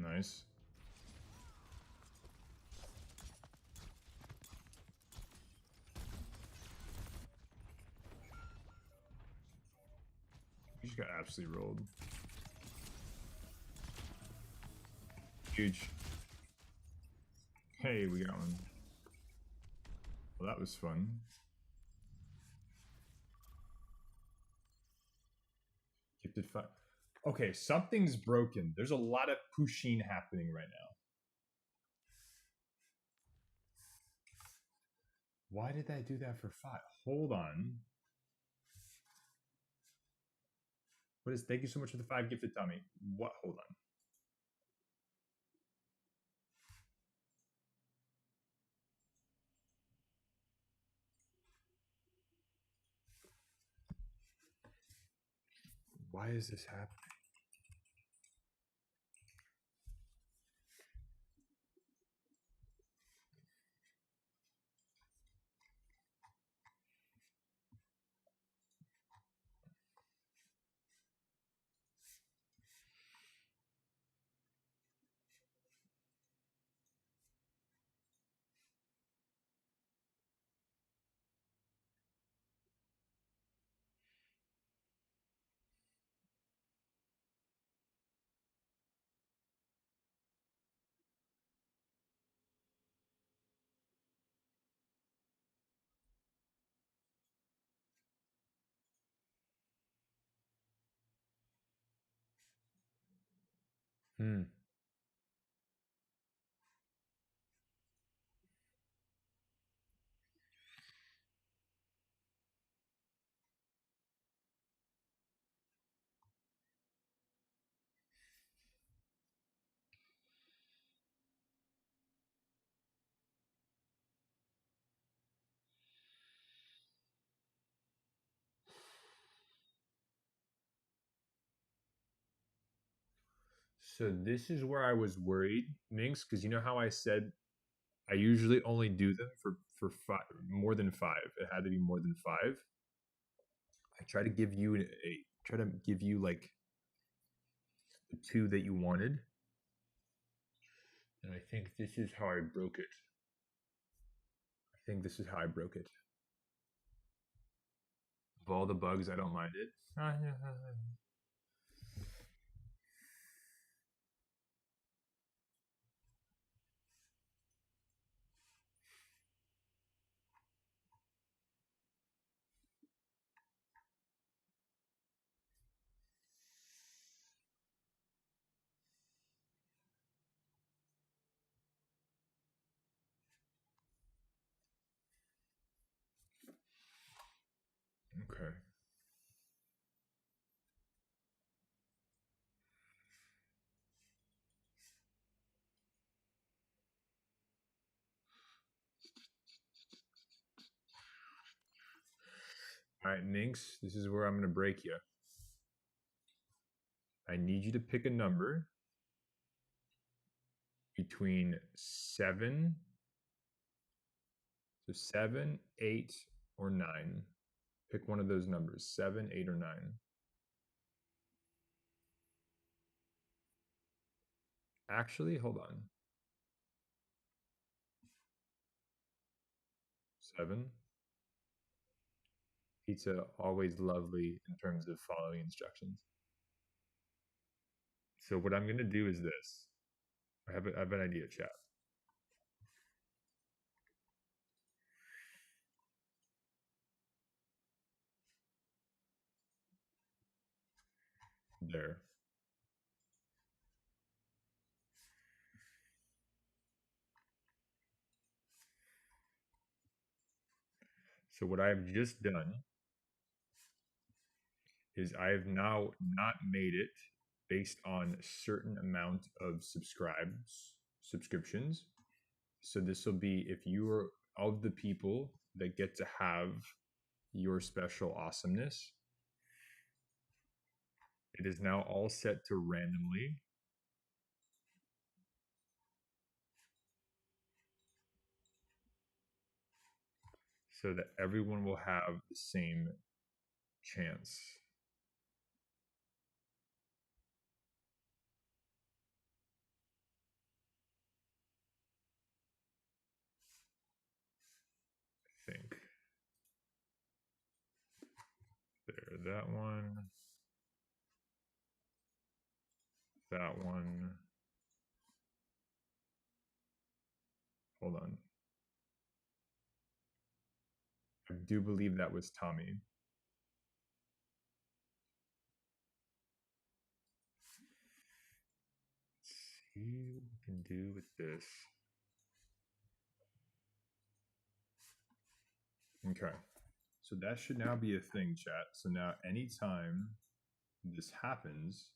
Nice. You just got absolutely rolled. Huge. Hey, we got one. Well, that was fun. Gifted 5. Okay, something's broken. There's a lot of pushing happening right now. Why did I do that for 5? Hold on. What is? Thank you so much for the 5 gifted, Tommy. What? Hold on. Why is this happening? So this is where I was worried, Minx, because you know how I said I usually only do them for 5, more than 5. It had to be more than 5. I try to give you like the 2 that you wanted, and I think this is how I broke it. Of all the bugs, I don't mind it. Okay. All right, Minx, this is where I'm going to break you. I need you to pick a number between 7, so 7, 8, or 9. Pick one of those numbers, 7, 8, or 9. Actually, hold on. 7. Pizza, always lovely in terms of following instructions. So what I'm going to do is this. I have an idea, chat. There. So what I've just done is I've now not made it based on a certain amount of subscriptions. So this will be if you are of the people that get to have your special awesomeness. It is now all set to randomly. So that everyone will have the same chance. I think. There, that one. That one. Hold on. I do believe that was Tommy. Let's see what we can do with this. Okay. So that should now be a thing, chat. So now anytime this happens,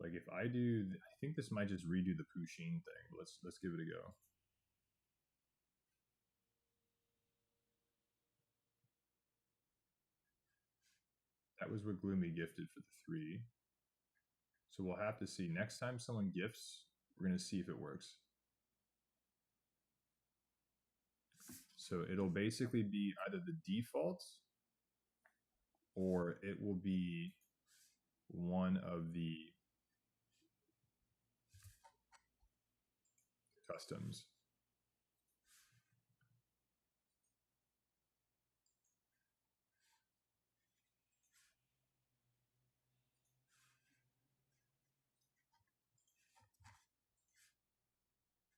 like if I do, I think this might just redo the Pusheen thing. Let's give it a go. That was what Gloomy gifted for the 3. So we'll have to see. Next time someone gifts, we're going to see if it works. So it'll basically be either the default or it will be one of the customs.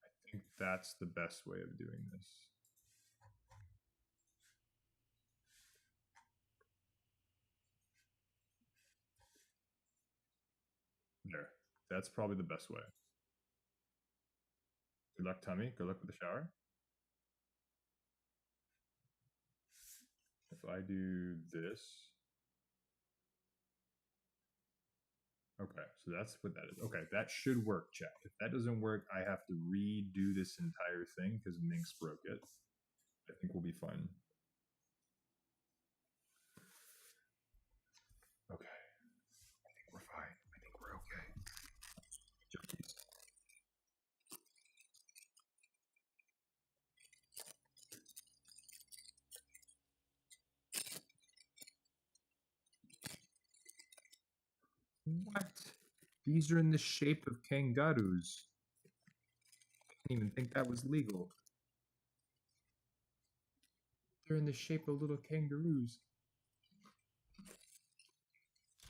I think that's the best way of doing this. There. That's probably the best way. Good luck, Tommy. Good luck with the shower. If I do this. Okay, so that's what that is. Okay, that should work, chat. If that doesn't work, I have to redo this entire thing because Minx broke it. I think we'll be fine. Okay. I think we're fine. I think we're okay. Junkies. What? These are in the shape of kangaroos. I didn't even think that was legal. They're in the shape of little kangaroos.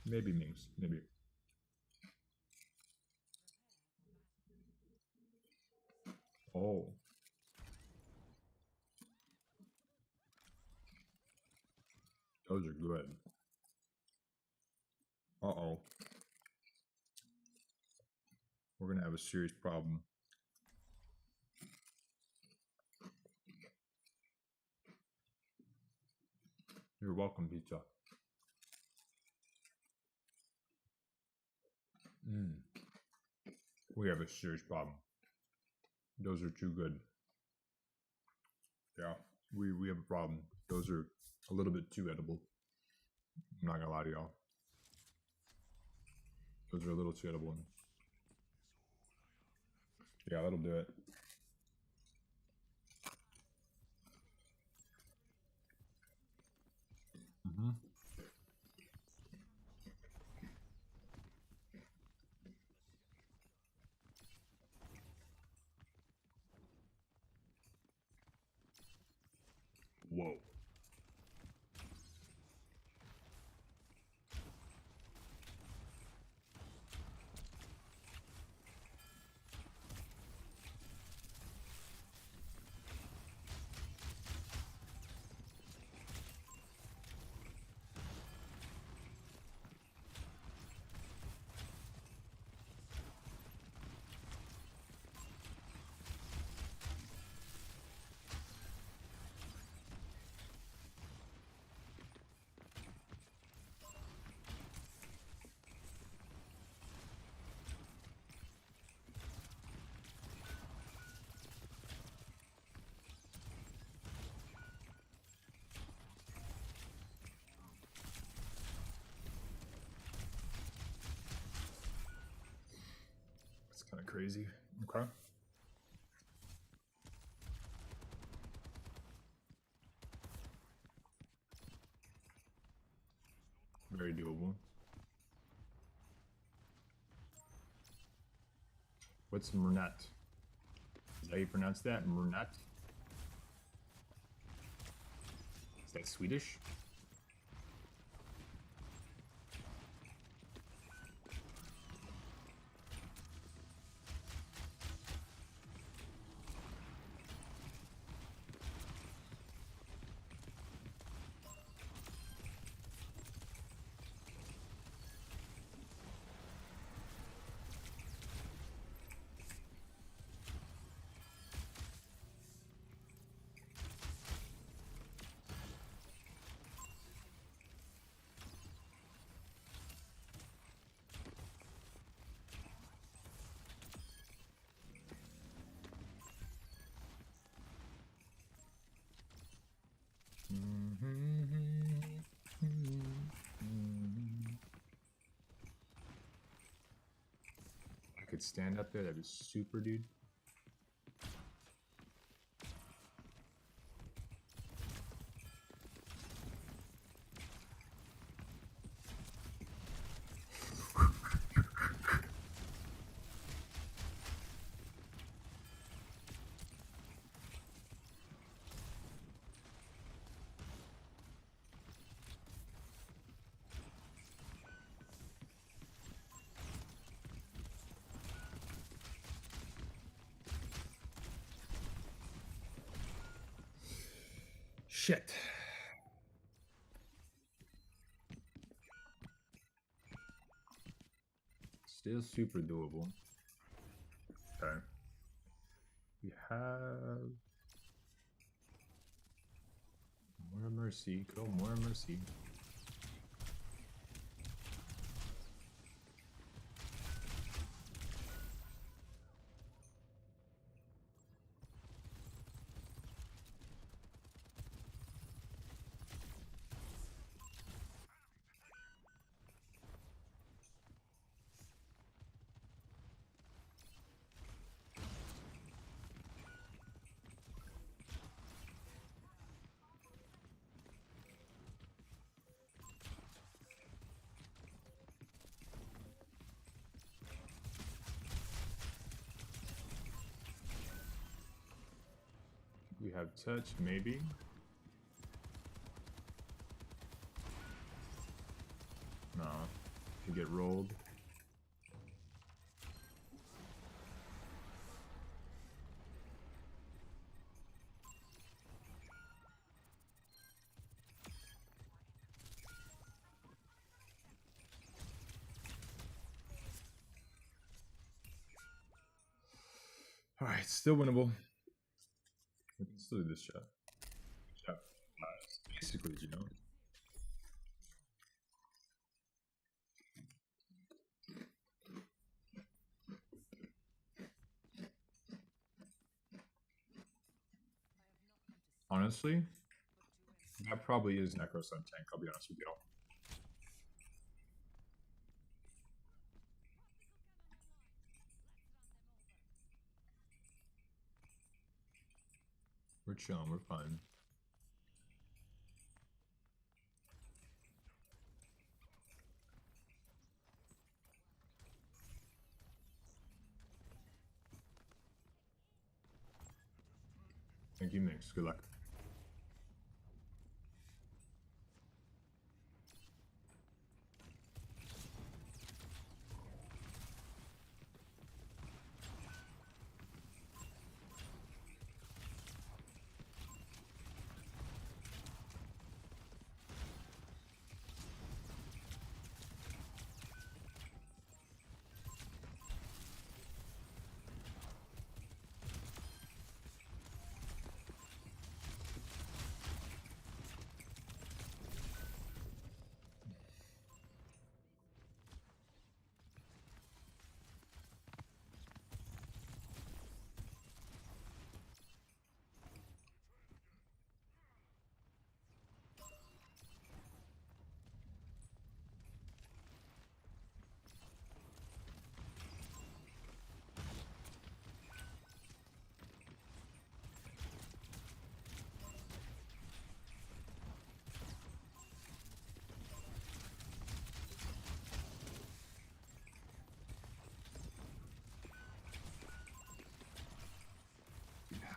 Maybe Minx. Maybe. Oh. Those are good. Uh-oh. We're going to have a serious problem. You're welcome, pizza. We have a serious problem. Those are too good. Yeah, we have a problem. Those are a little bit too edible. I'm not gonna lie to y'all. Those are a little too edible. Yeah, that'll do it. crazy. Okay. Very doable. What's Murnat? Is that how you pronounce that? Murnat? Is that Swedish? I could stand up there, that'd be super, dude. Shit. Still super doable. Okay. We have more mercy. Go more mercy. We have touch, maybe. No, you get rolled. All right, still winnable. We can still do this shot. Basically, you know. Honestly, that probably is Necros on tank, I'll be honest with you. We're chilling, we're fine. Thank you, Mix. Good luck.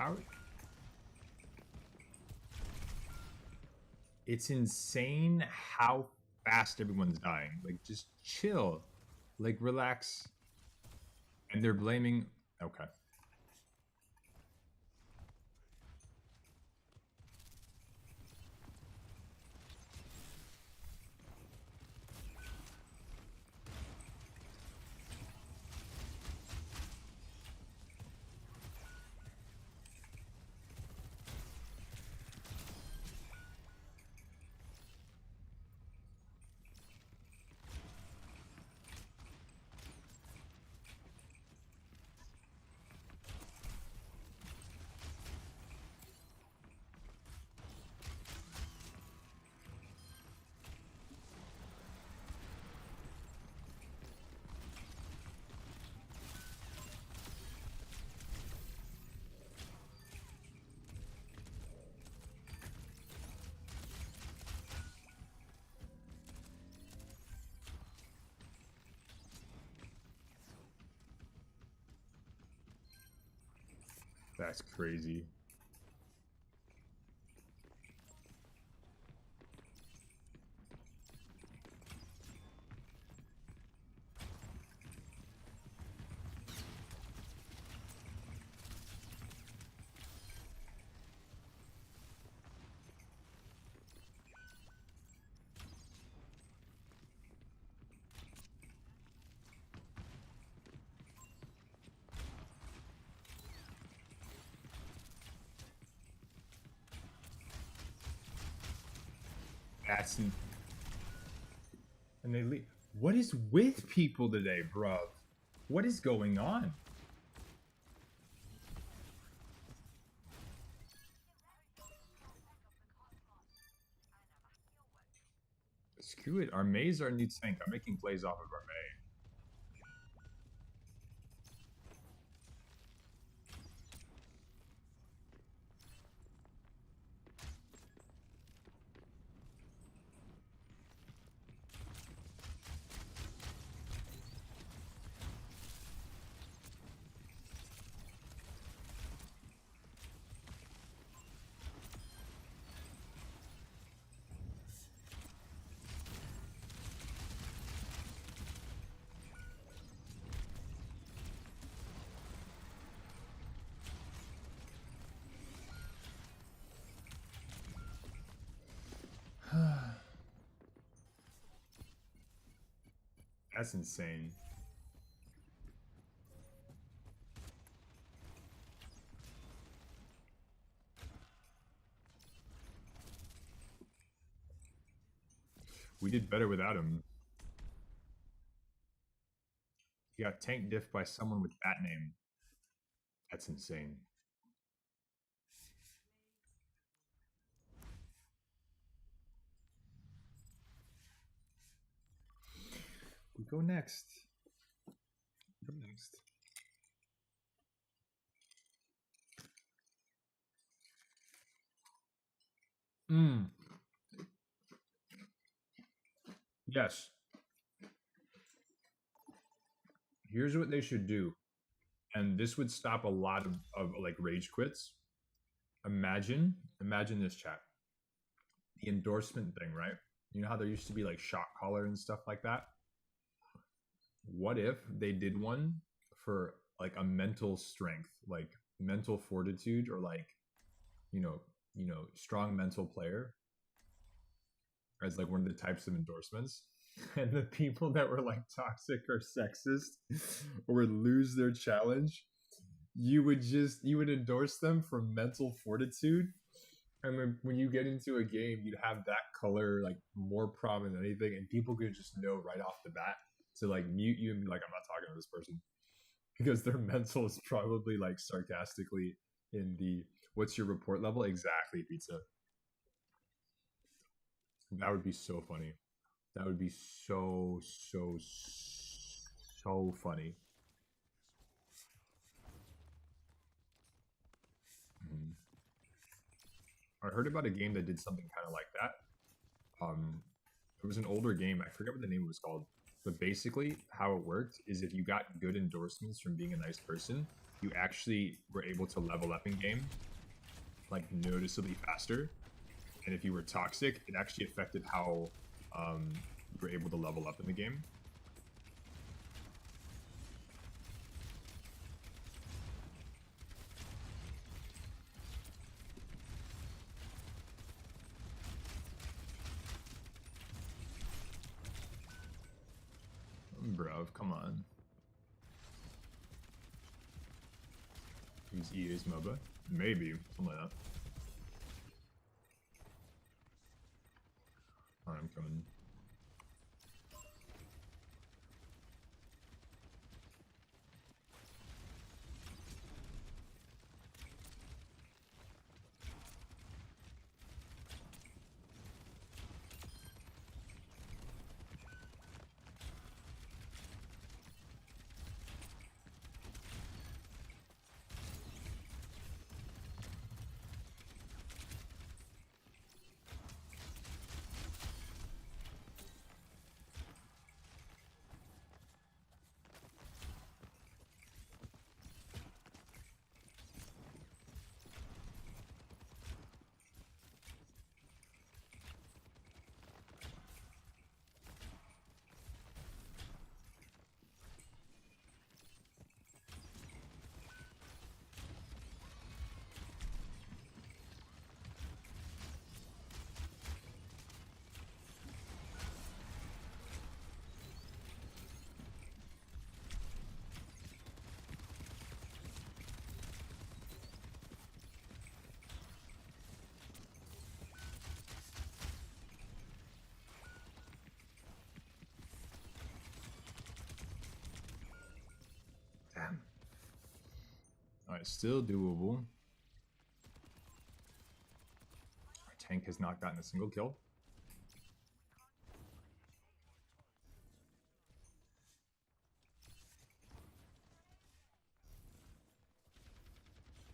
How? It's insane how fast everyone's dying. Like, just chill. Like, relax. And they're blaming... Okay. That's crazy. That's... And they leave. What is with people today, bruv? What is going on? Screw it. Our May's our new tank. I'm making plays off of our May. That's insane. We did better without him. He got tank diff by someone with that name. That's insane. We go next. Go next. Yes. Here's what they should do. And this would stop a lot of like rage quits. Imagine this, chat. The endorsement thing, right? You know how there used to be like shot collar and stuff like that? What if they did one for like a mental strength, like mental fortitude, or like, you know, strong mental player as like one of the types of endorsements? And the people that were like toxic or sexist or would lose their challenge, you would endorse them for mental fortitude. And when you get into a game, you'd have that color like more prominent than anything, and people could just know right off the bat to like mute you and be like, I'm not talking to this person, because their mental is probably like sarcastically in the what's your report level? Exactly, pizza. That would be so funny. That would be so funny. Mhm. I heard about a game that did something kind of like that. It was an older game. I forget what the name was called. But basically, how it worked is if you got good endorsements from being a nice person, you actually were able to level up in game, like noticeably faster. And if you were toxic, it actually affected how you were able to level up in the game. Bro, come on. Use EA's MOBA? Maybe, something like that. Alright, I'm coming. Damn. Alright, still doable. Our tank has not gotten a single kill.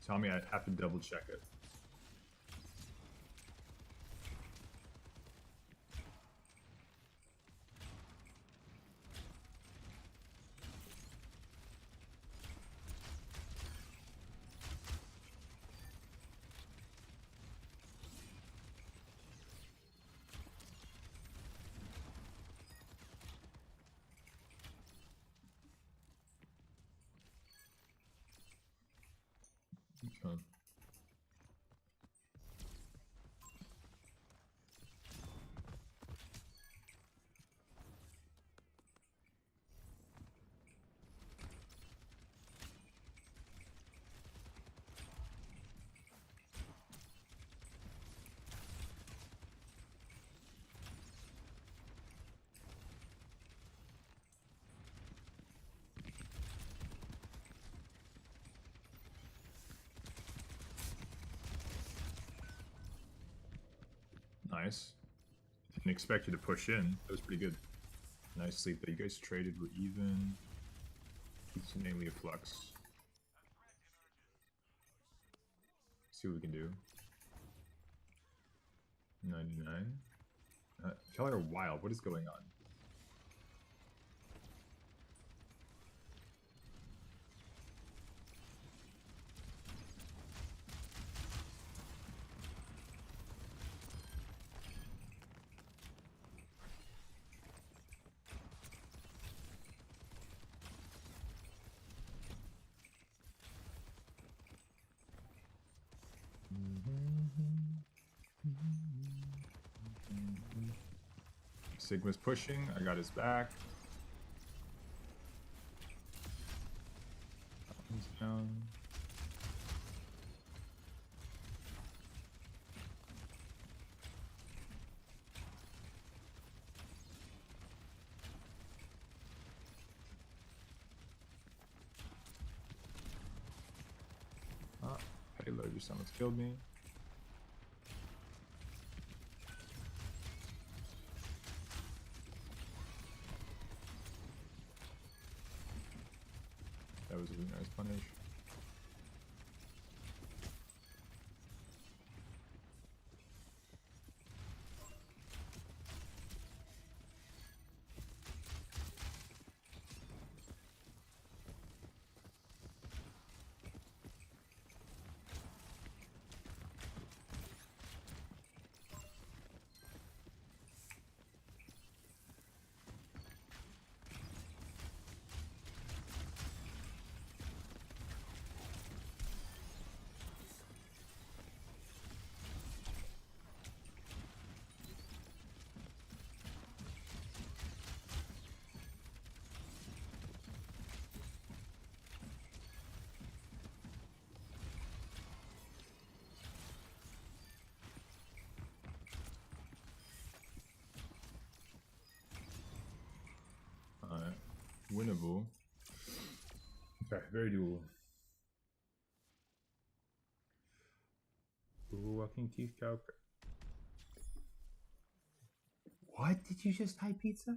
Tell me I have to double check it. Okay. Nice. Didn't expect you to push in. That was pretty good. Nice sleep that you guys traded. We're even. It's namely a flux. See what we can do. 99. Y'all are wild. What is going on? Sigma's pushing. I got his back. He's down. Ah, payload, your someone's killed me. That was a really nice punish. Winnable. Okay, very doable. Ooh, walking teeth cow. What did you just type, pizza?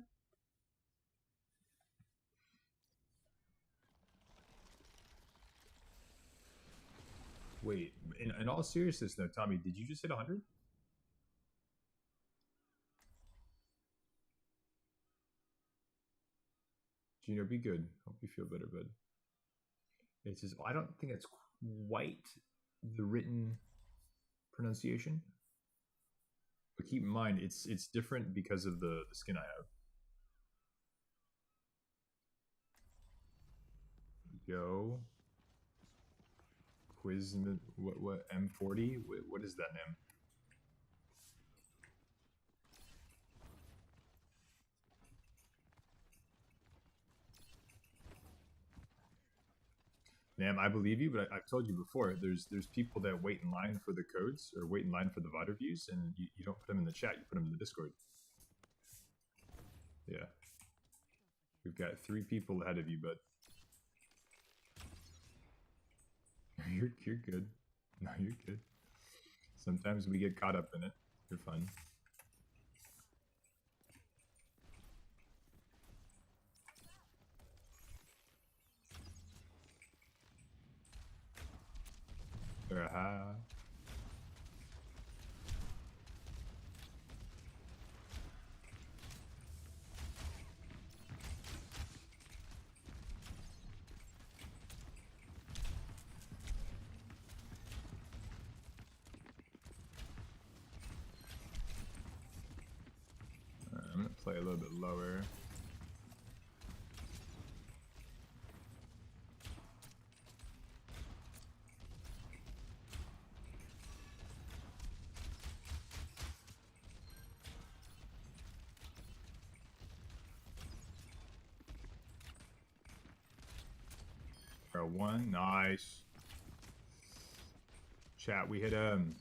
Wait, in all seriousness though, Tommy, did you just hit 100? Gino, be good. Hope you feel better, bud. It says, I don't think it's quite the written pronunciation. But keep in mind, it's different because of the skin I have. Go. Quiz, what M40? What is that name? Ma'am, I believe you, but I've told you before, there's people that wait in line for the codes or wait in line for the VOD reviews, and you don't put them in the chat, you put them in the Discord. Yeah. We've got 3 people ahead of you, but you're good. No, you're good. Sometimes we get caught up in it. You're fine. Aha. I'm gonna play a little bit lower. Arrow 1, nice. Chat, we hit him.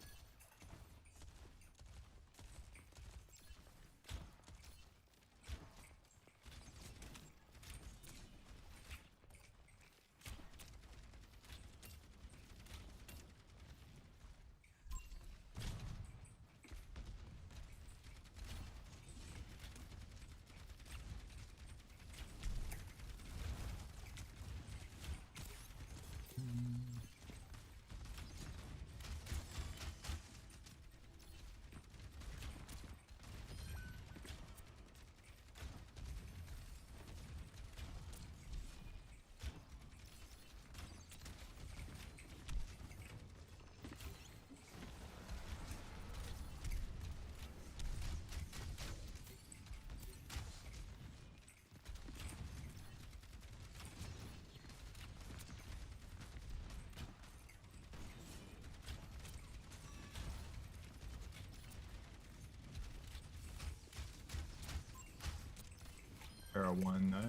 Arrow 1, knife.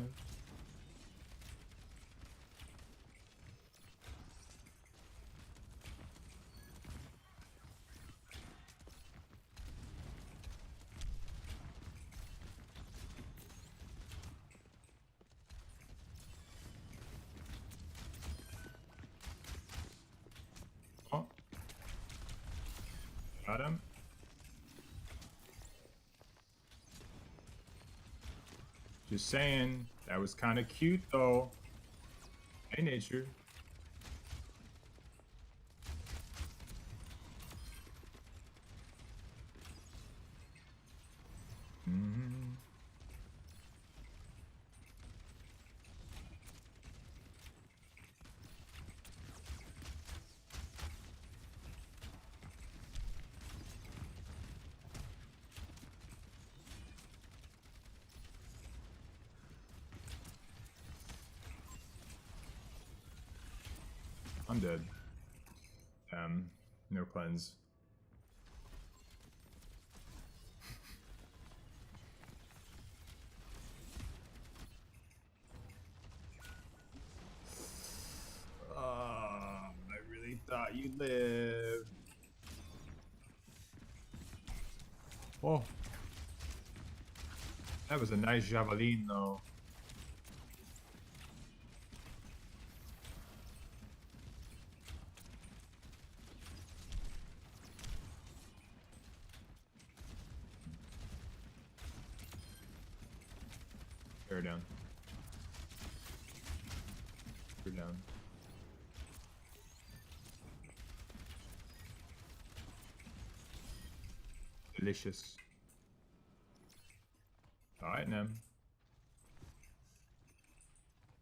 Oh. Got him. Just saying, that was kind of cute though. Hey, nature. I'm dead. No cleanse. I really thought you lived. Oh. That was a nice javelin though. Bear down. Bear down. Delicious. Alright, Nem.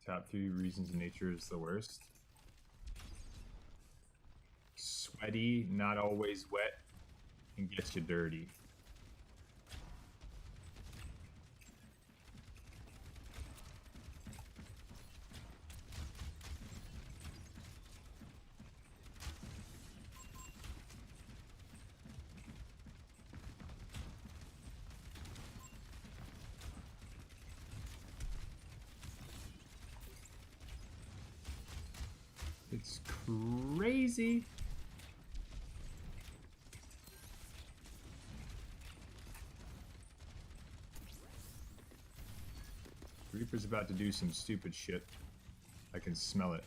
Top 3 reasons nature is the worst. Sweaty, not always wet, and gets you dirty. It's crazy. Reaper's about to do some stupid shit. I can smell it.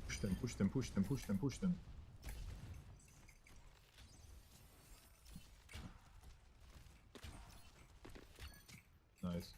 Push them, push them, push them, push them, push them. Nice.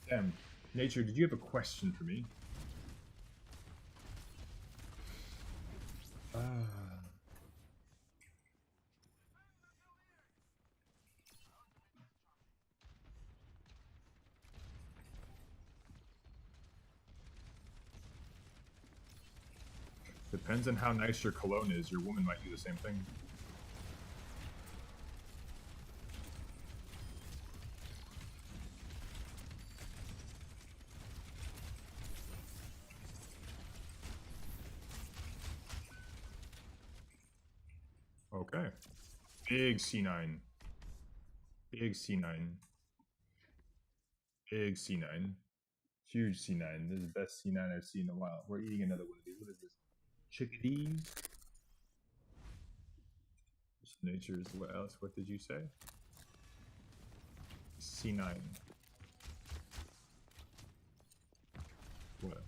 Damn. Nature, did you have a question for me? Depends on how nice your cologne is. Your woman might do the same thing. Okay. Big C9. Big C9. Big C9. Huge C9. This is the best C9 I've seen in a while. We're eating another one of these. What is this? Chickadees? Nature's what else? What did you say? C9. What?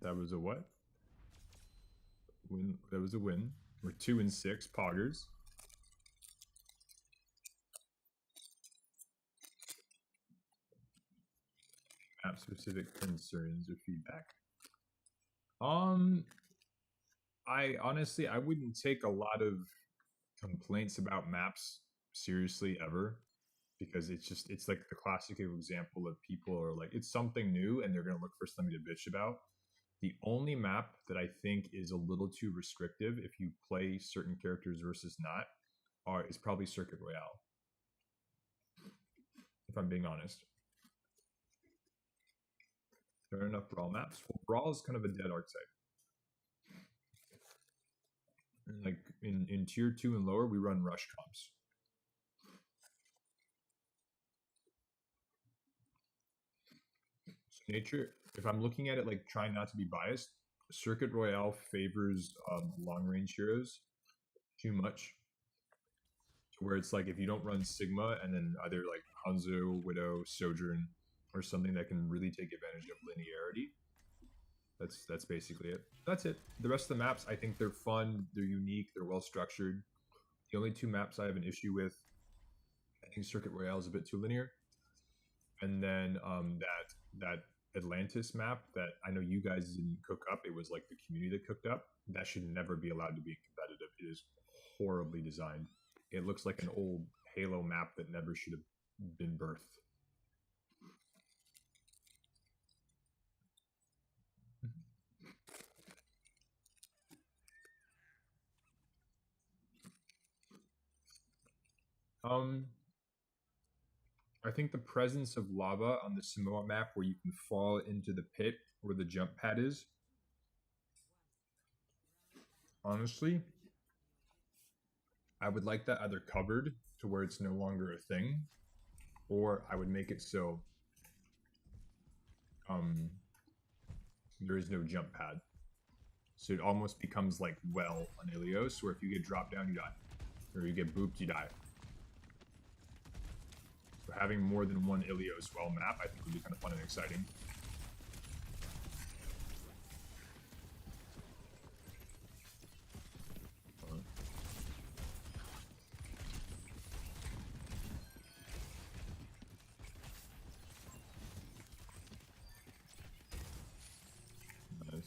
That was a what? Win. That was a win. We're 2 and 6 poggers. Map specific concerns or feedback. I honestly I wouldn't take a lot of complaints about maps seriously ever, because it's like the classic example of people are like, it's something new and they're gonna look for something to bitch about. The only map that I think is a little too restrictive if you play certain characters versus not is probably Circuit Royale. If I'm being honest. There are enough Brawl maps. Well, Brawl is kind of a dead archetype. Like in tier 2 and lower, we run rush comps. So nature, if I'm looking at it like trying not to be biased, Circuit Royale favors long range heroes too much. Where it's like if you don't run Sigma and then either like Hanzo, Widow, Sojourn, or something that can really take advantage of linearity, that's basically it. That's it. The rest of the maps, I think they're fun, they're unique, they're well structured. The only two maps I have an issue with, I think Circuit Royale is a bit too linear. And then that Atlantis map that I know you guys didn't cook up, it was like the community that cooked up. That should never be allowed to be competitive. It is horribly designed. It looks like an old Halo map that never should have been birthed. I think the presence of lava on the Samoa map where you can fall into the pit where the jump pad is, honestly, I would like that either covered to where it's no longer a thing, or I would make it so there is no jump pad. So it almost becomes like well on Ilios, where if you get dropped down, you die. Or you get booped, you die. So having more than one Ilios well map, I think would be kind of fun and exciting. Nice.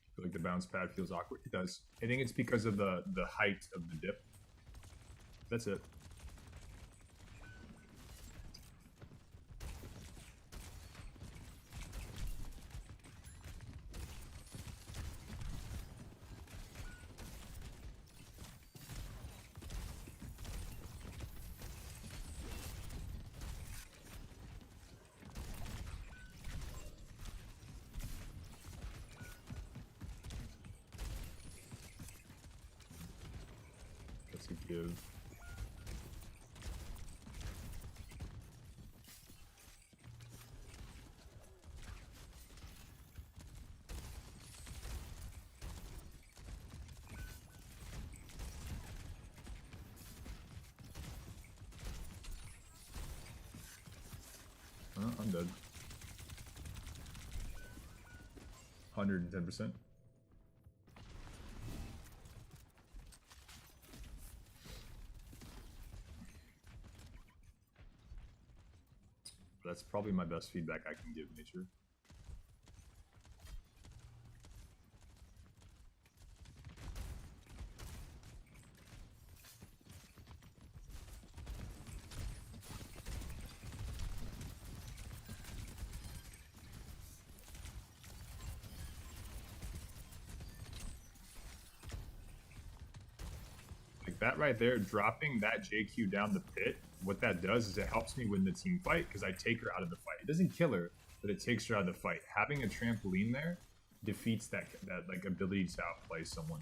I feel like the bounce pad feels awkward. It does. I think it's because of the height of the dip. That's it. That's a give. I'm dead. 110%. That's probably my best feedback I can give nature. That right there, dropping that JQ down the pit, what that does is it helps me win the team fight because I take her out of the fight. It doesn't kill her, but it takes her out of the fight. Having a trampoline there defeats that like ability to outplay someone.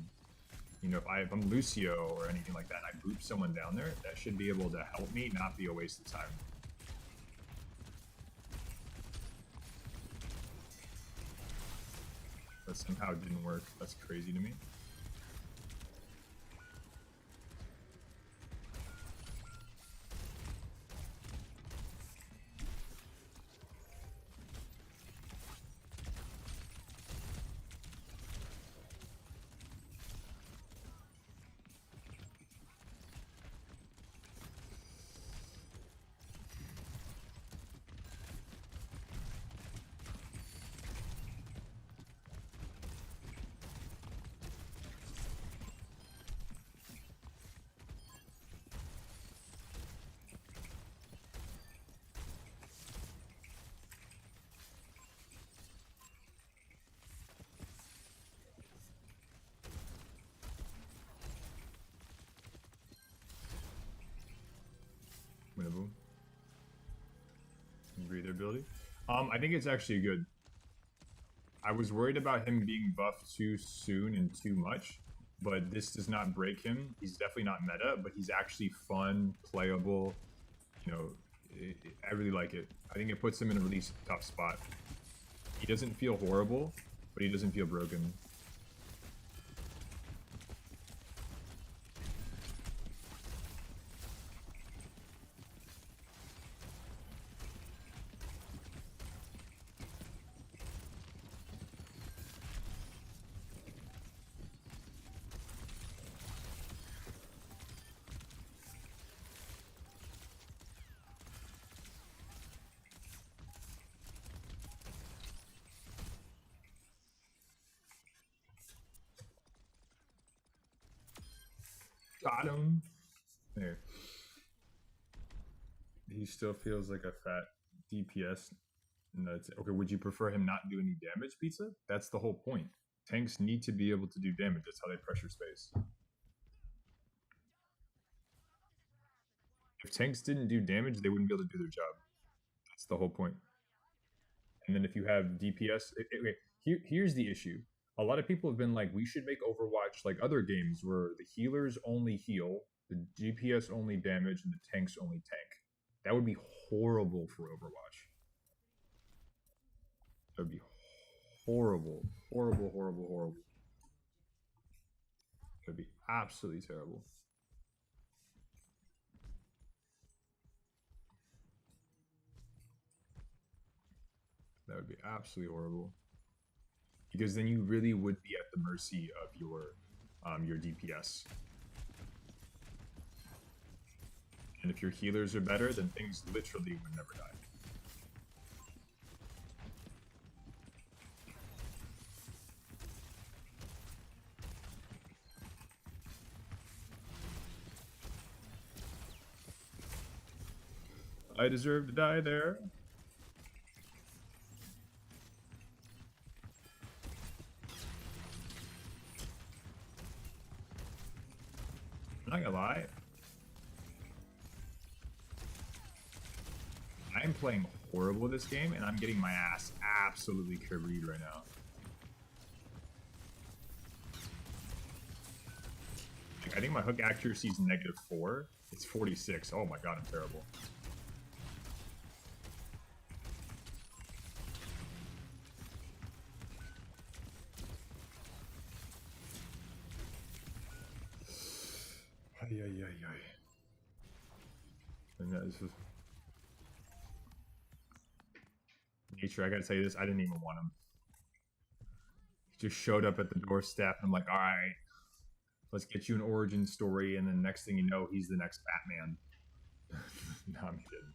You know, if I'm Lucio or anything like that, and I boop someone down there, that should be able to help me, not be a waste of time. That somehow didn't work. That's crazy to me. Winnable. Breather ability. I think it's actually good. I was worried about him being buffed too soon and too much, but this does not break him. He's definitely not meta, but he's actually fun, playable. You know, I really like it. I think it puts him in a really tough spot. He doesn't feel horrible, but he doesn't feel broken. Got him. There. He still feels like a fat DPS. No, okay, would you prefer him not do any damage, Pizza? That's the whole point. Tanks need to be able to do damage. That's how they pressure space. If tanks didn't do damage, they wouldn't be able to do their job. That's the whole point. And then if you have DPS, okay, here's the issue. A lot of people have been like, we should make Overwatch like other games where the healers only heal, the DPS only damage, and the tanks only tank. That would be horrible for Overwatch. That would be horrible. Horrible, horrible, horrible. That would be absolutely terrible. That would be absolutely horrible. Because then you really would be at the mercy of your DPS. And if your healers are better, then things literally would never die. I deserve to die there. I'm not gonna lie. I'm playing horrible this game, and I'm getting my ass absolutely carried right now. Like, I think my hook accuracy is -4. It's 46. Oh my god, I'm terrible. Ay, ay, ay, ay. And that is just... Nature, I gotta tell you this, I didn't even want him. He just showed up at the doorstep, and I'm like, alright, let's get you an origin story, and then next thing you know, he's the next Batman. No, I'm kidding.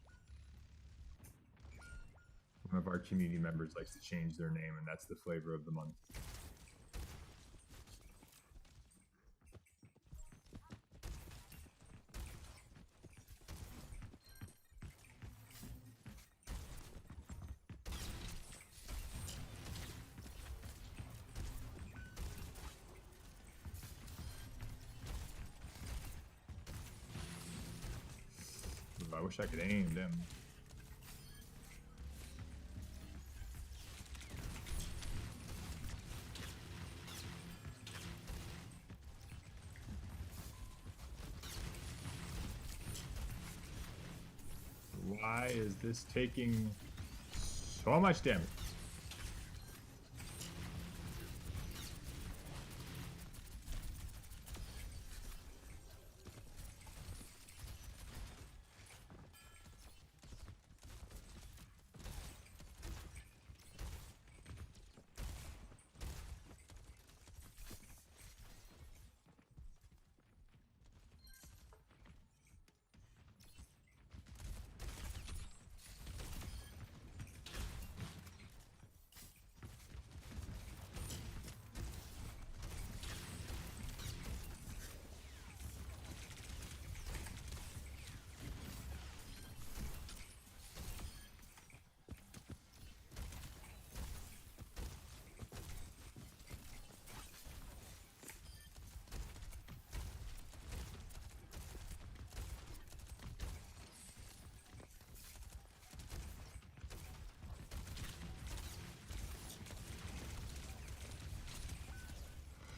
One of our community members likes to change their name, and that's the flavor of the month. I wish I could aim them. Why is this taking so much damage?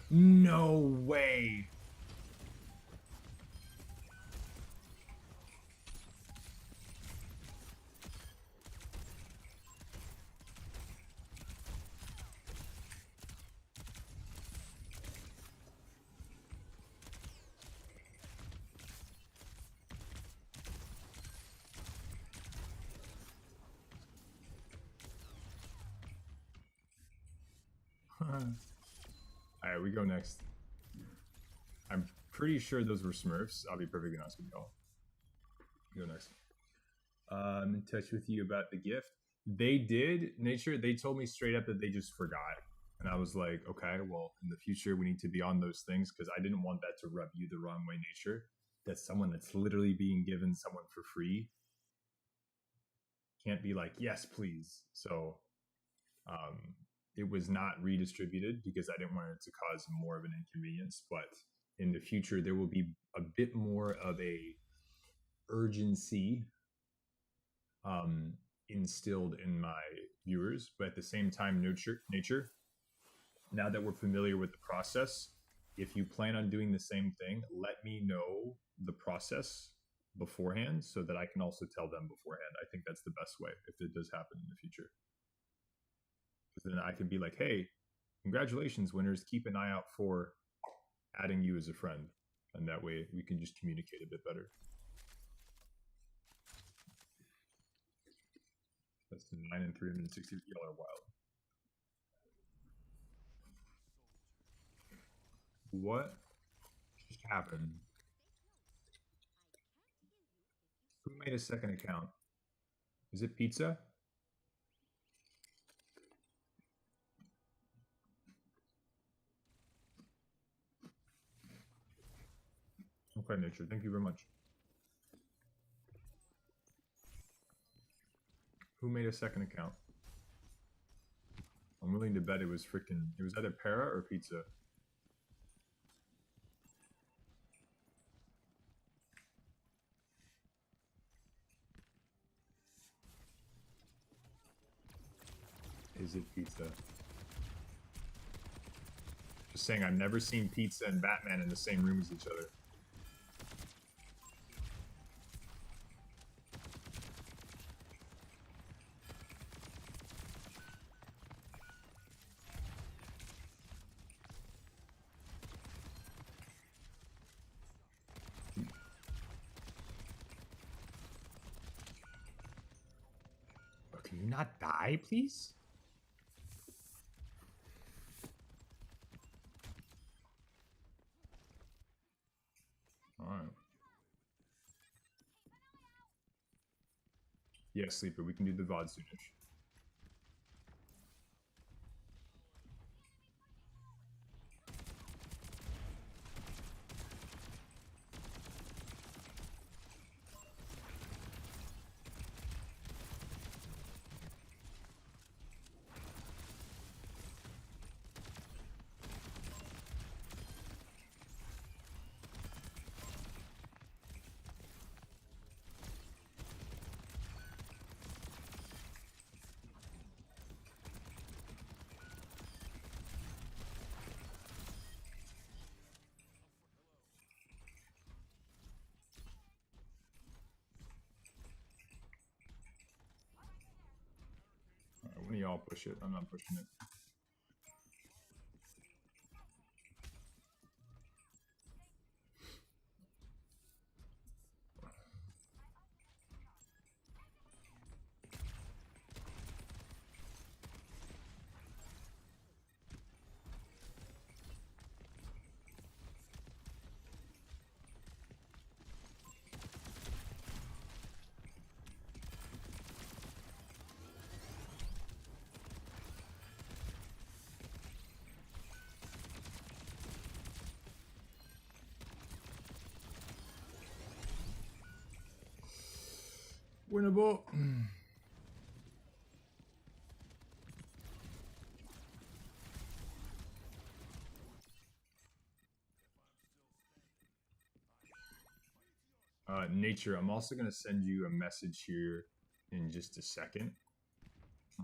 No way. Alright, we go next. I'm pretty sure those were Smurfs. I'll be perfectly honest with y'all. Go next. I'm in touch with you about the gift. They did, Nature, they told me straight up that they just forgot. And I was like, okay, well, in the future, we need to be on those things because I didn't want that to rub you the wrong way, nature. That someone that's literally being given someone for free can't be like, yes, please. So it was not redistributed because I didn't want it to cause more of an inconvenience. But in the future, there will be a bit more of a urgency instilled in my viewers, but at the same time, nature. Now that we're familiar with the process, if you plan on doing the same thing, let me know the process beforehand so that I can also tell them beforehand. I think that's the best way if it does happen in the future. Because then I can be like, hey, congratulations, winners. Keep an eye out for adding you as a friend. And that way we can just communicate a bit better. That's the 9 and 360. Y'all are wild. What just happened? Who made a second account? Is it pizza? Okay, nature. Thank you very much. Who made a second account? I'm willing to bet it was either para or pizza. Is it pizza? Just saying, I've never seen pizza and Batman in the same room as each other. Oh, can you not die, please? Alright. Yeah, Sleeper, we can do the VOD soonish. One of y'all push it. I'm not pushing it. Winnable. Nature, I'm also going to send you a message here in just a second.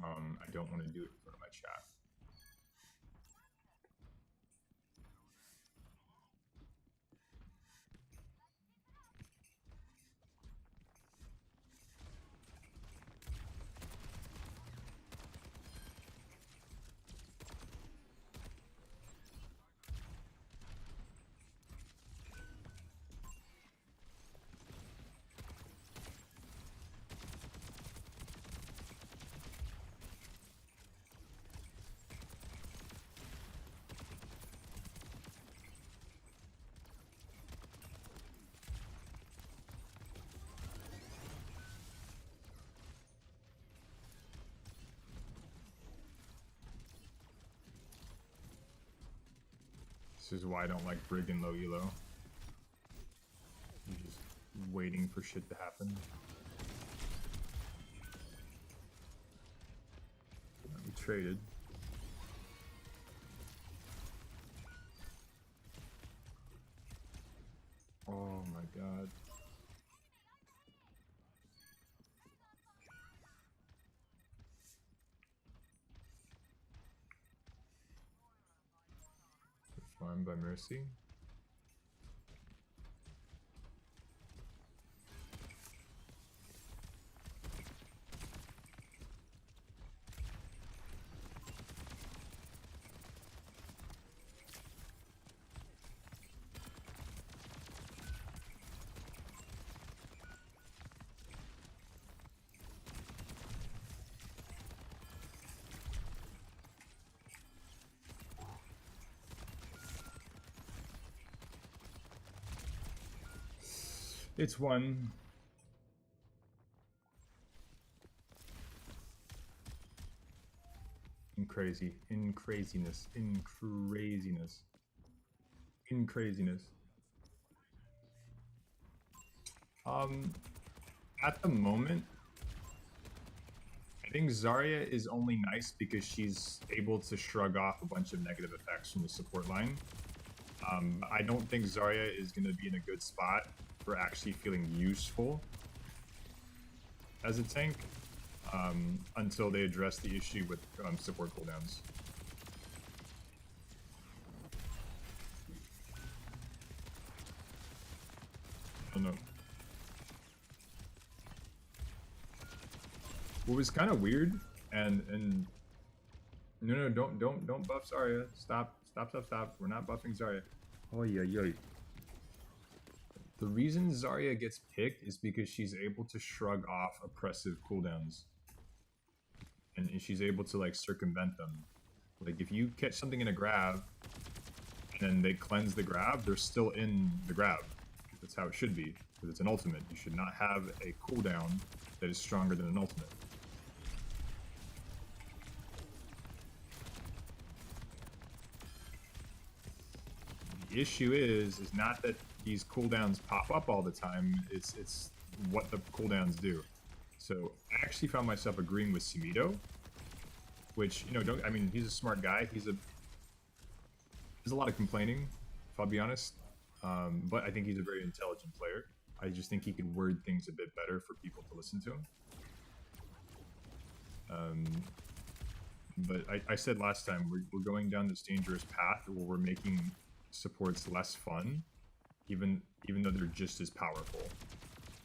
I don't want to do it in front of my chat. This is why I don't like Brig and low elo. I'm just waiting for shit to happen. We traded. Oh my god. Farmed by Mercy. It's one. In crazy. In craziness. In craziness. In craziness. At the moment, I think Zarya is only nice because she's able to shrug off a bunch of negative effects from the support line. I don't think Zarya is going to be in a good spot for actually feeling useful as a tank until they address the issue with support cooldowns. I don't know. What was kind of weird, and no, don't buff Zarya. Stop. We're not buffing Zarya. Oh yeah. The reason Zarya gets picked is because she's able to shrug off oppressive cooldowns, and she's able to like circumvent them. Like if you catch something in a grab, and then they cleanse the grab, they're still in the grab. That's how it should be, because it's an ultimate. You should not have a cooldown that is stronger than an ultimate. The issue is not that these cooldowns pop up all the time, it's what the cooldowns do. So I actually found myself agreeing with Simido, which, you know, I mean, he's a smart guy. There's a lot of complaining, if I'll be honest, but I think he's a very intelligent player. I just think he could word things a bit better for people to listen to him. But I said last time, we're going down this dangerous path where we're making supports less fun, even though they're just as powerful,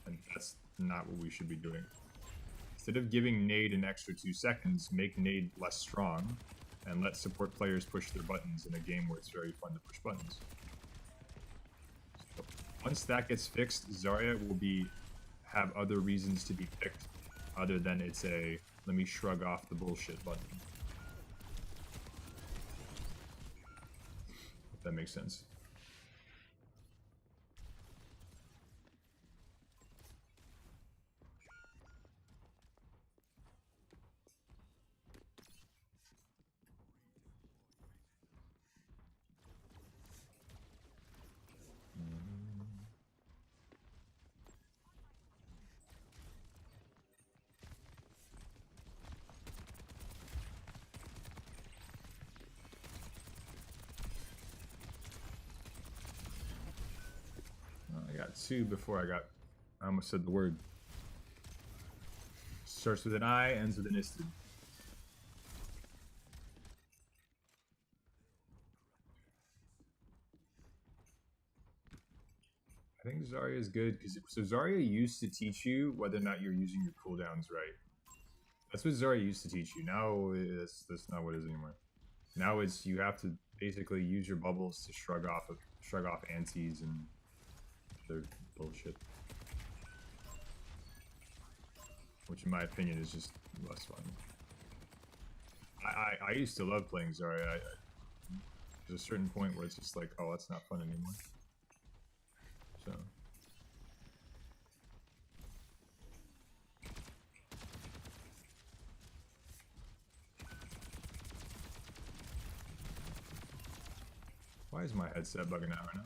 and that's not what we should be doing. Instead of giving nade an extra 2 seconds, make nade less strong, and let support players push their buttons in a game where it's very fun to push buttons. So once that gets fixed, Zarya will have other reasons to be picked, other than it's a let me shrug off the bullshit button. If that makes sense. I got 2 before I almost said the word. Starts with an I, ends with an isted. I think Zarya is good because Zarya used to teach you whether or not you're using your cooldowns right. That's what Zarya used to teach you. Now that's not what it is anymore. Now it's you have to basically use your bubbles to shrug off antis and their bullshit, which in my opinion is just less fun. I used to love playing Zarya. There's a certain point where it's just like, oh, that's not fun anymore. So. Why is my headset bugging out right now?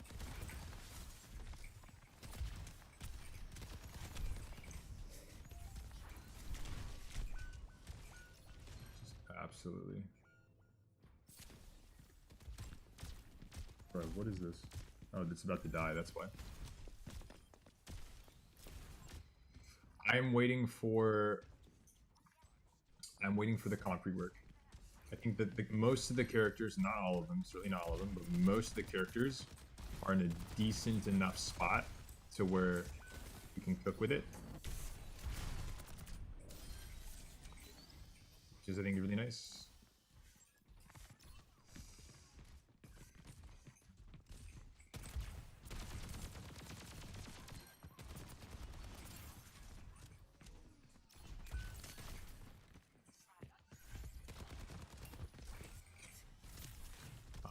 Just absolutely. Bro, what is this? Oh, it's about to die, that's why. I'm waiting for the concrete work. I think that most of the characters, not all of them, certainly not all of them, but most of the characters are in a decent enough spot to where you can cook with it. Which is, I think, really nice.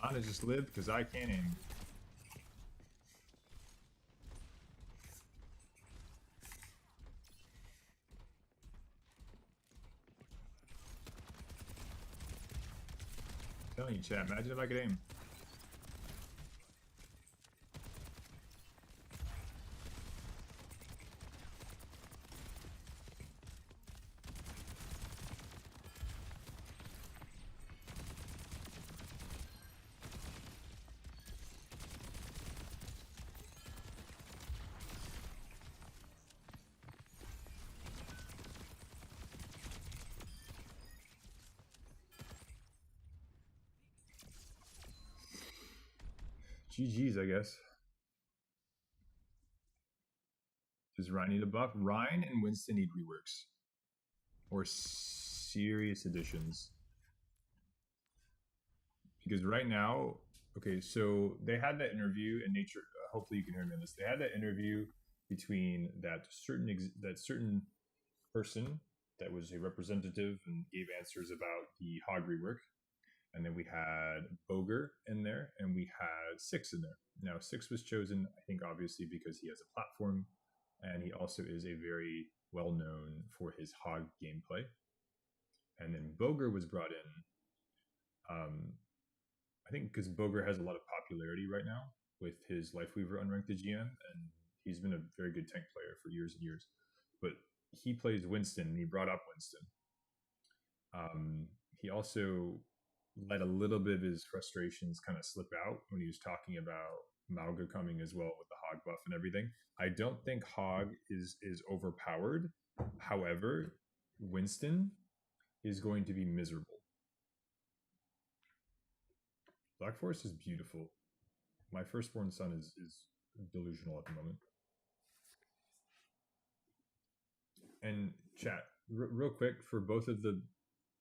I'm gonna just live because I can't aim. I'm telling you, chat, imagine if I could aim. GG's, I guess. Does Ryan need a buff? Ryan and Winston need reworks. Or serious additions. Because right now, okay, so they had that interview in Nature. Hopefully you can hear me on this. They had that interview between that certain person that was a representative and gave answers about the hog rework. And then we had Boger in there, and we had Six in there. Now, Six was chosen, I think, obviously, because he has a platform, and he also is a very well-known for his hog gameplay. And then Boger was brought in, I think, because Boger has a lot of popularity right now with his Lifeweaver unranked GM, and he's been a very good tank player for years and years. But he plays Winston, and he brought up Winston. He also let a little bit of his frustrations kind of slip out when he was talking about Mauga coming as well with the hog buff and everything. I don't think hog is overpowered. However, Winston is going to be miserable. Black Forest is beautiful. My firstborn son is delusional at the moment. And chat, real quick, for both of the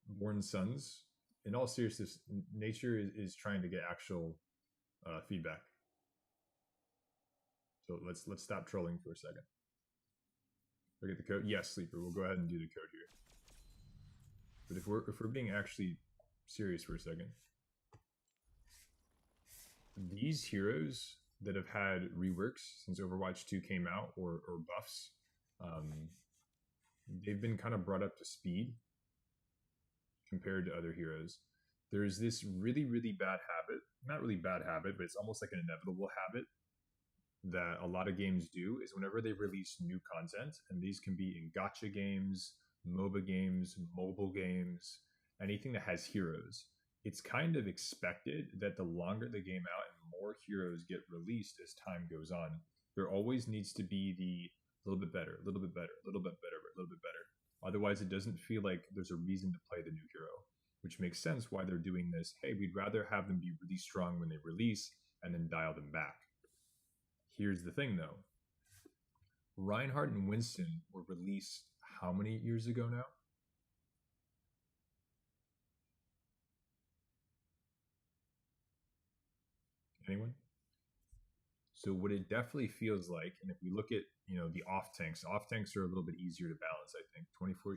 born sons, in all seriousness, Nature is trying to get actual feedback. So let's stop trolling for a second. Look at the code. Yes, Sleeper. We'll go ahead and do the code here. But if we're being actually serious for a second, these heroes that have had reworks since Overwatch 2 came out, or buffs, they've been kind of brought up to speed compared to other heroes. There's this really, really bad habit, not really bad habit, but it's almost like an inevitable habit that a lot of games do, is whenever they release new content, and these can be in gacha games, MOBA games, mobile games, anything that has heroes, it's kind of expected that the longer the game out and more heroes get released as time goes on, there always needs to be the little bit better, a little bit better, a little bit better, a little bit better. Otherwise, it doesn't feel like there's a reason to play the new hero, which makes sense why they're doing this. Hey, we'd rather have them be really strong when they release and then dial them back. Here's the thing, though. Reinhardt and Winston were released how many years ago now? Anyone? So what it definitely feels like, and if we look at, the off tanks are a little bit easier to balance, I think. 24.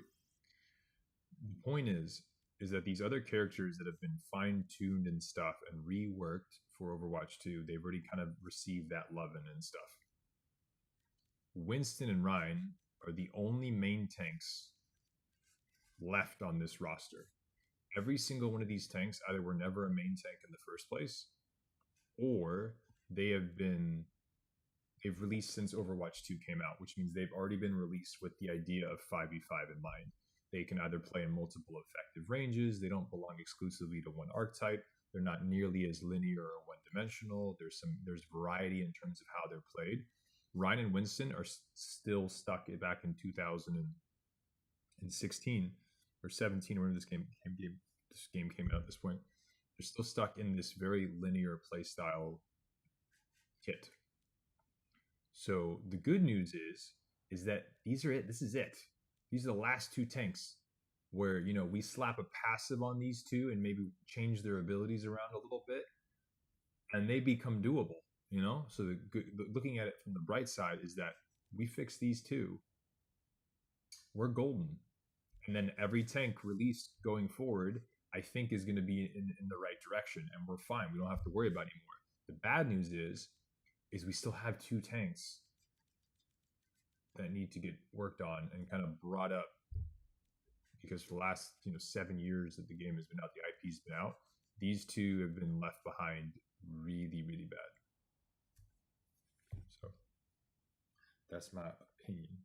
The point is that these other characters that have been fine-tuned and stuff and reworked for Overwatch 2, they've already kind of received that loving and stuff. Winston and Ryan are the only main tanks left on this roster. Every single one of these tanks either were never a main tank in the first place, or they have been they've released since Overwatch 2 came out, which means they've already been released with the idea of 5v5 in mind. They can either play in multiple effective ranges, they don't belong exclusively to one archetype, they're not nearly as linear or one dimensional. There's variety in terms of how they're played. Ryan and Winston are still stuck back in 2016 or 17, or when this game came out at this point. They're still stuck in this very linear play style kit. So the good news is that these are it. This is it. These are the last two tanks where we slap a passive on these two and maybe change their abilities around a little bit, and they become doable. So looking at it from the bright side is that we fix these two, we're golden, and then every tank release going forward, I think, is going to be in the right direction, and we're fine. We don't have to worry about it anymore. The bad news is we still have two tanks that need to get worked on and kind of brought up, because for the last 7 years that the game has been out, the IP's been out, these two have been left behind really, really bad. So that's my opinion.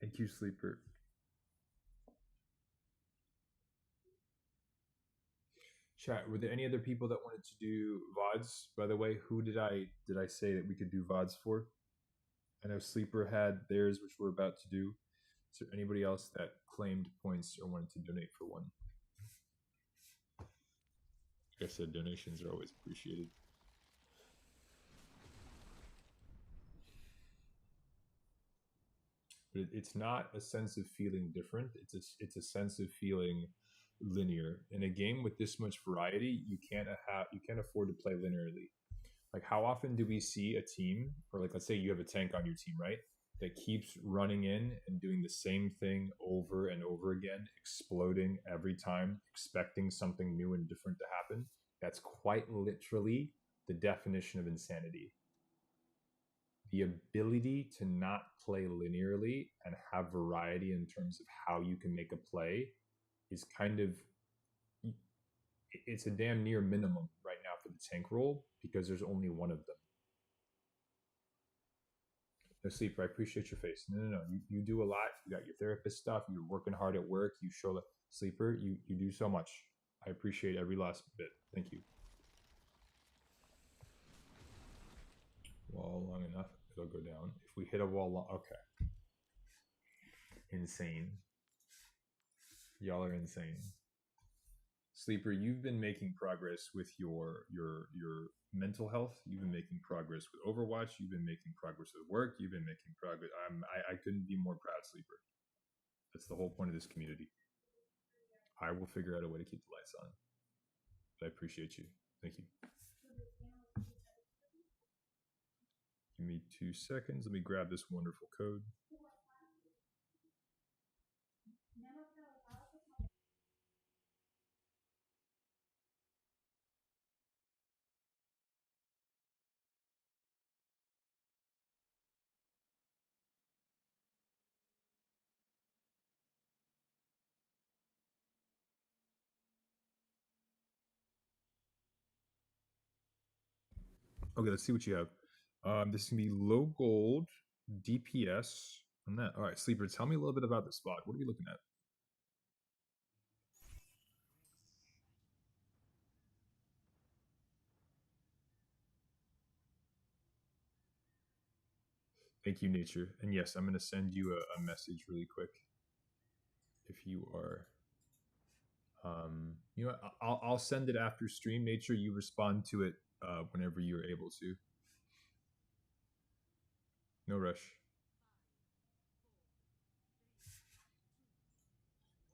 Thank you, Sleeper. Chat, were there any other people that wanted to do VODs? By the way, who did I say that we could do VODs for? I know Sleeper had theirs, which we're about to do. Is there anybody else that claimed points or wanted to donate for one? Like I said, donations are always appreciated. But it's not a sense of feeling different. It's a sense of feeling linear. In a game with this much variety, you can't afford to play linearly. Like, how often do we see a team, or like, let's say you have a tank on your team, right, that keeps running in and doing the same thing over and over again, exploding every time, expecting something new and different to happen? That's quite literally the definition of insanity. The ability to not play linearly and have variety in terms of how you can make a play is it's a damn near minimum right now for the tank role, because there's only one of them. No, Sleeper, I appreciate your face. No. You do a lot. You got your therapist stuff. You're working hard at work. You show the Sleeper. You do so much. I appreciate every last bit. Thank you. Wall long enough, it'll go down. If we hit a wall long, okay. Insane. Y'all are insane. Sleeper, you've been making progress with your mental health. You've been making progress with Overwatch. You've been making progress with work. You've been making progress. I couldn't be more proud, Sleeper. That's the whole point of this community. I will figure out a way to keep the lights on. But I appreciate you. Thank you. Give me 2 seconds. Let me grab this wonderful code. Okay, let's see what you have. This can be low gold, DPS, and that. All right, Sleeper, tell me a little bit about this spot. What are we looking at? Thank you, nature. And yes, I'm going to send you a message really quick. If you are, you know, I'll send it after stream. Nature, you respond to it whenever you're able to. No rush.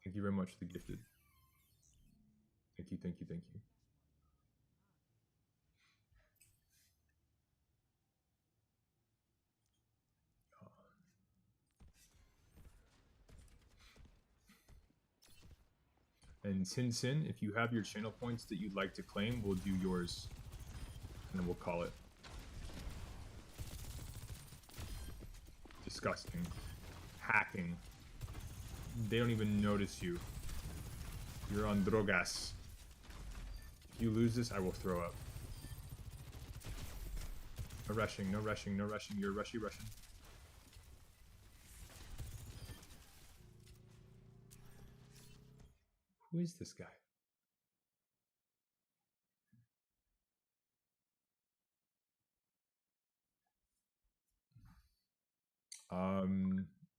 Thank you very much for the gifted. Thank you, thank you, thank you. And Sin Sin, if you have your channel points that you'd like to claim, we'll do yours, and then we'll call it. Disgusting. Hacking. They don't even notice you. You're on drogas. If you lose this, I will throw up. No rushing, no rushing, no rushing. You're rushy Russian. Who is this guy?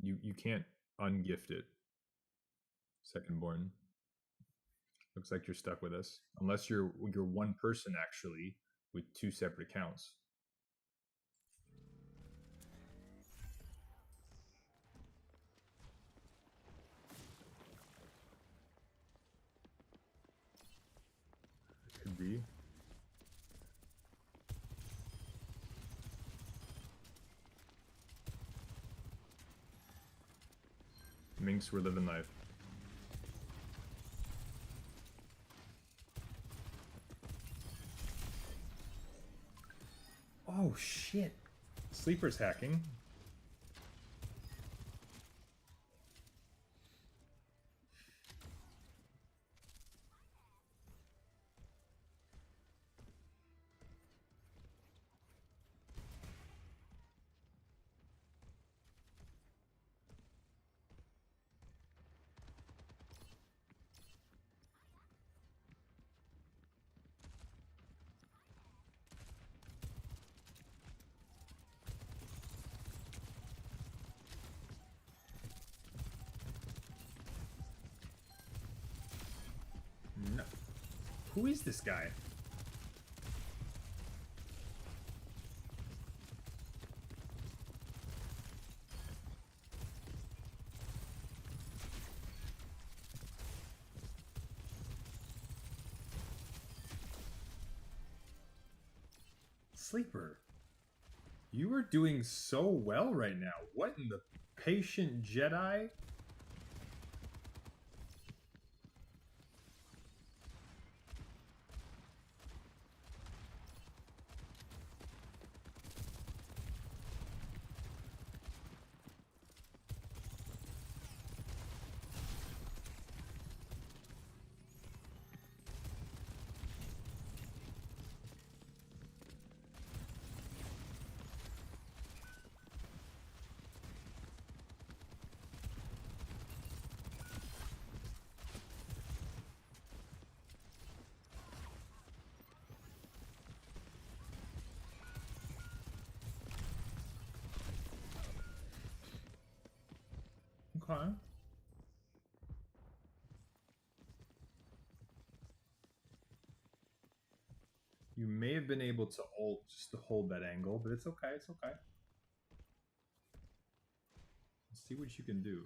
You can't ungift it. Secondborn. Looks like you're stuck with us. Unless you're one person actually with two separate accounts. Could be. Minx, we're living life. Oh shit. Sleeper's hacking. No. Who is this guy? Sleeper, you are doing so well right now. What in the patient Jedi? Okay. You may have been able to ult just to hold that angle, but it's okay, it's okay. Let's see what you can do.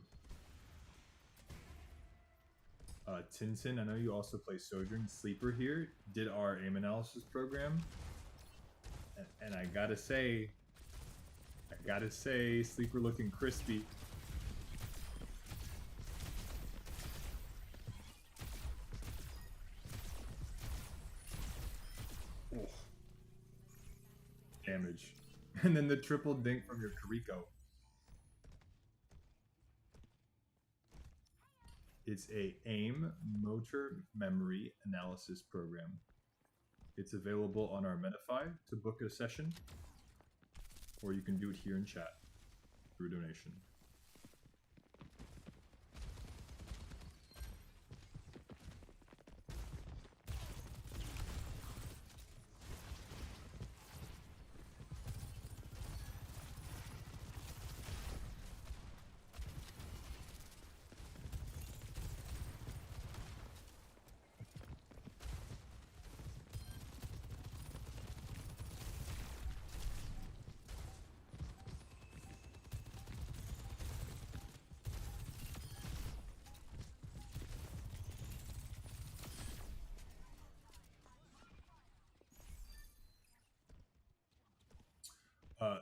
Tintin, I know you also play Sojourn. Sleeper here did our aim analysis program. And I gotta say, Sleeper looking crispy. Oh. Damage. And then the triple dink from your Kariko. It's a AIM motor memory analysis program. It's available on our Metafy to book a session, or you can do it here in chat through donation.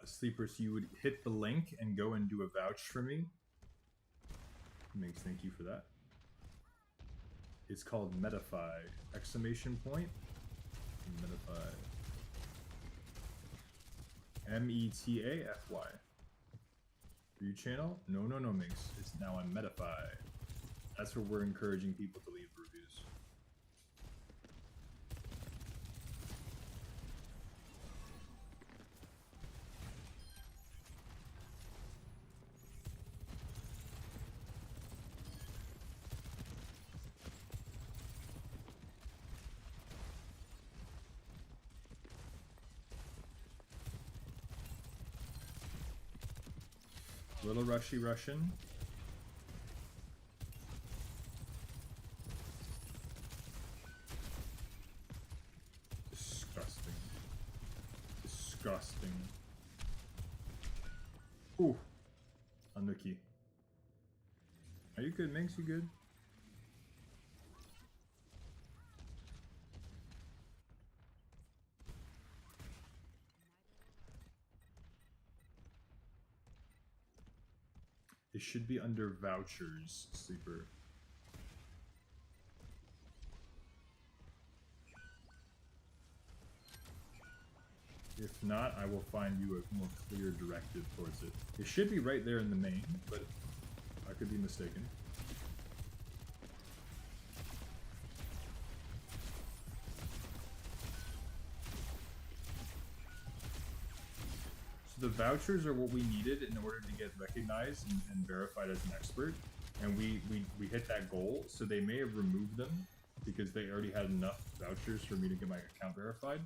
Sleeper, so you would hit the link and go and do a vouch for me. Makes thank you for that. It's called Metafy! Exclamation point. Metafy. METAFY. For your channel? No, Minx. It's now on Metafy. That's where we're encouraging people to leave reviews. Little rushy Russian. Disgusting. Disgusting. Ooh. Unlucky. Are you good, Minx? You good? It should be under vouchers, Sleeper. If not, I will find you a more clear directive towards it. It should be right there in the main, but I could be mistaken. The vouchers are what we needed in order to get recognized and verified as an expert, and we hit that goal. So they may have removed them because they already had enough vouchers for me to get my account verified.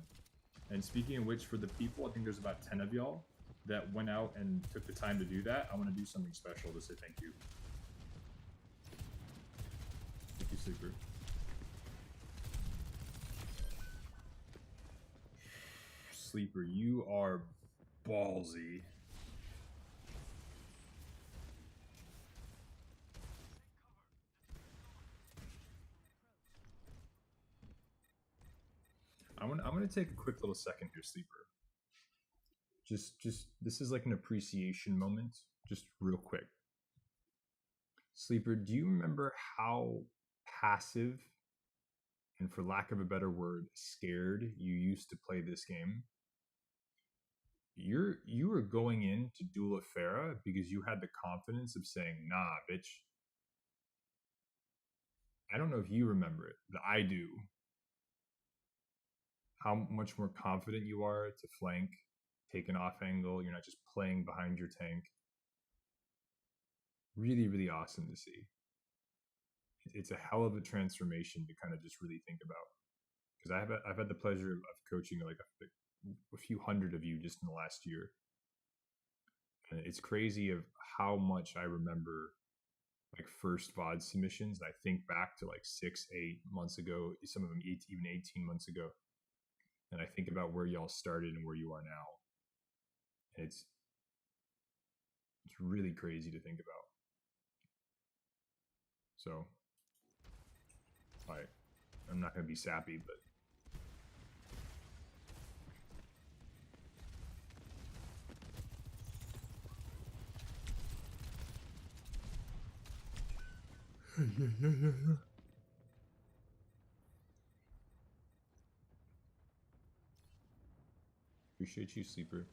And speaking of which, for the people, I think there's about 10 of y'all that went out and took the time to do that. I want to do something special to say thank you. Thank you, Sleeper. Sleeper, you are ballsy. I'm gonna take a quick little second here, Sleeper. Just this is like an appreciation moment, just real quick. Sleeper, do you remember how passive, and for lack of a better word, scared you used to play this game? You were going in to duel a Pharah because you had the confidence of saying, nah, bitch. I don't know if you remember it, but I do. How much more confident you are to flank, take an off angle. You're not just playing behind your tank. Really, really awesome to see. It's a hell of a transformation to kind of just really think about. Because I've had the pleasure of coaching like a few hundred of you just in the last year. And it's crazy of how much I remember like first VOD submissions. I think back to like 6-8 months ago, some of them even 18 months ago. And I think about where y'all started and where you are now. And it's really crazy to think about. So, I'm not going to be sappy, but appreciate you, Sleeper.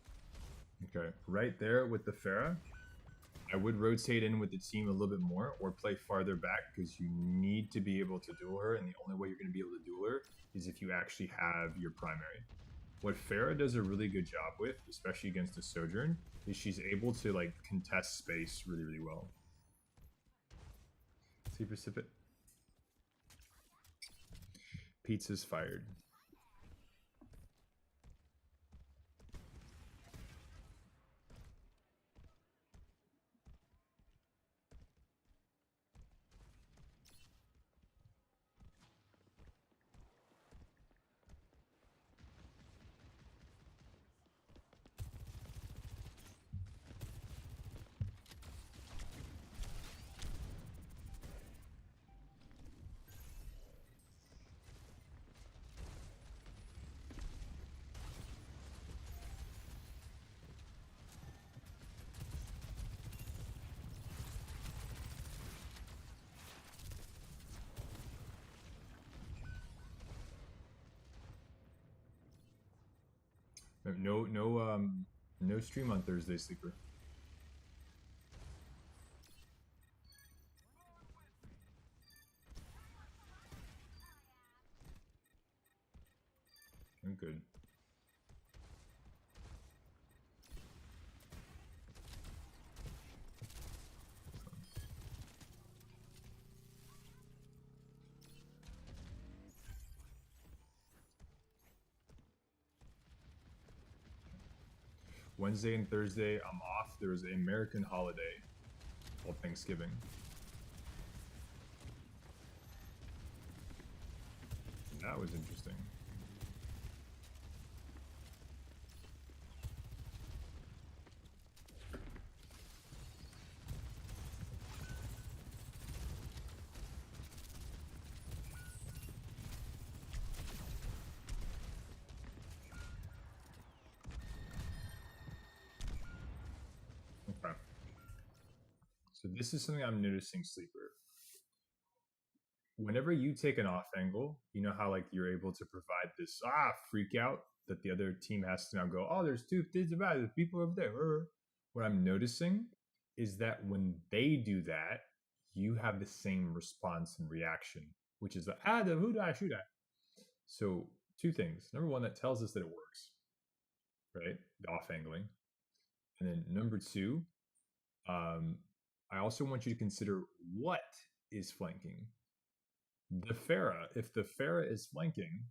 Okay, right there with the Pharah, I would rotate in with the team a little bit more or play farther back because you need to be able to duel her, and the only way you're going to be able to duel her is if you actually have your primary. What Pharah does a really good job with, especially against a Sojourn, is she's able to like contest space really, really well. Sleeper sip it. Pizza's fired. No stream on Thursday, Sleeper. I'm good. Wednesday and Thursday, I'm off. There's an American holiday called Thanksgiving. That was interesting. Okay. So this is something I'm noticing, Sleeper. Whenever you take an off angle, you know how like you're able to provide this freak out that the other team has to now go, oh, there's people over there. What I'm noticing is that when they do that, you have the same response and reaction, which is who do I shoot at? So two things. Number one, that tells us that it works, right? The off angling. And then number two, I also want you to consider what is flanking. The Pharah, if the Pharah is flanking,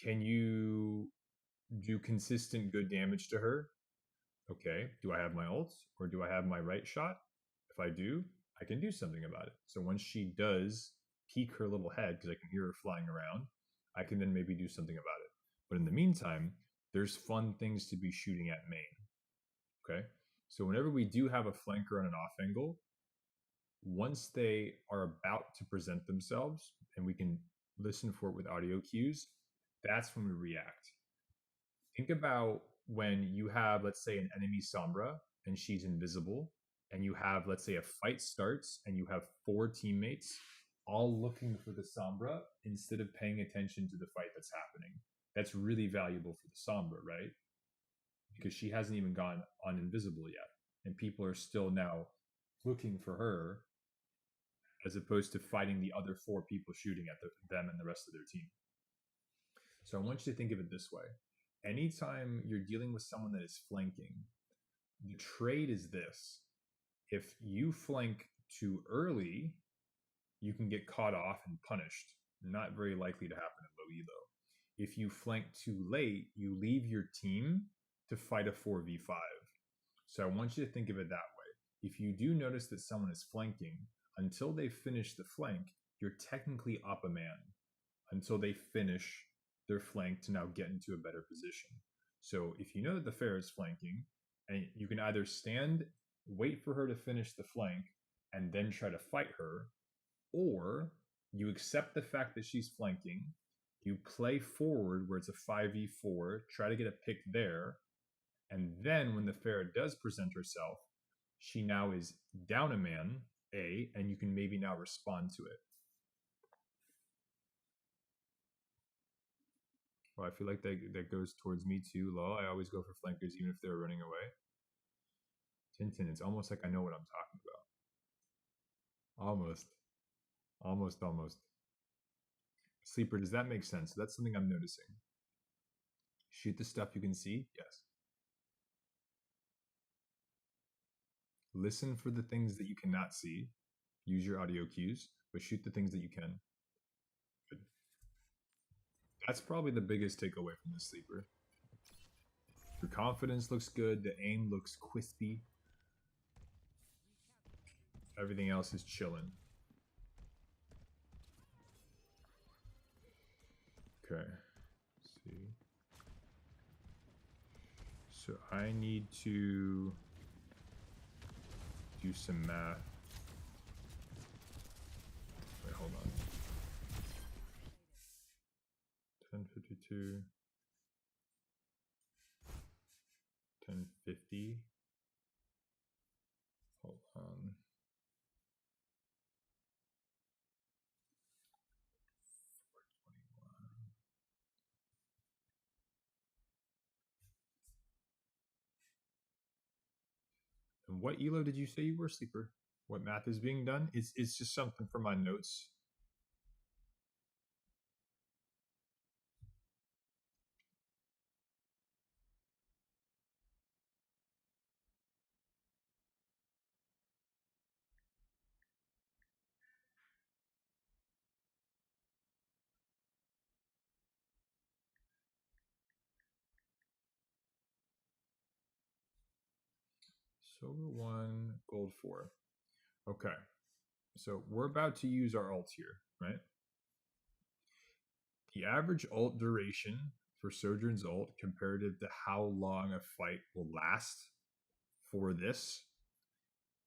can you do consistent good damage to her? Okay, do I have my ults or do I have my right shot? If I do, I can do something about it. So once she does peek her little head, because I can hear her flying around, I can then maybe do something about it. But in the meantime, there's fun things to be shooting at main. Okay, so whenever we do have a flanker on an off angle, once they are about to present themselves and we can listen for it with audio cues, that's when we react. Think about when you have, let's say, an enemy Sombra and she's invisible, and you have, let's say, a fight starts and you have 4 teammates all looking for the Sombra instead of paying attention to the fight that's happening. That's really valuable for the Sombra, right? Because she hasn't even gone on invisible yet, and people are still now looking for her as opposed to fighting the other 4 people shooting at them and the rest of their team. So I want you to think of it this way. Anytime you're dealing with someone that is flanking, the trade is this. If you flank too early, you can get caught off and punished. Not very likely to happen in low elo. If you flank too late, you leave your team to fight a 4v5. So I want you to think of it that way. If you do notice that someone is flanking, until they finish the flank, you're technically up a man until they finish their flank to now get into a better position. So if you know that the Pharah is flanking, and you can either stand, wait for her to finish the flank, and then try to fight her, or you accept the fact that she's flanking, you play forward where it's a 5v4, try to get a pick there, and then when the Pharah does present herself, she now is down a man, and you can maybe now respond to it. Well, I feel like that goes towards me too, Lo. I always go for flankers even if they're running away. Tintin, it's almost like I know what I'm talking about. Almost. Sleeper, does that make sense? That's something I'm noticing. Shoot the stuff you can see? Yes. Listen for the things that you cannot see. Use your audio cues, but shoot the things that you can. Good. That's probably the biggest takeaway from this, Sleeper. Your confidence looks good. The aim looks crispy. Everything else is chilling. Okay. Let's see. So I need to do some math. Wait, hold on. 1052. 1050. Hold on. And what elo did you say you were, Sleeper? What math is being done? It's just something for my notes. Silver 1, gold 4. Okay. So we're about to use our ult here, right? The average ult duration for Sojourn's ult comparative to how long a fight will last for this,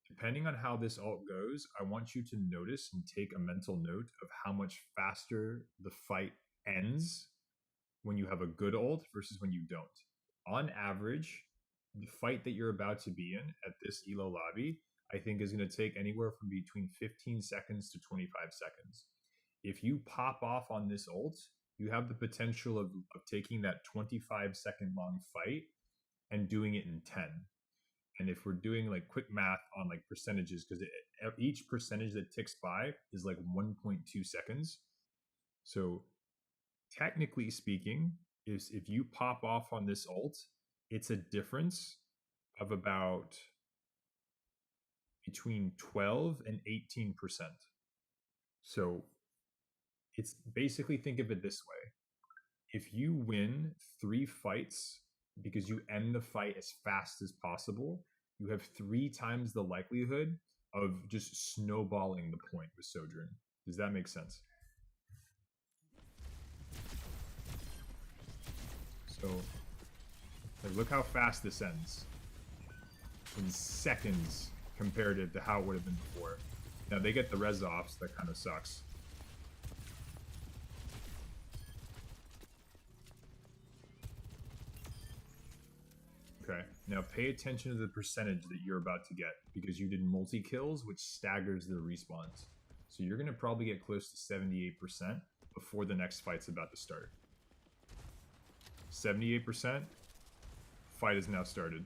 depending on how this ult goes, I want you to notice and take a mental note of how much faster the fight ends when you have a good ult versus when you don't. On average, the fight that you're about to be in at this elo lobby, I think is going to take anywhere from between 15 seconds to 25 seconds. If you pop off on this ult, you have the potential of taking that 25-second long fight and doing it in 10. And if we're doing like quick math on like percentages, because each percentage that ticks by is like 1.2 seconds. So technically speaking, if you pop off on this ult, it's a difference of about between 12 and 18%. So it's basically, think of it this way. If you win 3 fights because you end the fight as fast as possible, you have 3 times the likelihood of just snowballing the point with Sojourn. Does that make sense? So, like, look how fast this ends. In seconds comparative to how it would have been before. Now, they get the res offs, that kind of sucks. Okay, now pay attention to the percentage that you're about to get, because you did multi-kills, which staggers the respawns. So you're going to probably get close to 78% before the next fight's about to start. 78%, fight has now started.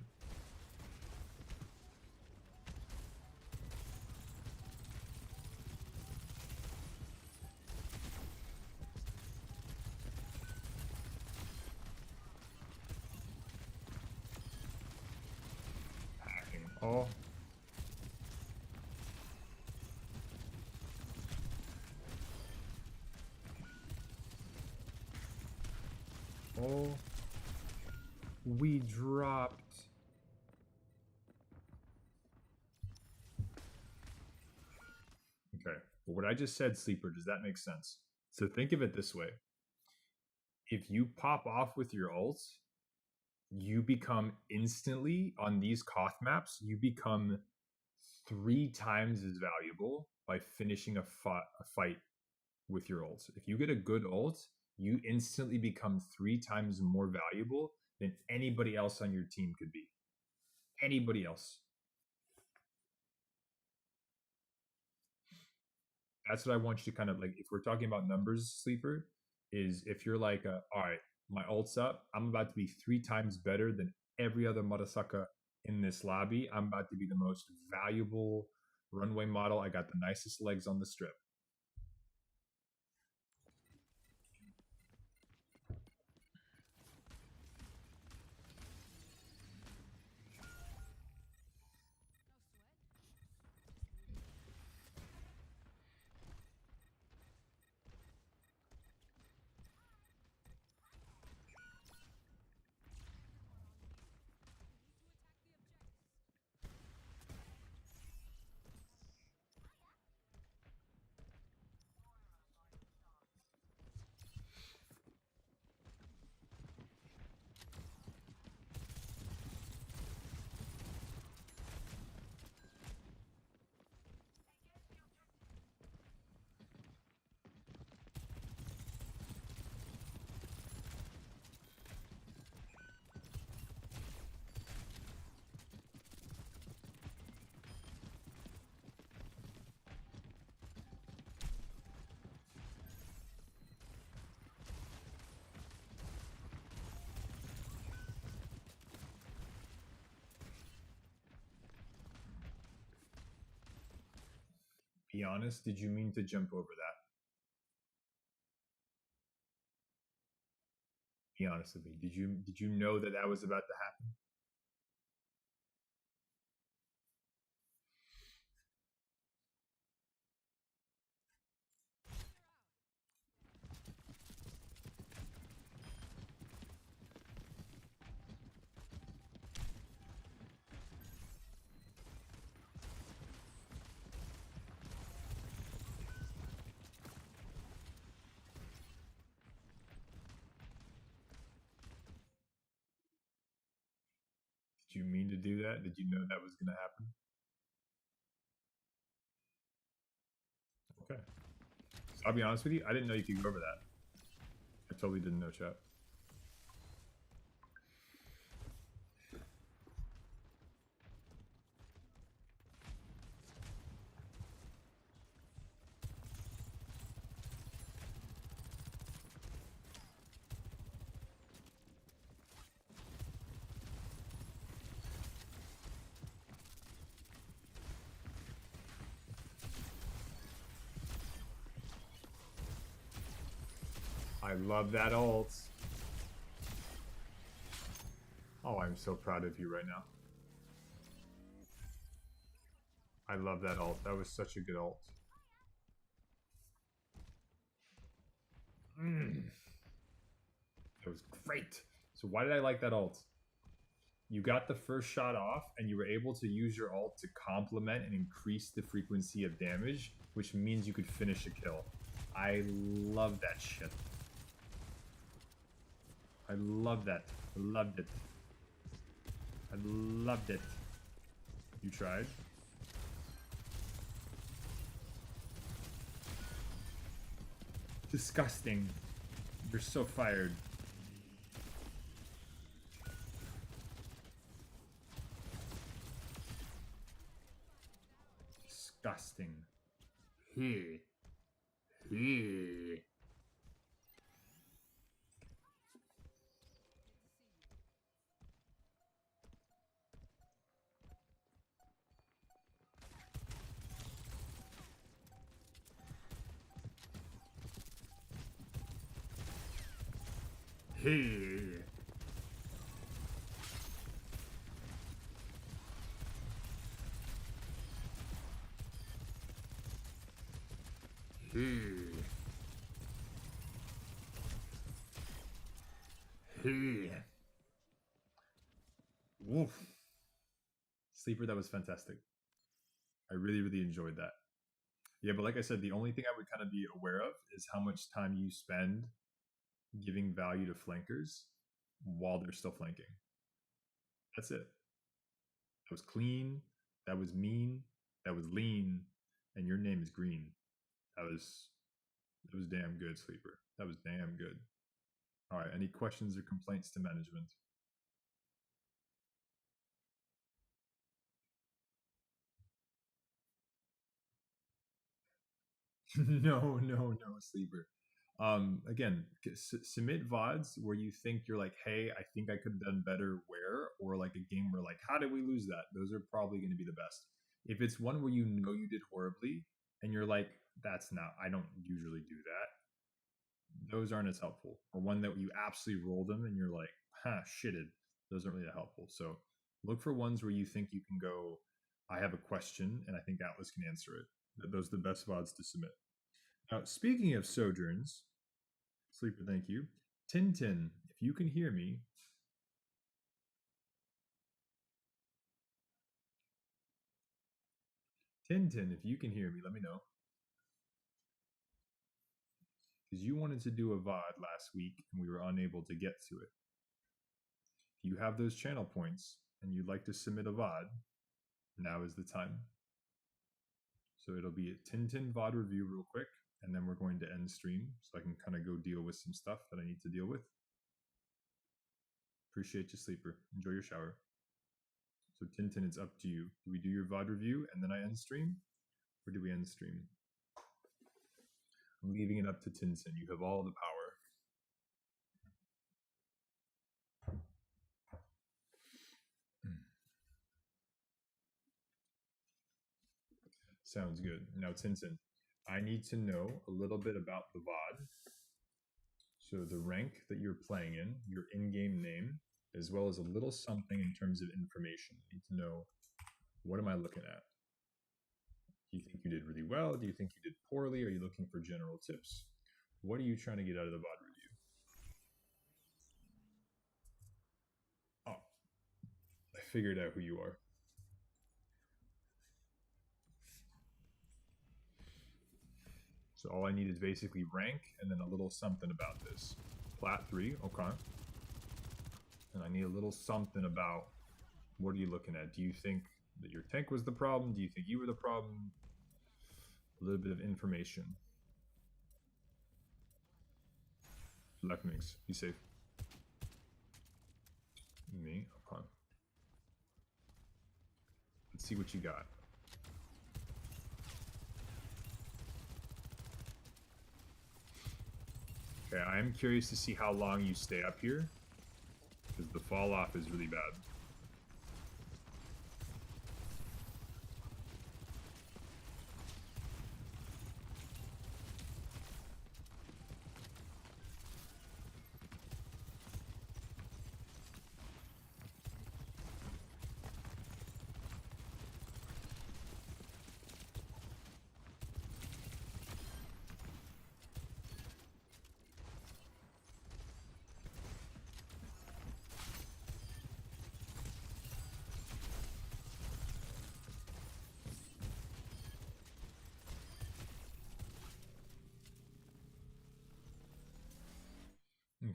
Hacking. Oh. Oh. We dropped. Okay. Well, what I just said, Sleeper, does that make sense? So think of it this way. If you pop off with your ults, you become instantly, on these Koth maps, you become 3 times as valuable by finishing a fight with your ults. If you get a good ult, you instantly become 3 times more valuable than anybody else on your team could be. Anybody else. That's what I want you to kind of like, if we're talking about numbers, Sleeper, is if you're like, all right, my ult's up, I'm about to be 3 times better than every other Murasaka in this lobby. I'm about to be the most valuable runway model. I got the nicest legs on the strip. Be honest, did you mean to jump over that? Be honest with me. Did you know that that was about to happen? Did you mean to do that? Did you know that was going to happen? Okay. So I'll be honest with you. I didn't know you could go over that. I totally didn't know, chat. I love that ult. Oh, I'm so proud of you right now. I love that ult. That was such a good ult. That was great. So why did I like that ult? You got the first shot off, and you were able to use your ult to complement and increase the frequency of damage, which means you could finish a kill. I love that shit. I love that. I loved it. I loved it. You tried? Disgusting. You're so fired. Disgusting. Hey. Hey. Hey. Hey. Hey. Woof. Sleeper, that was fantastic. I really, really enjoyed that. Yeah, but like I said, the only thing I would kind of be aware of is how much time you spend giving value to flankers while they're still flanking. That's it. That was clean. That was mean. That was lean. And your name is Green. That was damn good, Sleeper. That was damn good. All right. Any questions or complaints to management? No, Sleeper. Again, submit VODs where you think you're like, hey, I think I could have done better where, or like a game where like, how did we lose that? Those are probably going to be the best. If it's one where you know you did horribly and you're like, that's not, I don't usually do that, those aren't as helpful. Or one that you absolutely roll them and you're like, huh, shitted. Those aren't really that helpful. So look for ones where you think you can go, I have a question and I think Atlas can answer it. Those are the best VODs to submit. Now, speaking of sojourns, Sleeper, thank you. Tintin, if you can hear me. Tintin, if you can hear me, let me know. Because you wanted to do a VOD last week and we were unable to get to it. If you have those channel points and you'd like to submit a VOD, now is the time. So it'll be a Tintin VOD review real quick, and then we're going to end stream so I can kind of go deal with some stuff that I need to deal with. Appreciate you, Sleeper. Enjoy your shower. So Tintin, it's up to you. Do we do your VOD review and then I end stream? Or do we end stream? I'm leaving it up to Tintin. You have all the power. Sounds good. Now, Tintin, I need to know a little bit about the VOD. So the rank that you're playing in, your in-game name, as well as a little something in terms of information. I need to know, what am I looking at? Do you think you did really well? Do you think you did poorly? Are you looking for general tips? What are you trying to get out of the VOD review? Oh, I figured out who you are. So all I need is basically rank and then a little something about this. Plat 3, okay. And I need a little something about, what are you looking at? Do you think that your tank was the problem? Do you think you were the problem? A little bit of information. Left mix, be safe. Me, okay. Let's see what you got. Okay, I am curious to see how long you stay up here, because the fall off is really bad.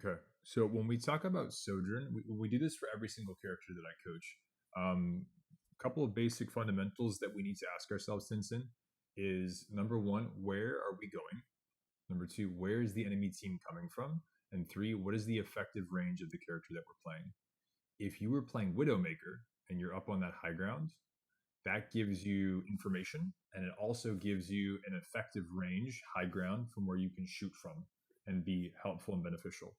Okay, so when we talk about Sojourn, we do this for every single character that I coach. A couple of basic fundamentals that we need to ask ourselves, Tintin, is number one, where are we going? Number two, where is the enemy team coming from? And three, what is the effective range of the character that we're playing? If you were playing Widowmaker and you're up on that high ground, that gives you information, and it also gives you an effective range, high ground, from where you can shoot from and be helpful and beneficial.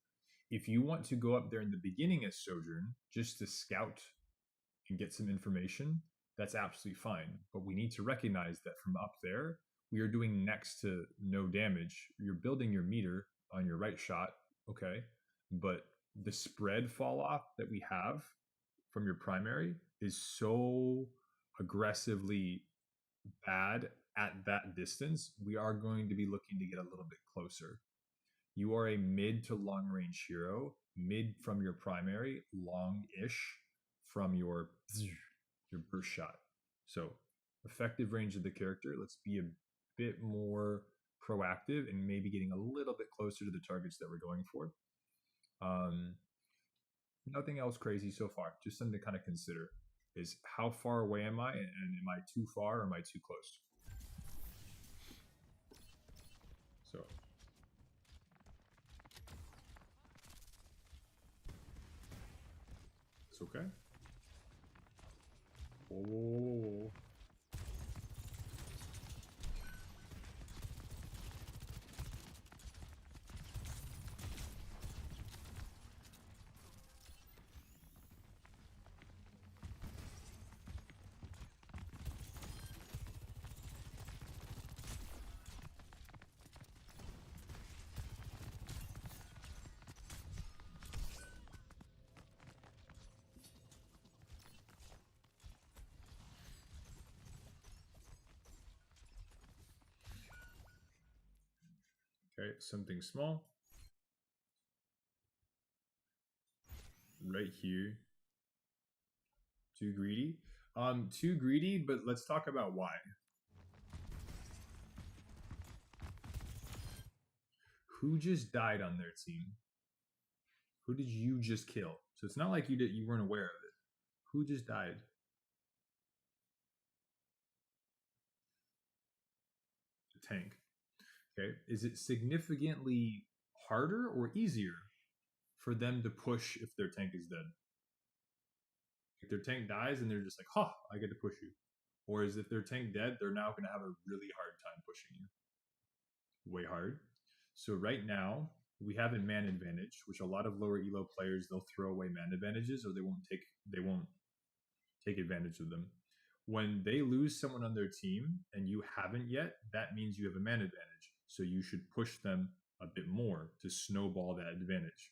If you want to go up there in the beginning as Sojourn just to scout and get some information, that's absolutely fine. But we need to recognize that from up there, we are doing next to no damage. You're building your meter on your right shot, okay, but the spread fall off that we have from your primary is so aggressively bad at that distance. We are going to be looking to get a little bit closer. You are a mid to long range hero, mid from your primary, long-ish from your burst shot. So effective range of the character, let's be a bit more proactive and maybe getting a little bit closer to the targets that we're going for. Nothing else crazy so far, just something to kind of consider is how far away am I, and am I too far or am I too close? So it's okay. Whoa. Okay, something small. Right here. Too greedy. Too greedy, but let's talk about why. Who just died on their team? Who did you just kill? So it's not like you weren't aware of it. Who just died? The tank. Okay. Is it significantly harder or easier for them to push if their tank is dead? If their tank dies and they're just like, "Ha, I get to push you," or is if their tank dead, they're now going to have a really hard time pushing you. Way hard. So right now we have a man advantage, which a lot of lower elo players, they'll throw away man advantages or they won't take advantage of them. when they lose someone on their team and you haven't yet, that means you have a man advantage. So you should push them a bit more to snowball that advantage.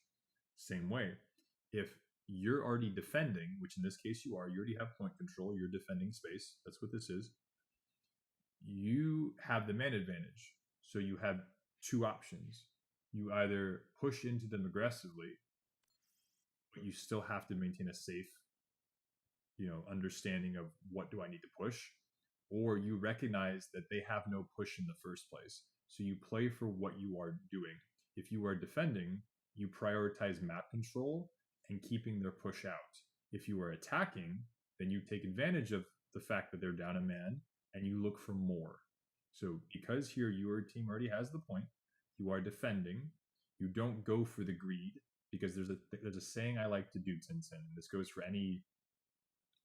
Same way, if you're already defending, which in this case you are, you already have point control, you're defending space. That's what this is. You have the man advantage. So you have two options. You either push into them aggressively, but you still have to maintain a safe, understanding of what do I need to push, or you recognize that they have no push in the first place. So you play for what you are doing. If you are defending, you prioritize map control and keeping their push out. If you are attacking, then you take advantage of the fact that they're down a man and you look for more. So because here your team already has the point, you are defending, you don't go for the greed, because there's a saying I like to do, Tintin, and this goes for any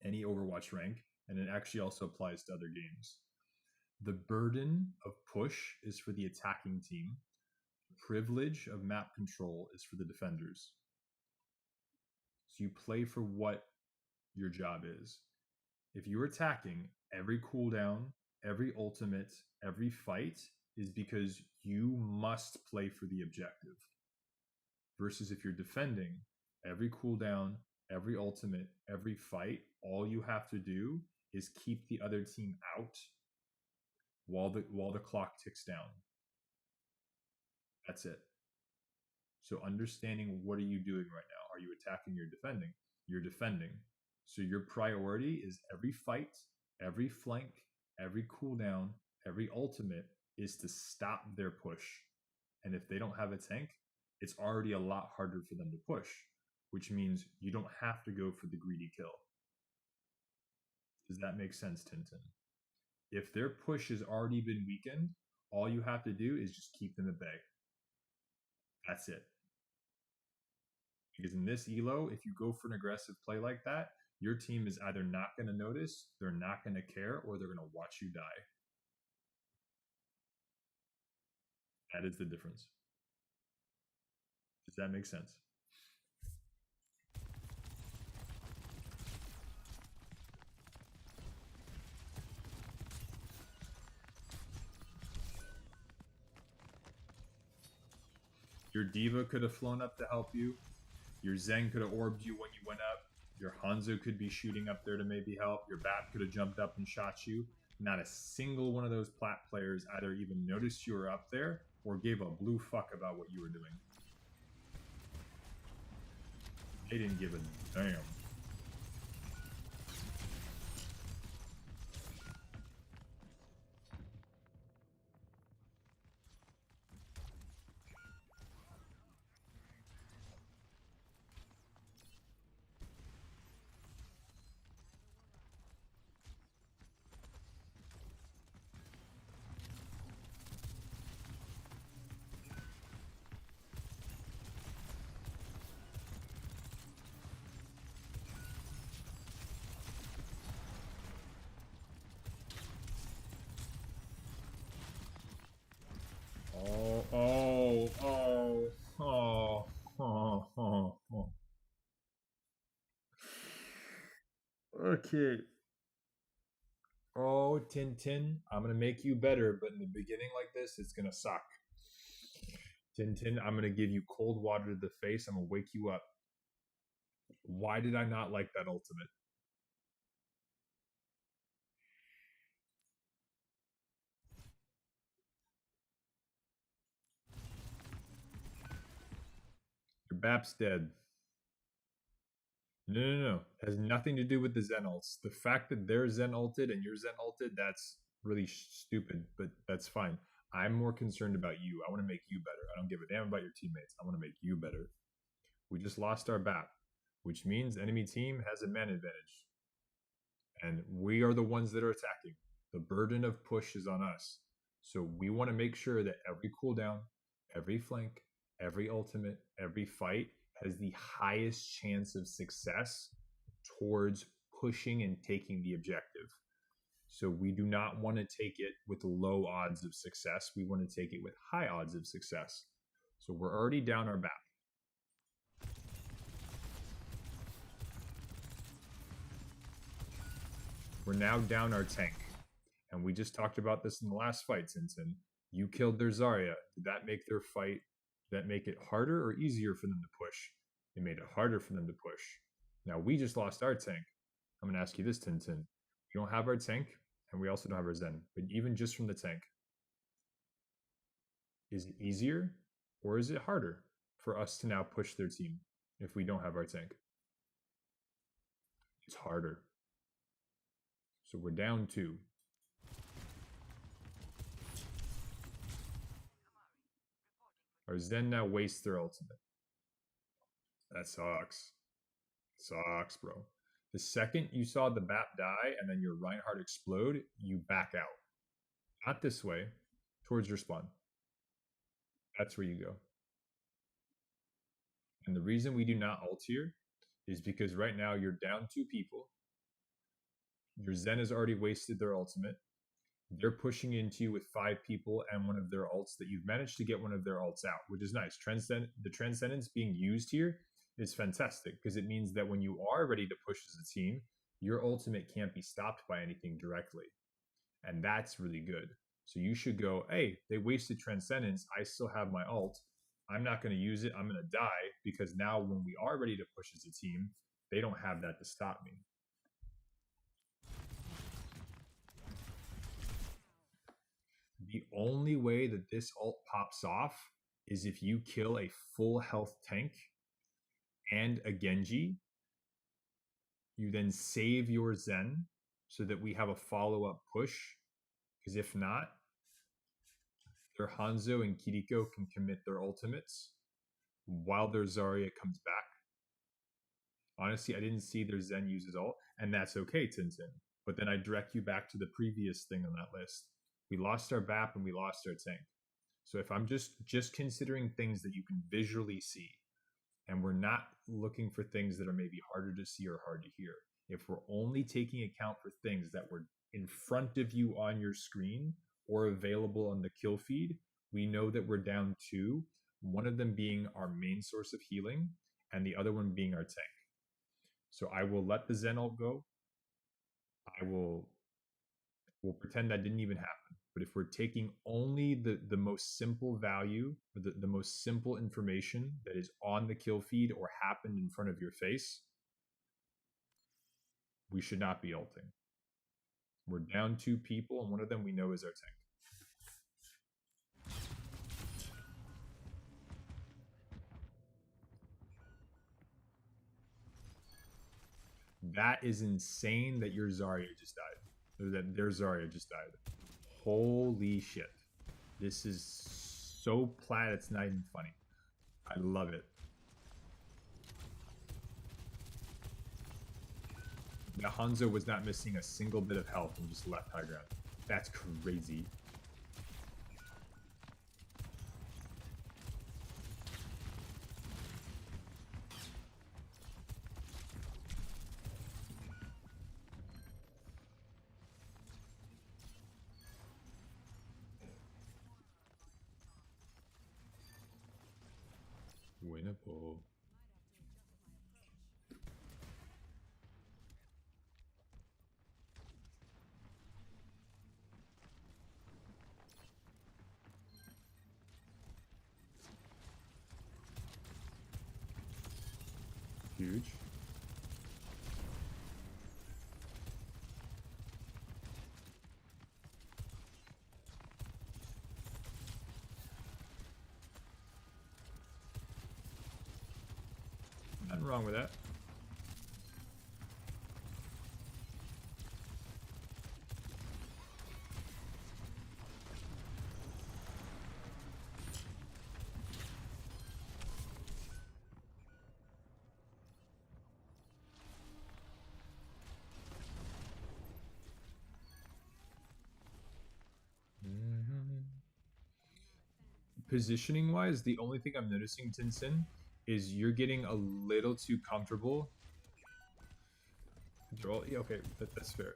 Overwatch rank, and it actually also applies to other games. The burden of push is for the attacking team. The privilege of map control is for the defenders. So you play for what your job is. If you're attacking, every cooldown, every ultimate, every fight is because you must play for the objective. Versus if you're defending, every cooldown, every ultimate, every fight, all you have to do is keep the other team out while the clock ticks down. That's it. So understanding, what are you doing right now? Are you attacking or defending? You're defending. So your priority is every fight, every flank, every cooldown, every ultimate is to stop their push. And if they don't have a tank, it's already a lot harder for them to push, which means you don't have to go for the greedy kill. Does that make sense, Tintin? If their push has already been weakened, all you have to do is just keep them at bay. That's it. Because in this elo, if you go for an aggressive play like that, your team is either not going to notice, they're not going to care, or they're going to watch you die. That is the difference. Does that make sense? Your diva could have flown up to help you. Your Zeng could have orbed you when you went up. Your Hanzo could be shooting up there to maybe help. Your Bat could have jumped up and shot you. Not a single one of those plat players either even noticed you were up there or gave a blue fuck about what you were doing. They didn't give a damn. Okay. Oh, Tintin, I'm gonna make you better, but in the beginning like this, it's gonna suck. Tintin, I'm gonna give you cold water to the face. I'm gonna wake you up. Why did I not like that ultimate? Your BAP's dead. No. It has nothing to do with the Zen ults. The fact that they're Zen ulted and you're Zen ulted, that's really stupid, but that's fine. I'm more concerned about you. I want to make you better. I don't give a damn about your teammates. I want to make you better. We just lost our BAP, which means enemy team has a man advantage. And we are the ones that are attacking. The burden of push is on us. So we want to make sure that every cooldown, every flank, every ultimate, every fight has the highest chance of success towards pushing and taking the objective. So we do not want to take it with low odds of success. We want to take it with high odds of success. So we're already down our BAP. We're now down our tank. And we just talked about this in the last fight, Tintin. You killed their Zarya. Did that make their fight, did that make it harder or easier for them to push? It made it harder for them to push. Now we just lost our tank. I'm going to ask you this, Tintin. We don't have our tank, and we also don't have our Zen. But even just from the tank, is it easier or is it harder for us to now push their team if we don't have our tank? It's harder. So we're down 2. Our Zen now wastes their ultimate. That sucks. Sucks, bro. The second you saw the BAP die and then your Reinhardt explode, you back out. Not this way, towards your spawn. That's where you go. And the reason we do not ult here is because right now you're down 2 people. Your Zen has already wasted their ultimate. They're pushing into you with 5 people and one of their ults that you've managed to get one of their ults out, which is nice. The Transcendence being used here is fantastic because it means that when you are ready to push as a team, your ultimate can't be stopped by anything directly. And that's really good. So you should go, hey, they wasted Transcendence. I still have my ult. I'm not going to use it. I'm going to die because now when we are ready to push as a team, they don't have that to stop me. The only way that this ult pops off is if you kill a full health tank and a Genji. You then save your Zen so that we have a follow-up push. Because if not, their Hanzo and Kiriko can commit their ultimates while their Zarya comes back. Honestly, I didn't see their Zen use his ult, and that's okay, Tintin. But then I direct you back to the previous thing on that list. We lost our BAP and we lost our tank. So if I'm just considering things that you can visually see, and we're not looking for things that are maybe harder to see or hard to hear, if we're only taking account for things that were in front of you on your screen or available on the kill feed, we know that we're down 2, one of them being our main source of healing and the other one being our tank. So I will let the Zen ult go. We'll pretend that didn't even happen. But if we're taking only the most simple value, or the most simple information that is on the kill feed or happened in front of your face, we should not be ulting. We're down 2 people, and one of them we know is our tank. That is insane that your Zarya just died. Or that their Zarya just died. Holy shit. This is so plat, it's not even funny. I love it. The Hanzo was not missing a single bit of health and just left high ground. That's crazy. Winnable. Huge. Nothing wrong with that. Positioning wise, the only thing I'm noticing, Tinsin, is you're getting a little too comfortable. Yeah, okay, that's fair.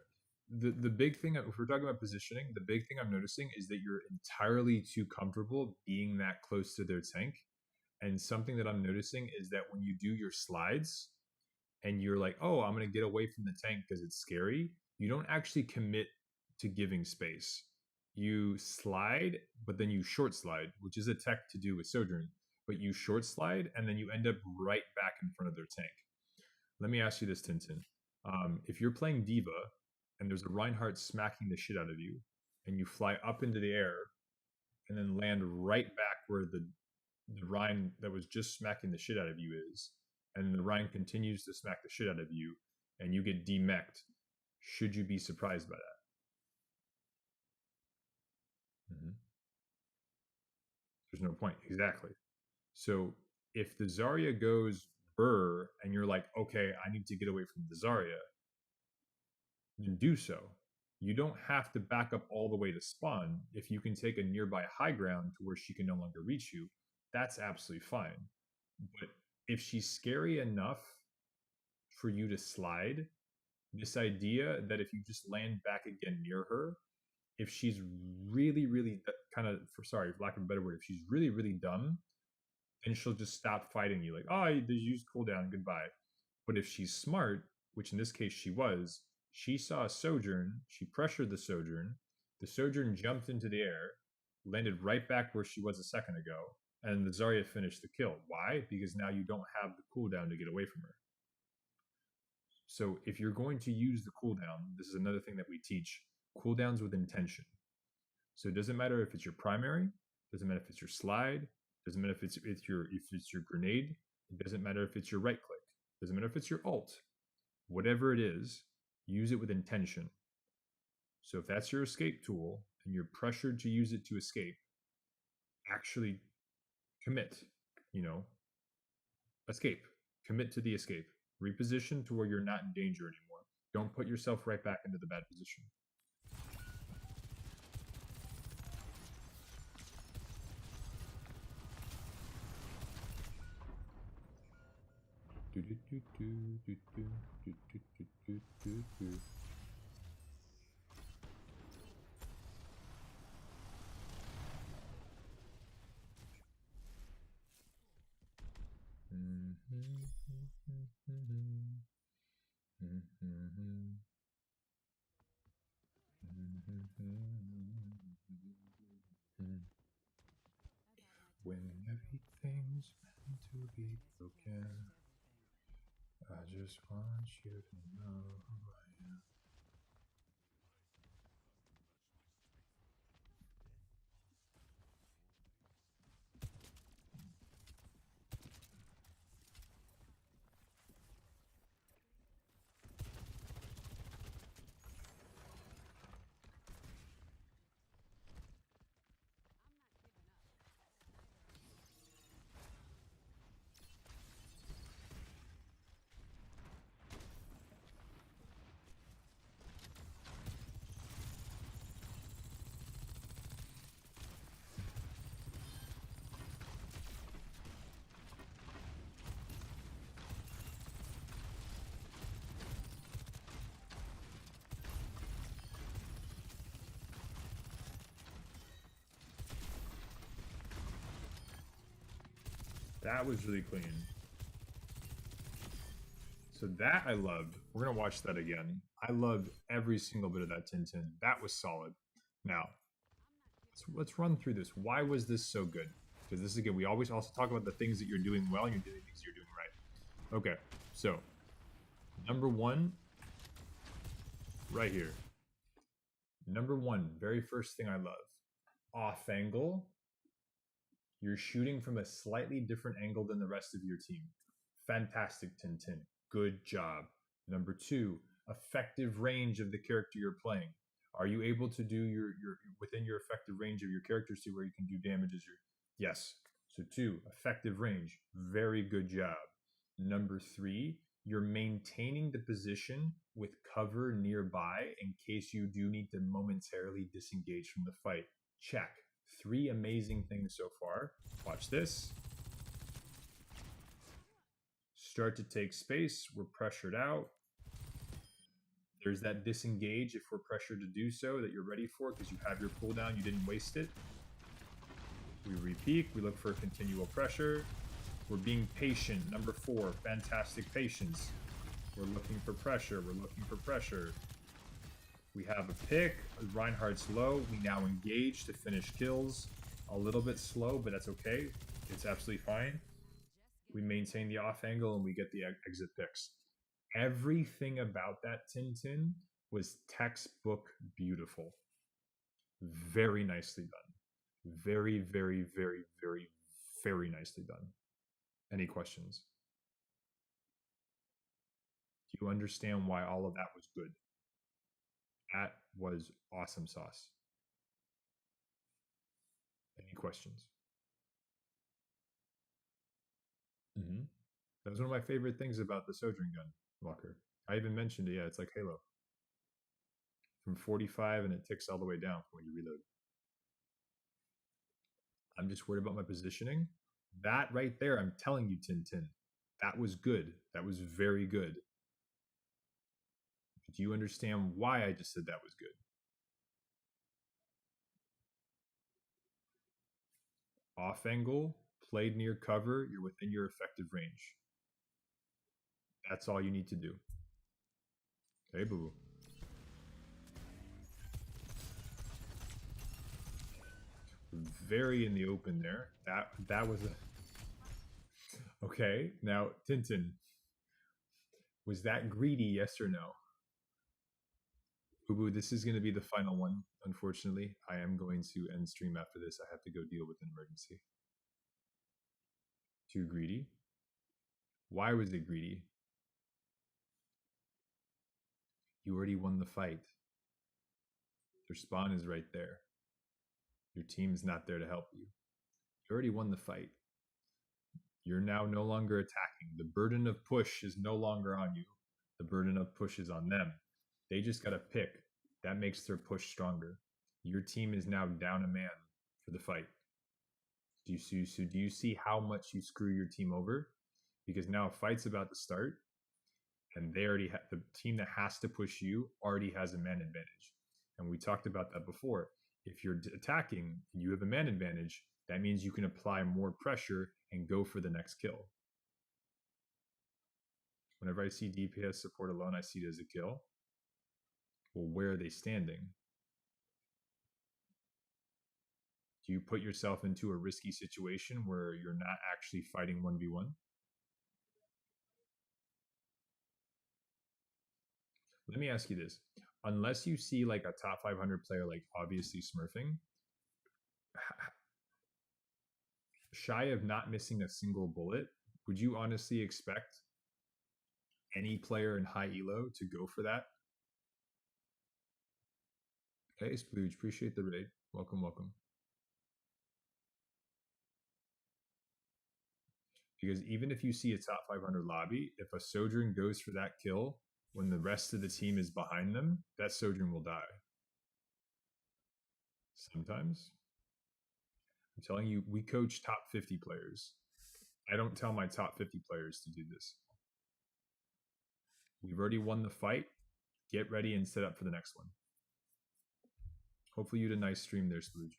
The big thing, if we're talking about positioning, the big thing I'm noticing is that you're entirely too comfortable being that close to their tank. And something that I'm noticing is that when you do your slides and you're like, oh, I'm going to get away from the tank because it's scary, you don't actually commit to giving space. You slide, but then you short slide, which is a tech to do with Sojourn. But you short slide, and then you end up right back in front of their tank. Let me ask you this, Tintin. If you're playing Diva, and there's a Reinhardt smacking the shit out of you, and you fly up into the air, and then land right back where the Rhine that was just smacking the shit out of you is, and the Rhine continues to smack the shit out of you, and you get demeched, should you be surprised by that? There's no point. Exactly. So if the Zarya goes burr and you're like, okay, I need to get away from the Zarya, then do so. You don't have to back up all the way to spawn. If you can take a nearby high ground to where she can no longer reach you, that's absolutely fine. But if she's scary enough for you to slide, this idea that if you just land back again near her, if she's really, really kind of, for lack of a better word, if she's really, really dumb, then she'll just stop fighting you. Like, oh, they used cooldown, goodbye. But if she's smart, which in this case she was, she saw a Sojourn, she pressured the Sojourn jumped into the air, landed right back where she was a second ago, and the Zarya finished the kill. Why? Because now you don't have the cooldown to get away from her. So if you're going to use the cooldown, this is another thing that we teach, cooldowns with intention. So it doesn't matter if it's your primary, doesn't matter if it's your slide, doesn't matter if it's your grenade, it doesn't matter if it's your right click, doesn't matter if it's your ult. Whatever it is, use it with intention. So if that's your escape tool and you're pressured to use it to escape, actually commit, escape, commit to the escape, reposition to where you're not in danger anymore. Don't put yourself right back into the bad position. When everything's meant to be broken, I just want you to know who I am. That was really clean. So that I loved. We're going to watch that again. I loved every single bit of that Tintin. That was solid. Now, let's run through this. Why was this so good? Because this, again, we always also talk about the things that you're doing well and you're doing things you're doing right. Okay, so number one, right here. Number one, very first thing I love. Off angle. You're shooting from a slightly different angle than the rest of your team. Fantastic, Tintin. Good job. Number two, effective range of the character you're playing. Are you able to do your within your effective range of your characters to where you can do damage as your... Yes. So two, effective range. Very good job. Number three, you're maintaining the position with cover nearby in case you do need to momentarily disengage from the fight. Check. Three amazing things so far. Watch this. Start to take space. We're pressured out. There's that disengage if we're pressured to do so that you're ready for because you have your cooldown. You didn't waste it. We re-peek. We look for continual pressure. We're being patient. Number four, fantastic patience. We're looking for pressure. We're looking for pressure. We have a pick. Reinhardt's low. We now engage to finish kills. A little bit slow, but that's okay. It's absolutely fine. We maintain the off angle and we get the exit picks. Everything about that Tintin was textbook beautiful. Very nicely done. Very, very, very, very, very nicely done. Any questions? Do you understand why all of that was good? That was awesome sauce. Any questions? That was one of my favorite things about the Sojourn gun, Walker. I even mentioned it. Yeah, it's like Halo. From 45 and it ticks all the way down when you reload. I'm just worried about my positioning. That right there, I'm telling you, Tintin, that was good. That was very good. Do you understand why I just said that was good? Off angle, played near cover, you're within your effective range. That's all you need to do. Hey, boo. Very in the open there. That was a... Okay, now, Tintin, was that greedy, yes or no? Boo, this is going to be the final one, unfortunately. I am going to end stream after this. I have to go deal with an emergency. Too greedy? Why was it greedy? You already won the fight. Your spawn is right there. Your team's not there to help you. You already won the fight. You're now no longer attacking. The burden of push is no longer on you. The burden of push is on them. They just got to pick. That makes their push stronger. Your team is now down a man for the fight. Do you see how much you screw your team over? Because now a fight's about to start, and they already the team that has to push you already has a man advantage. And we talked about that before. If you're attacking and you have a man advantage, that means you can apply more pressure and go for the next kill. Whenever I see DPS support alone, I see it as a kill. Well, where are they standing? Do you put yourself into a risky situation where you're not actually fighting 1v1? Let me ask you this. Unless you see like a top 500 player, like obviously smurfing, shy of not missing a single bullet, would you honestly expect any player in high elo to go for that? Hey, Splooge, appreciate the raid. Welcome, welcome. Because even if you see a top 500 lobby, if a Sojourn goes for that kill when the rest of the team is behind them, that Sojourn will die. Sometimes. I'm telling you, we coach top 50 players. I don't tell my top 50 players to do this. We've already won the fight. Get ready and set up for the next one. Hopefully you had a nice stream there, Splooge.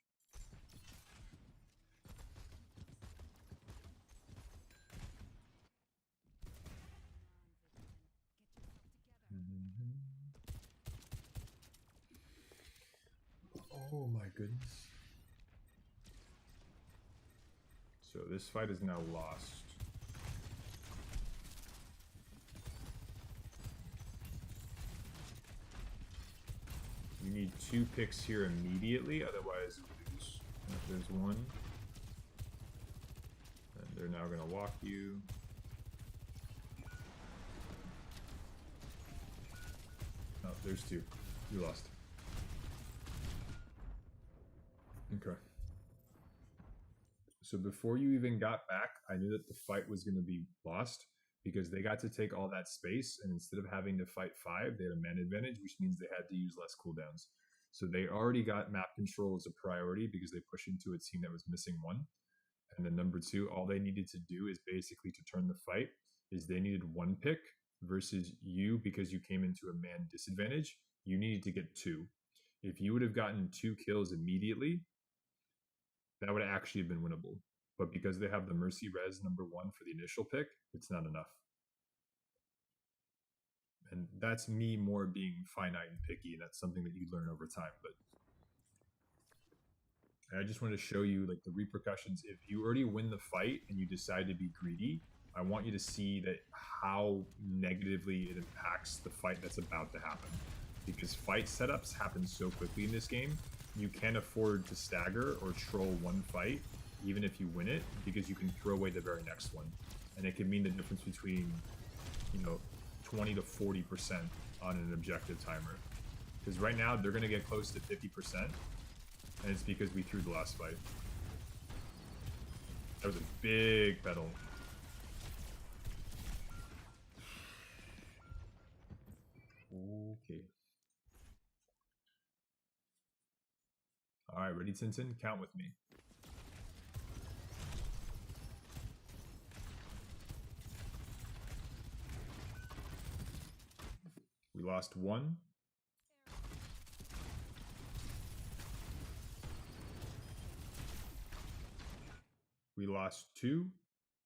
Oh my goodness. So this fight is now lost. You need 2 picks here immediately, otherwise you lose. And if there's one, then they're now going to walk you. Oh, there's 2. You lost. Okay. So before you even got back, I knew that the fight was going to be lost because they got to take all that space, and instead of having to fight 5, they had a man advantage, which means they had to use less cooldowns. So they already got map control as a priority because they pushed into a team that was missing 1. And then number 2, all they needed to do is basically to turn the fight is they needed 1 pick versus you, because you came into a man disadvantage, you needed to get 2. If you would have gotten 2 kills immediately, that would actually have been winnable. But because they have the Mercy Res number 1 for the initial pick, it's not enough. And that's me more being finite and picky, and that's something that you learn over time. But I just want to show you like the repercussions. If you already win the fight and you decide to be greedy, I want you to see that how negatively it impacts the fight that's about to happen. Because fight setups happen so quickly in this game, you can't afford to stagger or troll one fight, even if you win it, because you can throw away the very next one. And it can mean the difference between, 20 to 40% on an objective timer. Because right now, they're going to get close to 50%, and it's because we threw the last fight. That was a big pedal. Okay. All right, ready, Tintin? Count with me. We lost 1. We lost 2.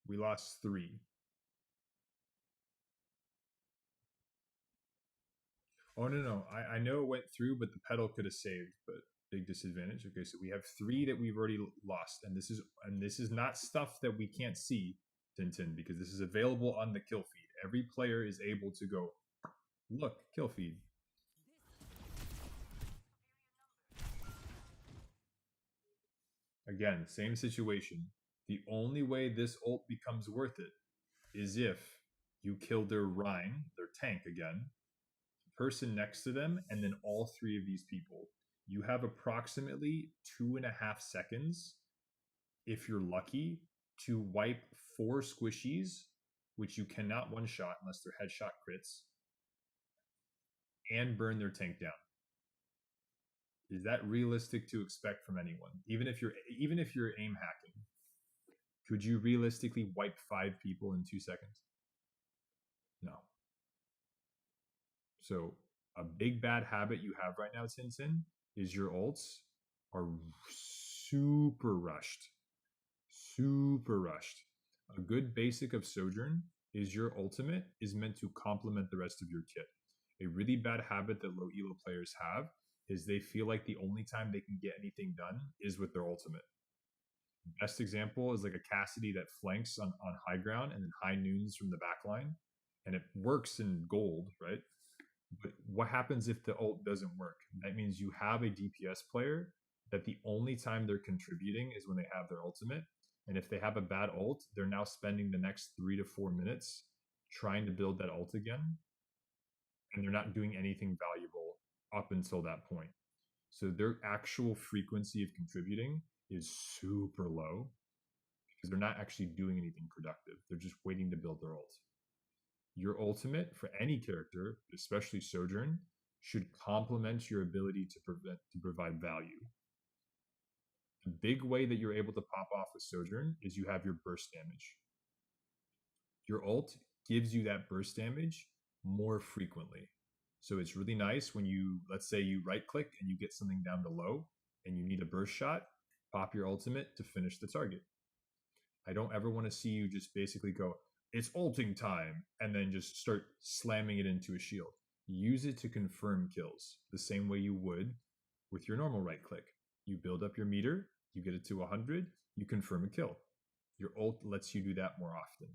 We lost 3. Oh, no. I know it went through, but the pedal could have saved, but big disadvantage. Okay, so we have 3 that we've already lost, and this is not stuff that we can't see, Tintin, because this is available on the kill feed. Every player is able to go, look, kill feed. Again, same situation. The only way this ult becomes worth it is if you kill their Rhine, their tank again, person next to them, and then all 3 of these people. You have approximately 2.5 seconds, if you're lucky, to wipe 4 squishies, which you cannot one-shot unless they're headshot crits, and burn their tank down. Is that realistic to expect from anyone? Even if you're aim hacking, could you realistically wipe 5 people in 2 seconds? No. So a big bad habit you have right now, Tintin, is your ults are super rushed. Super rushed. A good basic of Sojourn is your ultimate is meant to complement the rest of your kit. A really bad habit that low elo players have is they feel like the only time they can get anything done is with their ultimate. Best example is like a Cassidy that flanks on high ground and then high noons from the back line. And it works in gold, right? But what happens if the ult doesn't work? That means you have a DPS player that the only time they're contributing is when they have their ultimate. And if they have a bad ult, they're now spending the next 3 to 4 minutes trying to build that ult again. And they're not doing anything valuable up until that point. So their actual frequency of contributing is super low because they're not actually doing anything productive. They're just waiting to build their ult. Your ultimate for any character, especially Sojourn, should complement your ability to provide value. The big way that you're able to pop off with Sojourn is you have your burst damage. Your ult gives you that burst damage more frequently. So it's really nice when you, let's say you right click and you get something down to low and you need a burst shot, pop your ultimate to finish the target. I don't ever want to see you just basically go, it's ulting time, and then just start slamming it into a shield. Use it to confirm kills the same way you would with your normal right click. You build up your meter, you get it to 100, you confirm a kill. Your ult lets you do that more often.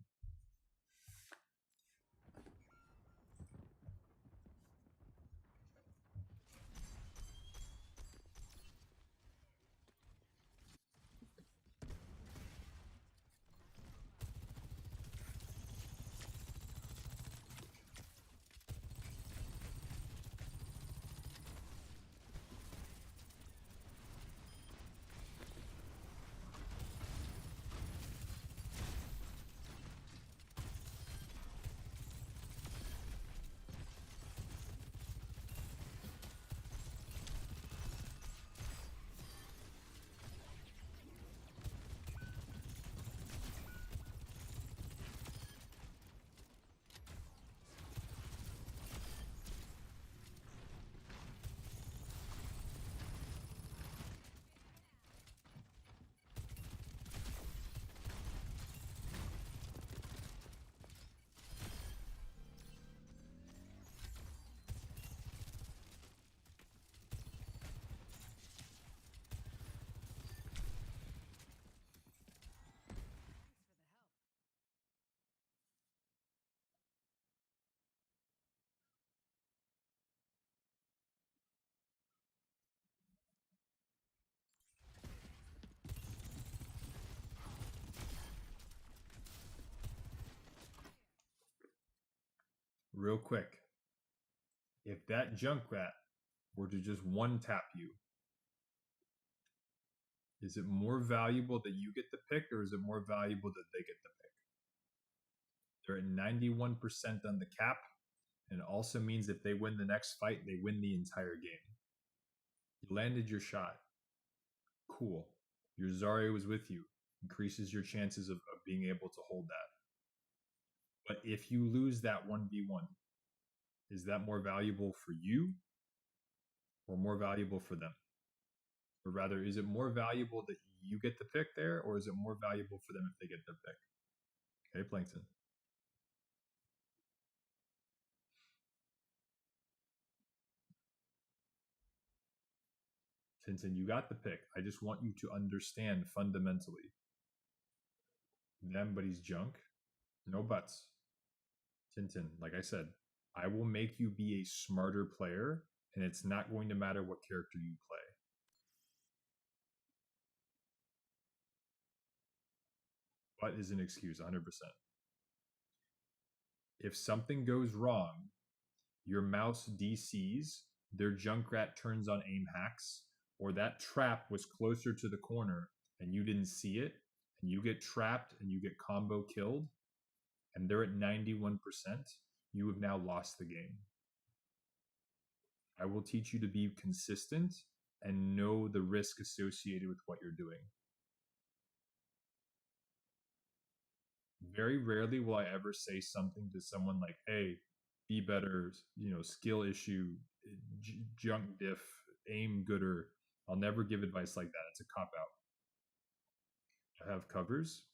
real quick, if that Junkrat were to just one tap you, is it more valuable that you get the pick, or is it more valuable that they get the pick? They're at 91% on the cap, and it also means if they win the next fight, they win the entire game. You landed your shot. Cool. Your Zarya was with you. Increases your chances of being able to hold that. But if you lose that 1v1, is that more valuable for you or more valuable for them? Or rather, is it more valuable that you get the pick there, or is it more valuable for them if they get their pick? Okay, Plankton. Tintin, you got the pick. I just want you to understand fundamentally. Them, but he's junk. No buts. Tintin, like I said, I will make you be a smarter player, and it's not going to matter what character you play. But is an excuse, 100%. If something goes wrong, your mouse DCs, their Junkrat turns on aim hacks, or that trap was closer to the corner and you didn't see it, and you get trapped and you get combo killed, and they're at 91%, you have now lost the game. I will teach you to be consistent and know the risk associated with what you're doing. Very rarely will I ever say something to someone like, hey, be better, skill issue, junk diff, aim gooder. I'll never give advice like that. It's a cop out. I have covers.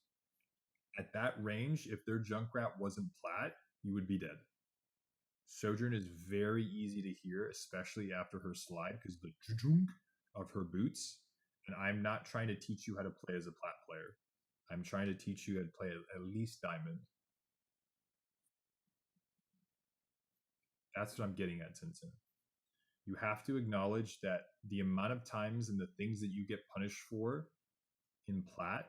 At that range, if their Junkrat wasn't plat, you would be dead. Sojourn is very easy to hear, especially after her slide, because the junk of her boots. And I'm not trying to teach you how to play as a plat player. I'm trying to teach you how to play at least diamond. That's what I'm getting at, Tintin. You have to acknowledge that the amount of times and the things that you get punished for in plat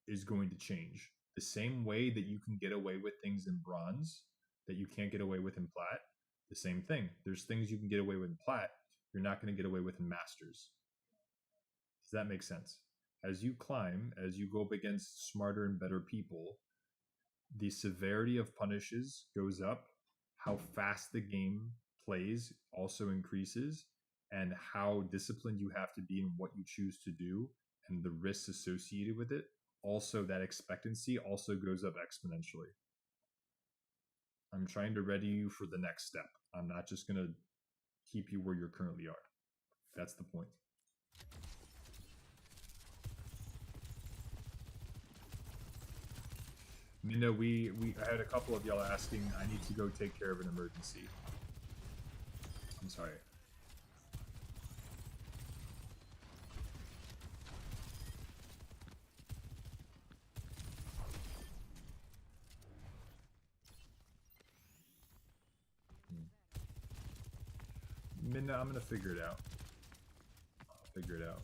is going to change. The same way that you can get away with things in bronze that you can't get away with in plat, the same thing. There's things you can get away with in plat you're not going to get away with in masters. Does that make sense? As you climb, as you go up against smarter and better people, the severity of punishes goes up, how fast the game plays also increases, and how disciplined you have to be in what you choose to do and the risks associated with it. Also, that expectancy also goes up exponentially. I'm trying to ready you for the next step. I'm not just going to keep you where you currently are. That's the point. Minna, I had a couple of y'all asking, I need to go take care of an emergency. I'm sorry. Minna, I'm gonna figure it out. I'll figure it out.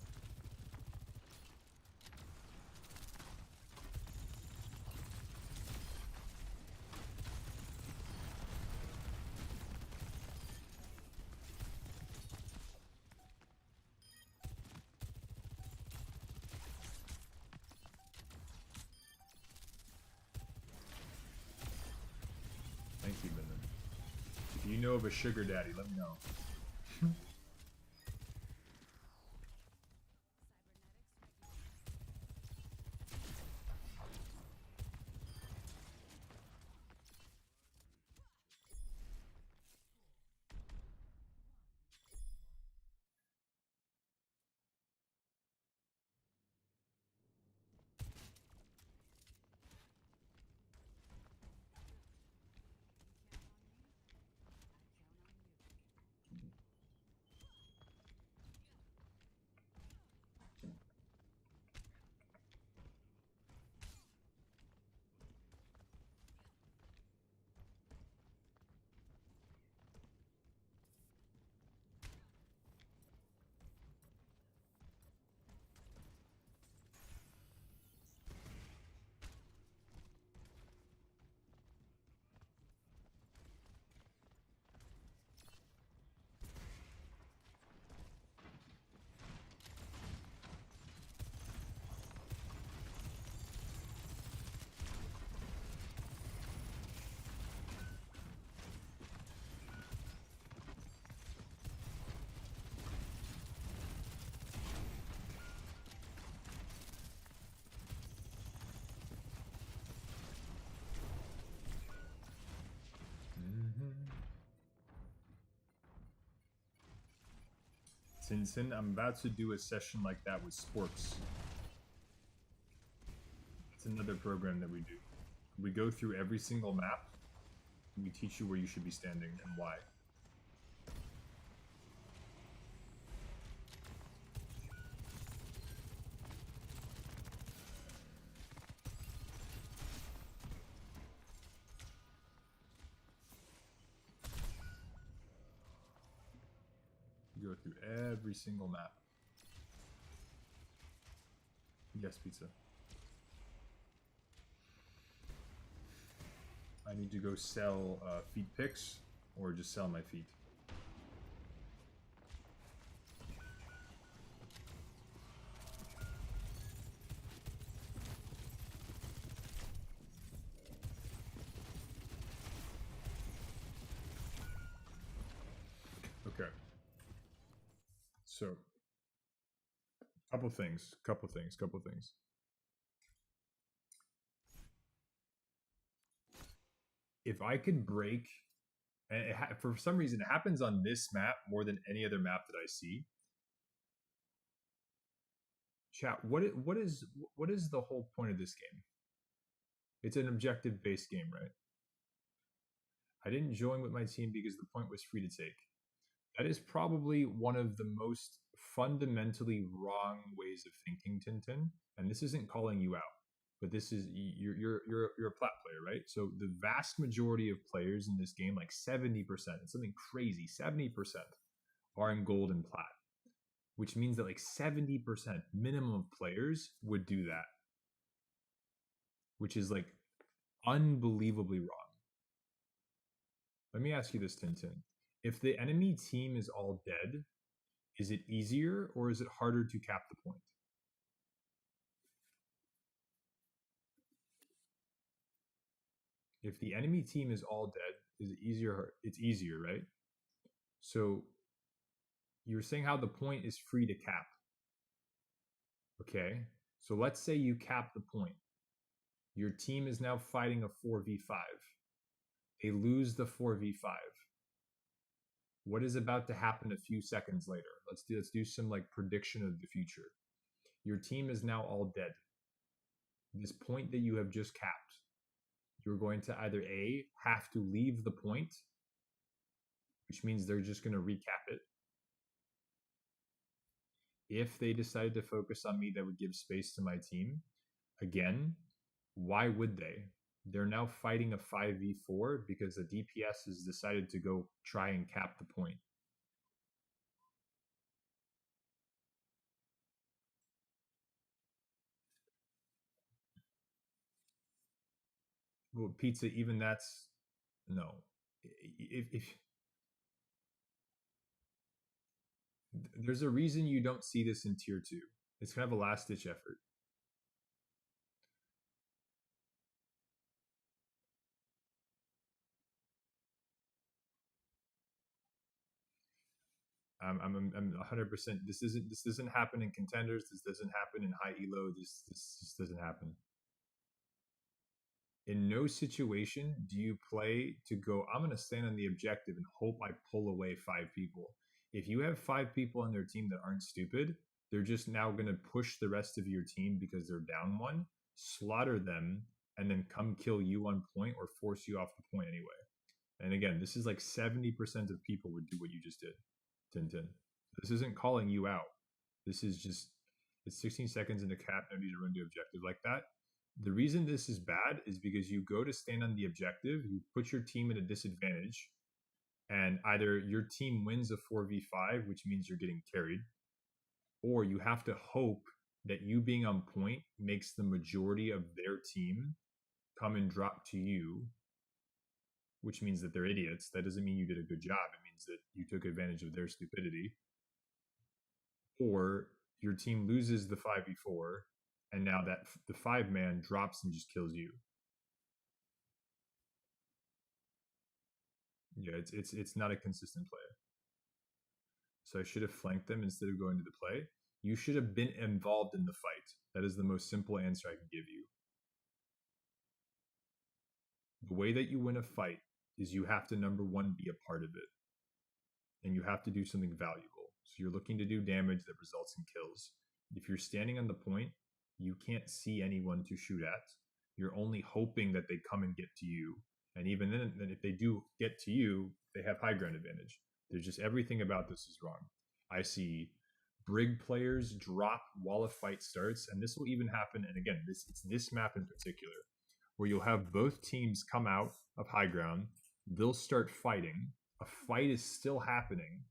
Thank you, Minna. If you know of a sugar daddy, let me know. Tintin, I'm about to do a session like that with sports. It's another program that we do. We go through every single map. And we teach you where you should be standing and why. You go through every single map. Yes, pizza. I need to go sell feet picks or just sell my feet. Okay. So, couple things. If I could break, and for some reason it happens on this map more than any other map that I see. Chat, what is the whole point of this game? It's an objective-based game, right? I didn't join with my team because the point was free to take. That is probably one of the most fundamentally wrong ways of thinking, Tintin. And this isn't calling you out, but this is you're a plat player, right? So the vast majority of players in this game, like 70%, it's something crazy, 70% are in gold and plat, which means that like 70% minimum of players would do that, which is like unbelievably wrong. Let me ask you this, Tintin. If the enemy team is all dead, is it easier or is it harder to cap the point? If the enemy team is all dead, is it easier? It's easier, right? So you were saying how the point is free to cap. Okay, so let's say you cap the point. Your team is now fighting a 4v5. They lose the 4v5. What is about to happen a few seconds later? Let's do some like prediction of the future. Your team is now all dead. This point that you have just capped, you're going to either A, have to leave the point, which means they're just going to recap it. If they decided to focus on me, that would give space to my team. Again, why would they? They're now fighting a 5v4 because the DPS has decided to go try and cap the point. Well, pizza, even that's no. If there's a reason you don't see this in tier 2. It's kind of a last ditch effort. I'm 100%. This doesn't happen in contenders. This doesn't happen in high elo. This just doesn't happen. In no situation do you play to go, I'm going to stand on the objective and hope I pull away 5 people. If you have 5 people on their team that aren't stupid, they're just now going to push the rest of your team because they're down 1, slaughter them, and then come kill you on point or force you off the point anyway. And again, this is like 70% of people would do what you just did, Tintin. This isn't calling you out. This is just, it's 16 seconds in a cap, no need to run to objective like that. The reason this is bad is because you go to stand on the objective, you put your team at a disadvantage, and either your team wins a 4v5, which means you're getting carried, or you have to hope that you being on point makes the majority of their team come and drop to you, which means that they're idiots. That doesn't mean you did a good job. It means that you took advantage of their stupidity. Or your team loses the 5v4, and now that the 5-man drops and just kills you. Yeah, it's not a consistent play. So I should have flanked them instead of going to the play. You should have been involved in the fight. That is the most simple answer I can give you. The way that you win a fight is you have to, number 1, be a part of it. And you have to do something valuable. So you're looking to do damage that results in kills. If you're standing on the point, you can't see anyone to shoot at. You're only hoping that they come and get to you. And even then if they do get to you, they have high ground advantage. There's just everything about this is wrong. I see Brig players drop while a fight starts, and this will even happen. And again, it's this map in particular, where you'll have both teams come out of high ground. They'll start fighting. A fight is still happening.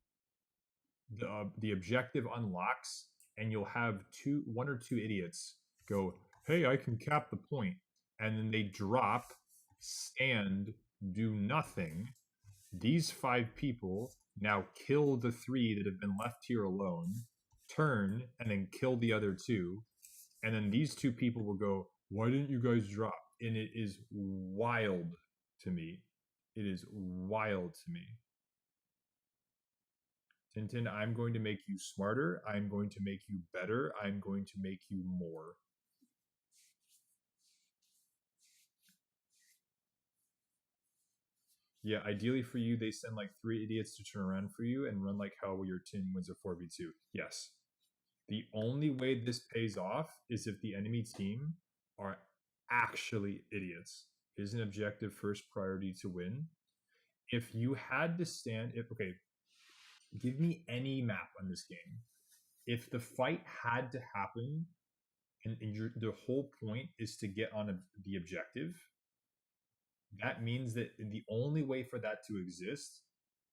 The objective unlocks, and you'll have one or two idiots go, "Hey, I can cap the point," and then they drop, stand, do nothing. These 5 people now kill the 3 that have been left here alone, turn, and then kill the other 2. And then these 2 people will go, "Why didn't you guys drop?" And it is wild to me. It is wild to me. Tintin, I'm going to make you smarter. I'm going to make you better. I'm going to make you more. Yeah, ideally for you, they send like 3 idiots to turn around for you and run like hell your team wins a 4v2. Yes. The only way this pays off is if the enemy team are actually idiots. Is an objective first priority to win. If you had to stand, okay, give me any map on this game. If the fight had to happen and the whole point is to get on the objective, that means that the only way for that to exist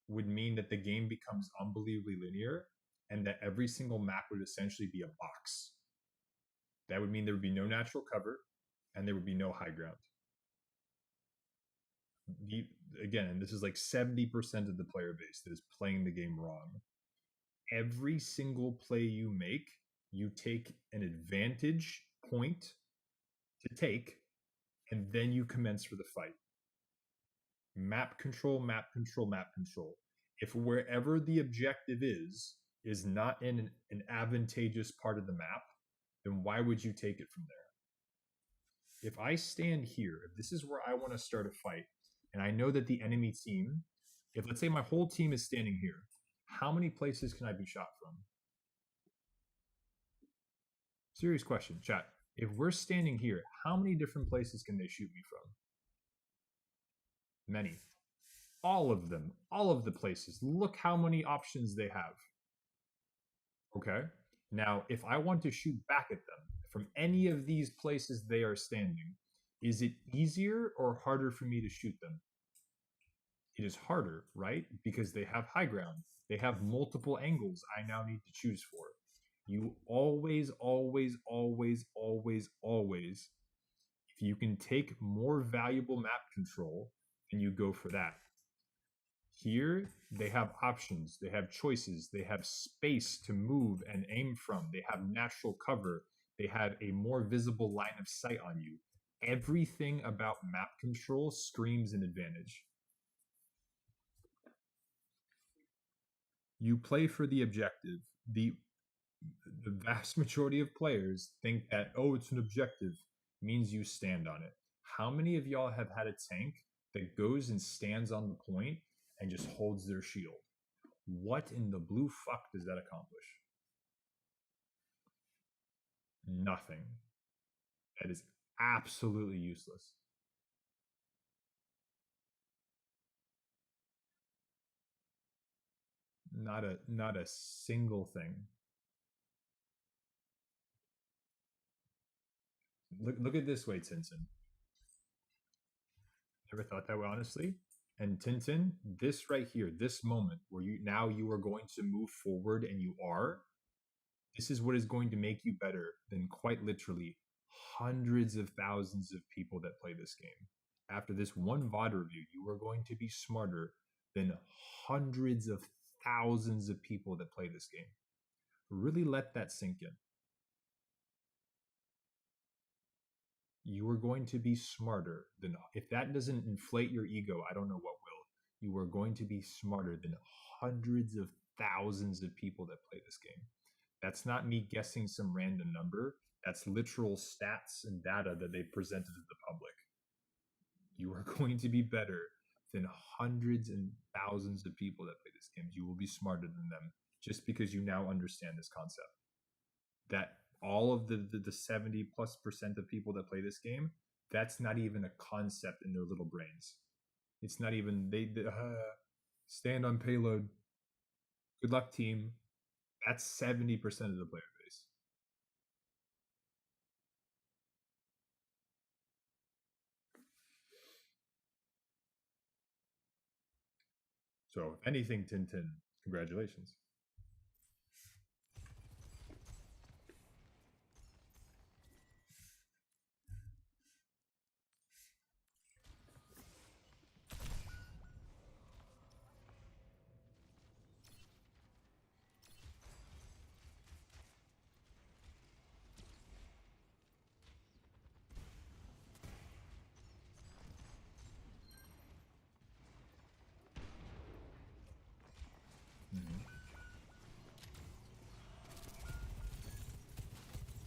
would mean that the game becomes unbelievably linear and that every single map would essentially be a box. That would mean there would be no natural cover and there would be no high ground. Again, and this is like 70% of the player base that is playing the game wrong. Every single play you make, you take an advantage point to take, and then you commence for the fight. Map control, map control, map control. If wherever the objective is not in an advantageous part of the map, then why would you take it from there? If I stand here, if this is where I want to start a fight, and I know that the enemy team, if let's say my whole team is standing here, how many places can I be shot from? Serious question, chat. If we're standing here, how many different places can they shoot me from? Many. All of them. All of the places. Look how many options they have. Okay? Now, if I want to shoot back at them from any of these places they are standing, is it easier or harder for me to shoot them? It is harder, right? Because they have high ground. They have multiple angles I now need to choose for. You always, always, always, always, always, if you can take more valuable map control, then you go for that. Here, they have options, they have choices, they have space to move and aim from, they have natural cover, they have a more visible line of sight on you. Everything about map control screams an advantage. You play for the objective. The vast majority of players think that, oh, it's an objective, means you stand on it. How many of y'all have had a tank that goes and stands on the point and just holds their shield? What in the blue fuck does that accomplish? Nothing. That is absolutely useless. Not a single thing. Look at this way, Tintin. Never thought that way, honestly. And Tintin, this right here, this moment where you are going to move forward, and you are. This is what is going to make you better than quite literally hundreds of thousands of people that play this game. After this one VOD review, you are going to be smarter than hundreds of thousands of people that play this game. Really let that sink in. You are going to be smarter than, if that doesn't inflate your ego, I don't know what will. You are going to be smarter than hundreds of thousands of people that play this game. That's not me guessing some random number. That's literal stats and data that they presented to the public. You are going to be better than hundreds and thousands of people that play this game. You will be smarter than them. just because you now understand this concept. That all of the 70+% of people that play this game, that's not even a concept in their little brains. It's not even, they stand on payload. Good luck, team. That's 70% of the player base. So, if anything, Tintin, congratulations.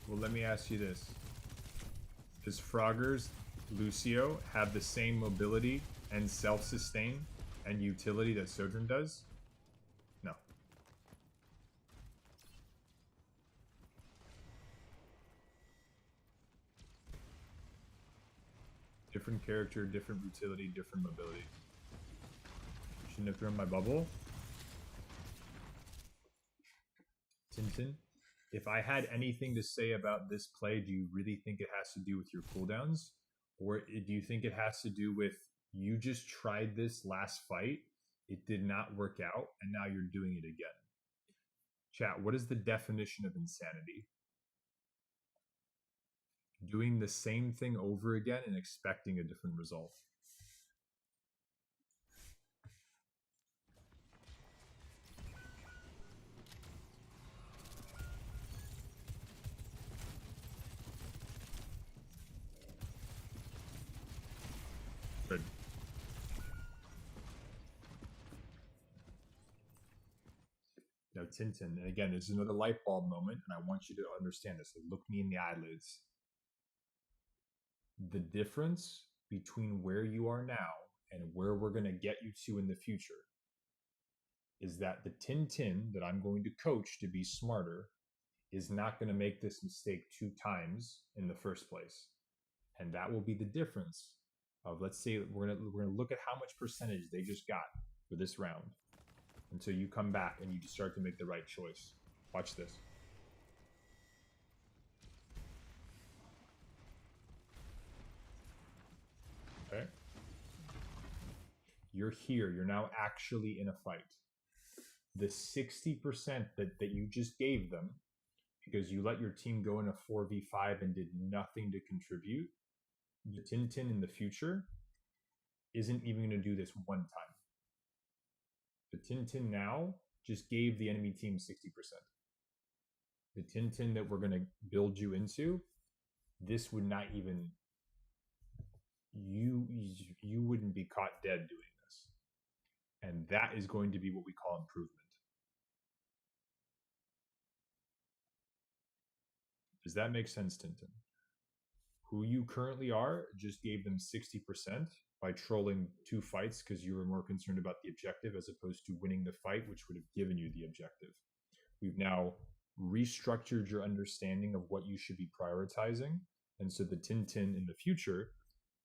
Well, let me ask you this. Does Frogger's Lucio have the same mobility and self-sustain and utility that Sojourn does? No. Different character, different utility, different mobility. Shouldn't have thrown my bubble. Tintin, if I had anything to say about this play, do you really think it has to do with your cooldowns? Or do you think it has to do with you just tried this last fight, it did not work out, and now you're doing it again? Chat, what is the definition of insanity? Doing the same thing over again and expecting a different result. Good. Now, Tintin, and again, this is another light bulb moment, and I want you to understand this. So look me in the eyelids. The difference between where you are now and where we're going to get you to in the future is that the Tintin that I'm going to coach to be smarter is not going to make this mistake 2 times in the first place. And that will be the difference of, let's say we're going to look at how much percentage they just got for this round until you come back and you start to make the right choice. Watch this. Okay. You're here. You're now actually in a fight. The 60% that you just gave them because you let your team go in a 4v5 and did nothing to contribute, the Tintin in the future isn't even going to do this one time. The Tintin now just gave the enemy team 60%. The Tintin that we're going to build you into, this would not even, you wouldn't be caught dead doing this. And that is going to be what we call improvement. Does that make sense, Tintin? Who you currently are just gave them 60% by trolling 2 fights because you were more concerned about the objective as opposed to winning the fight, which would have given you the objective. We've now restructured your understanding of what you should be prioritizing. And so the Tintin in the future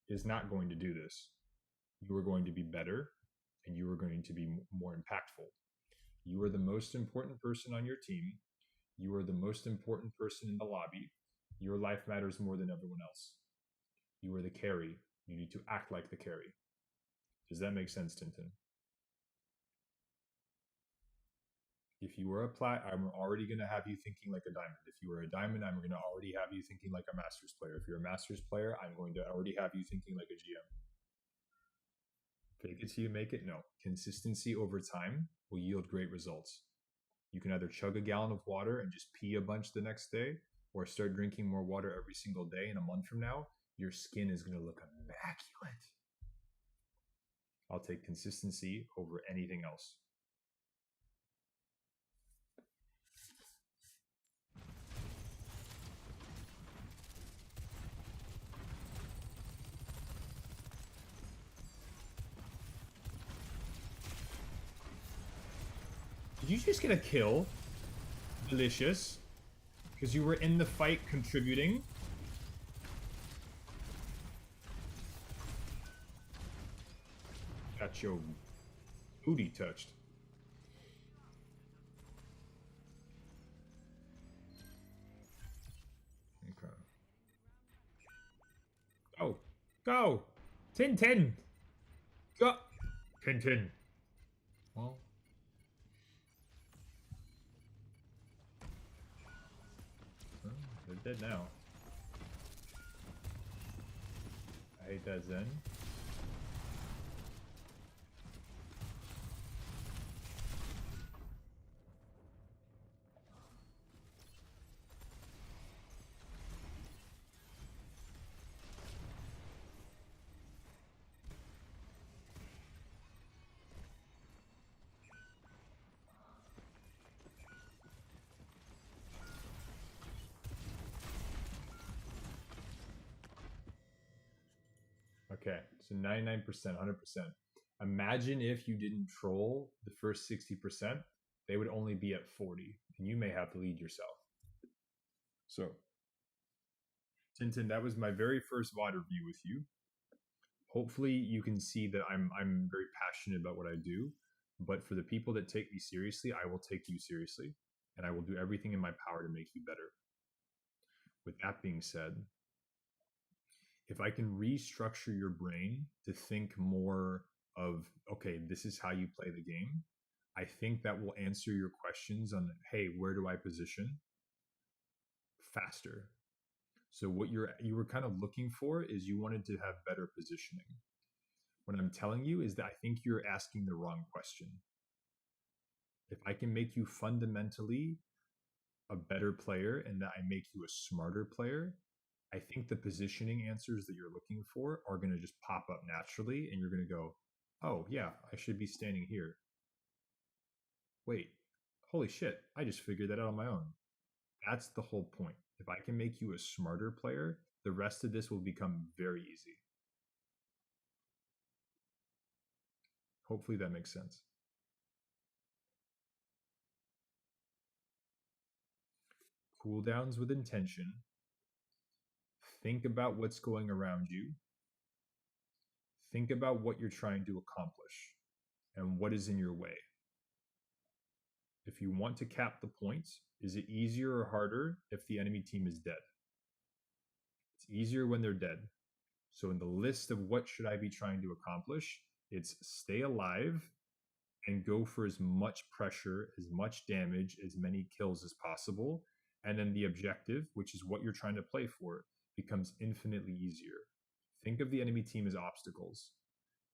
is not going to do this. You are going to be better and you are going to be more impactful. You are the most important person on your team. You are the most important person in the lobby. Your life matters more than everyone else. You are the carry. You need to act like the carry. Does that make sense, Tintin? If you were a plat, I'm already going to have you thinking like a diamond. If you were a diamond, I'm going to already have you thinking like a Masters player. If you're a Masters player, I'm going to already have you thinking like a GM. Fake it till you make it? No. Consistency over time will yield great results. You can either chug a gallon of water and just pee a bunch the next day, or start drinking more water every single day, and a month from now, your skin is going to look immaculate. I'll take consistency over anything else. Did you just get a kill? Delicious. Because you were in the fight contributing. Got your booty touched. Okay. Go. Go. Tintin. Go. Tintin. Well. They're dead now. I hate that Zen. Okay, so 99%, 100%. Imagine if you didn't troll the first 60%, they would only be at 40, and you may have to lead yourself. So, Tintin, that was my very first VOD review with you. Hopefully, you can see that I'm very passionate about what I do. But for the people that take me seriously, I will take you seriously, and I will do everything in my power to make you better. With that being said, if I can restructure your brain to think more of, okay, this is how you play the game, I think that will answer your questions on, hey, where do I position faster? So what you were kind of looking for is you wanted to have better positioning. What I'm telling you is that I think you're asking the wrong question. If I can make you fundamentally a better player and that I make you a smarter player, I think the positioning answers that you're looking for are going to just pop up naturally, and you're going to go, oh, yeah, I should be standing here. Wait, holy shit, I just figured that out on my own. That's the whole point. If I can make you a smarter player, the rest of this will become very easy. Hopefully that makes sense. Cooldowns with intention. Think about what's going around you. Think about what you're trying to accomplish and what is in your way. If you want to cap the points, is it easier or harder if the enemy team is dead? It's easier when they're dead. So in the list of what should I be trying to accomplish, it's stay alive and go for as much pressure, as much damage, as many kills as possible. And then the objective, which is what you're trying to play for, becomes infinitely easier. Think of the enemy team as obstacles.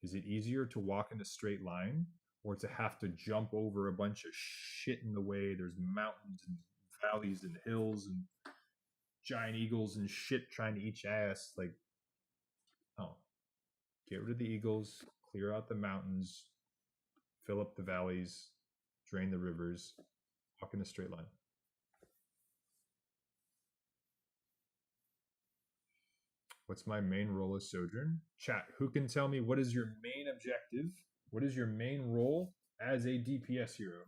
Is it easier to walk in a straight line or to have to jump over a bunch of shit in the way? There's mountains and valleys and hills and giant eagles and shit trying to eat your ass. Like, oh, get rid of the eagles, clear out the mountains, fill up the valleys, drain the rivers, walk in a straight line. What's my main role as Sojourn? Chat, who can tell me what is your main objective? What is your main role as a DPS hero?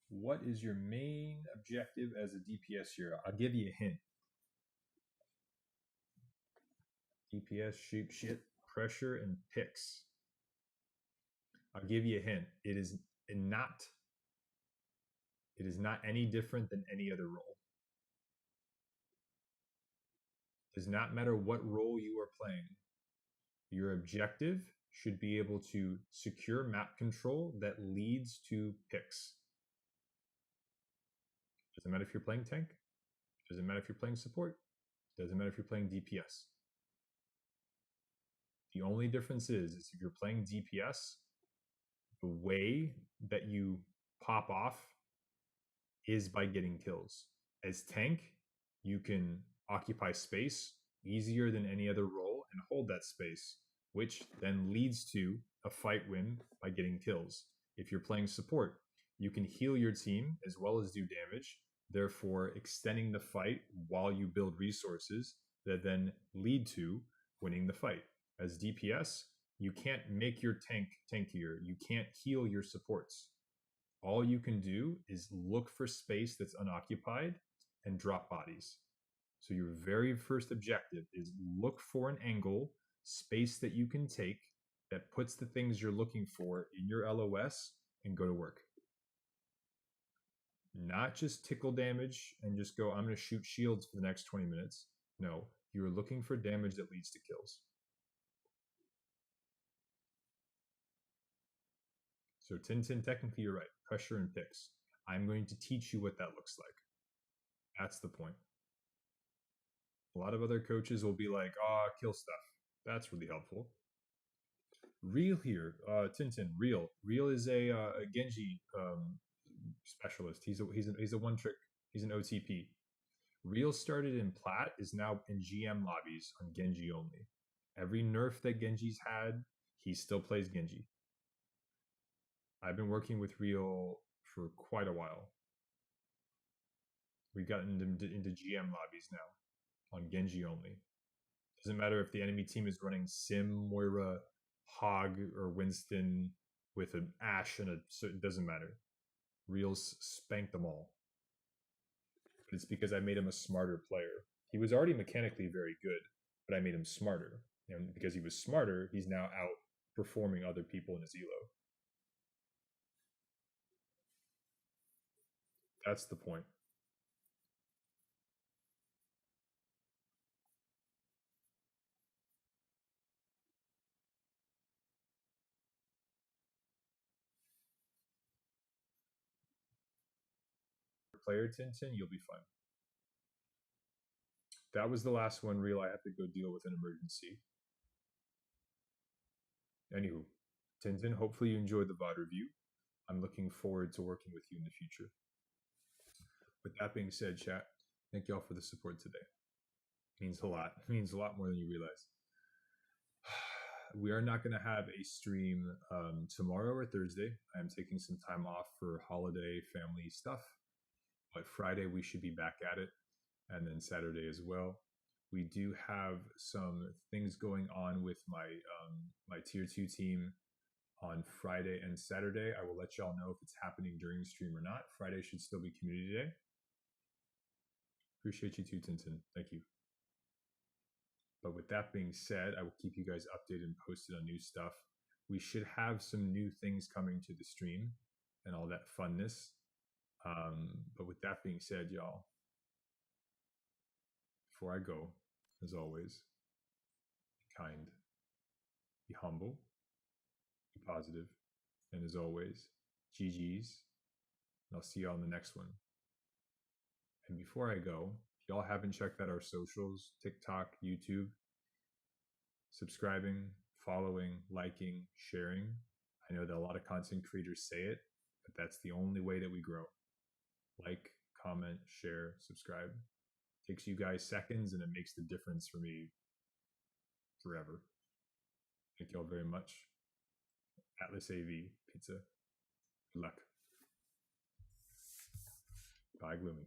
What is your main objective as a DPS hero? I'll give you a hint. DPS, shoot shit, pressure, and picks. I'll give you a hint. It is not any different than any other role. It does not matter what role you are playing. Your objective should be able to secure map control that leads to picks. Doesn't matter if you're playing tank. Doesn't matter if you're playing support. Doesn't matter if you're playing DPS. The only difference is if you're playing DPS, the way that you pop off is by getting kills. As tank, you can occupy space easier than any other role and hold that space, which then leads to a fight win by getting kills. If you're playing support, you can heal your team as well as do damage, therefore extending the fight while you build resources that then lead to winning the fight. As DPS, you can't make your tank tankier. You can't heal your supports. all you can do is look for space that's unoccupied and drop bodies. So your very first objective is look for an angle, space that you can take that puts the things you're looking for in your LOS and go to work. Not just tickle damage and just go, I'm going to shoot shields for the next 20 minutes. No, you're looking for damage that leads to kills. So Tintin, technically you're right. Pressure and picks. I'm going to teach you what that looks like. That's the point. A lot of other coaches will be like, oh, kill stuff. That's really helpful. Real here, Tintin, Real. Real is a Genji specialist. He's a one trick. He's an OTP. Real started in Plat, is now in GM lobbies on Genji only. Every nerf that Genji's had, he still plays Genji. I've been working with Real for quite a while. We've gotten into GM lobbies now on Genji only. Doesn't matter if the enemy team is running Sim, Moira, Hog, or Winston with an Ashe and it doesn't matter. Reals spanked them all. But it's because I made him a smarter player. He was already mechanically very good, but I made him smarter. And because he was smarter, he's now outperforming other people in his elo. That's the point. Player Tintin, you'll be fine. That was the last one. Real, I have to go deal with an emergency. Anywho, Tintin, hopefully you enjoyed the VOD review. I'm looking forward to working with you in the future. With that being said, chat, thank y'all for the support today. It means a lot. It means a lot more than you realize. We are not going to have a stream tomorrow or Thursday. I'm taking some time off for holiday family stuff. But Friday, we should be back at it. And then Saturday as well. We do have some things going on with my tier 2 team on Friday and Saturday. I will let y'all know if it's happening during the stream or not. Friday should still be community day. Appreciate you too, Tintin. Thank you. But with that being said, I will keep you guys updated and posted on new stuff. We should have some new things coming to the stream and all that funness. But with that being said, y'all, before I go, as always, be kind, be humble, be positive, and as always, GG's, and I'll see y'all in the next one. And before I go, if y'all haven't checked out our socials, TikTok, YouTube, subscribing, following, liking, sharing. I know that a lot of content creators say it, but that's the only way that we grow. Like, comment, share, subscribe. It takes you guys seconds and it makes the difference for me forever. Thank y'all very much. Atlas AV Pizza. Good luck. Bye, Gloomy.